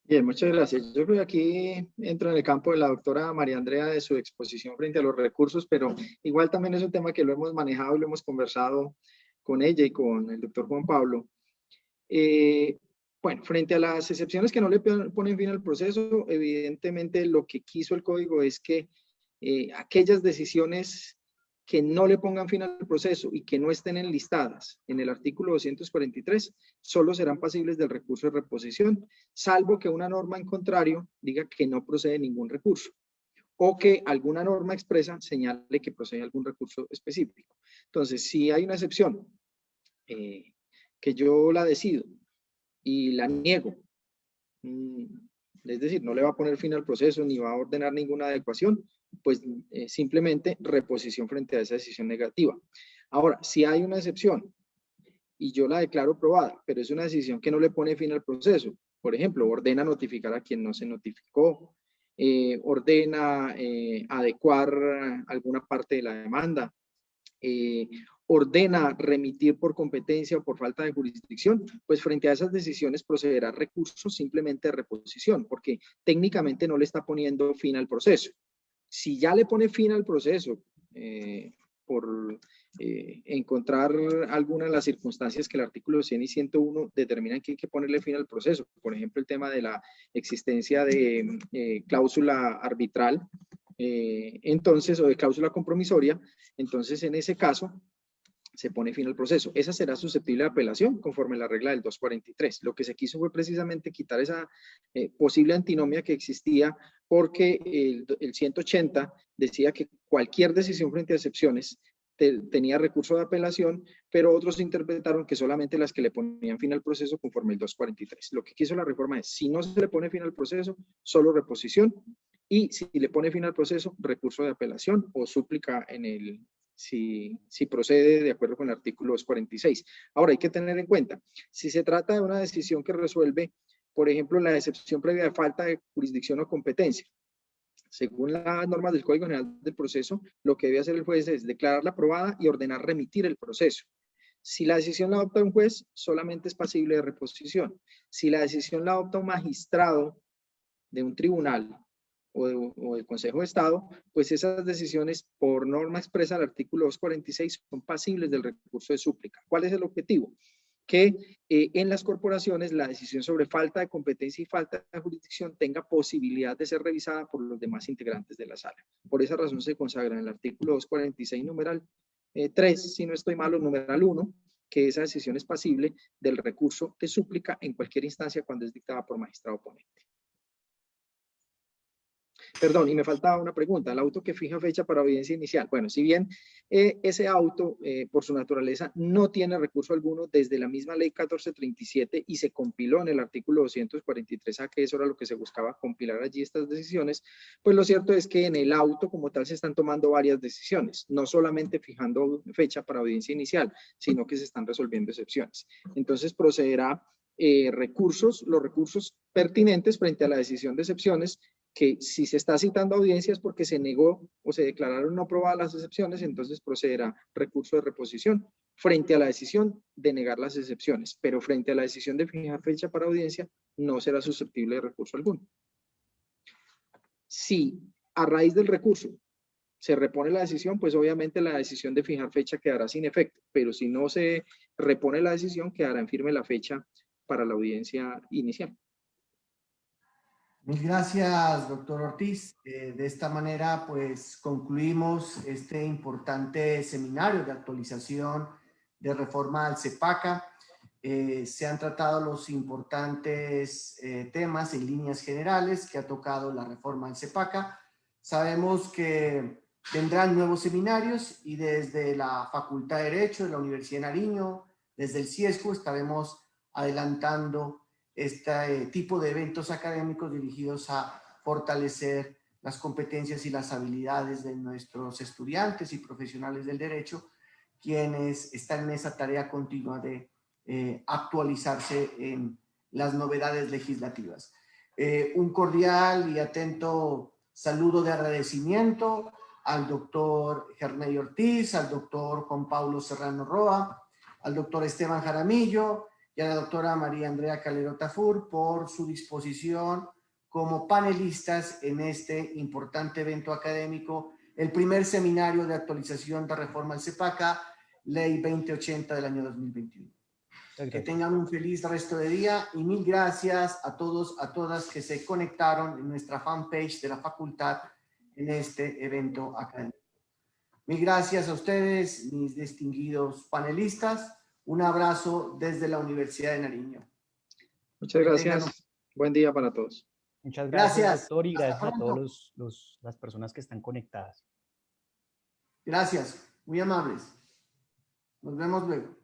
Bien, muchas gracias. Yo creo que aquí entro en el campo de la doctora María Andrea de su exposición frente a los recursos, pero igual también es un tema que lo hemos manejado y lo hemos conversado con ella y con el doctor Juan Pablo. Bueno, frente a las excepciones que no le ponen fin al proceso, evidentemente lo que quiso el código es que aquellas decisiones que no le pongan fin al proceso y que no estén enlistadas en el artículo 243, solo serán pasibles del recurso de reposición, salvo que una norma en contrario diga que no procede ningún recurso, o que alguna norma expresa señale que procede algún recurso específico. Entonces, si hay una excepción que yo la decido y la niego, es decir, no le va a poner fin al proceso ni va a ordenar ninguna adecuación, pues simplemente reposición frente a esa decisión negativa. Ahora, si hay una excepción y yo la declaro probada, pero es una decisión que no le pone fin al proceso, por ejemplo, ordena notificar a quien no se notificó, ordena adecuar alguna parte de la demanda, ordena remitir por competencia o por falta de jurisdicción, pues frente a esas decisiones procederá recurso simplemente de reposición, porque técnicamente no le está poniendo fin al proceso. Si ya le pone fin al proceso por encontrar alguna de las circunstancias que el artículo 100 y 101 determinan que hay que ponerle fin al proceso, por ejemplo, el tema de la existencia de cláusula arbitral, entonces, o de cláusula compromisoria, entonces en ese caso se pone fin al proceso. Esa será susceptible de apelación conforme a la regla del 243. Lo que se quiso fue precisamente quitar esa posible antinomia que existía porque el 180 decía que cualquier decisión frente a excepciones tenía recurso de apelación, pero otros interpretaron que solamente las que le ponían fin al proceso conforme el 243. Lo que quiso la reforma es, si no se le pone fin al proceso, solo reposición, y si le pone fin al proceso, recurso de apelación o súplica en el... Si procede de acuerdo con el artículo 246. Ahora, hay que tener en cuenta, si se trata de una decisión que resuelve, por ejemplo, la excepción previa de falta de jurisdicción o competencia, según las normas del Código General del Proceso, lo que debe hacer el juez es declararla aprobada y ordenar remitir el proceso. Si la decisión la adopta un juez, solamente es pasible de reposición. Si la decisión la adopta un magistrado de un tribunal, o del Consejo de Estado, pues esas decisiones por norma expresa del artículo 246 son pasibles del recurso de súplica. ¿Cuál es el objetivo? Que en las corporaciones la decisión sobre falta de competencia y falta de jurisdicción tenga posibilidad de ser revisada por los demás integrantes de la sala. Por esa razón se consagra en el artículo 246, numeral 3, si no estoy malo, numeral 1, que esa decisión es pasible del recurso de súplica en cualquier instancia cuando es dictada por magistrado oponente. Perdón, y me faltaba una pregunta, el auto que fija fecha para audiencia inicial. Bueno, si bien ese auto, por su naturaleza, no tiene recurso alguno desde la misma ley 1437 y se compiló en el artículo 243A, que eso era lo que se buscaba, compilar allí estas decisiones, pues lo cierto es que en el auto como tal se están tomando varias decisiones, no solamente fijando fecha para audiencia inicial, sino que se están resolviendo excepciones. Entonces procederá los recursos pertinentes frente a la decisión de excepciones, que si se está citando audiencias porque se negó o se declararon no aprobadas las excepciones, entonces procederá recurso de reposición frente a la decisión de negar las excepciones, pero frente a la decisión de fijar fecha para audiencia no será susceptible de recurso alguno. Si a raíz del recurso se repone la decisión, pues obviamente la decisión de fijar fecha quedará sin efecto, pero si no se repone la decisión, quedará en firme la fecha para la audiencia inicial. Mil gracias, doctor Ortiz. De esta manera, pues, concluimos este importante seminario de actualización de reforma al CEPACA. Se han tratado los importantes temas en líneas generales que ha tocado la reforma al CEPACA. Sabemos que tendrán nuevos seminarios y desde la Facultad de Derecho de la Universidad de Nariño, desde el CIESCO, estaremos adelantando este tipo de eventos académicos dirigidos a fortalecer las competencias y las habilidades de nuestros estudiantes y profesionales del derecho, quienes están en esa tarea continua de actualizarse en las novedades legislativas. Un cordial y atento saludo de agradecimiento al doctor Gerney Ortiz, al doctor Juan Pablo Serrano Roa, al doctor Esteban Jaramillo y a la doctora María Andrea Calero Tafur por su disposición como panelistas en este importante evento académico, el primer seminario de actualización de reforma al CEPACA, Ley 2080 del año 2021. Que tengan un feliz resto de día y mil gracias a todos, a todas que se conectaron en nuestra fanpage de la facultad en este evento académico. Mil gracias a ustedes, mis distinguidos panelistas. Un abrazo desde la Universidad de Nariño. Muchas gracias. Buen día para todos. Muchas gracias, Gracias. doctor, y Hasta gracias a pronto. todas las personas que están conectadas. Gracias, muy amables. Nos vemos luego.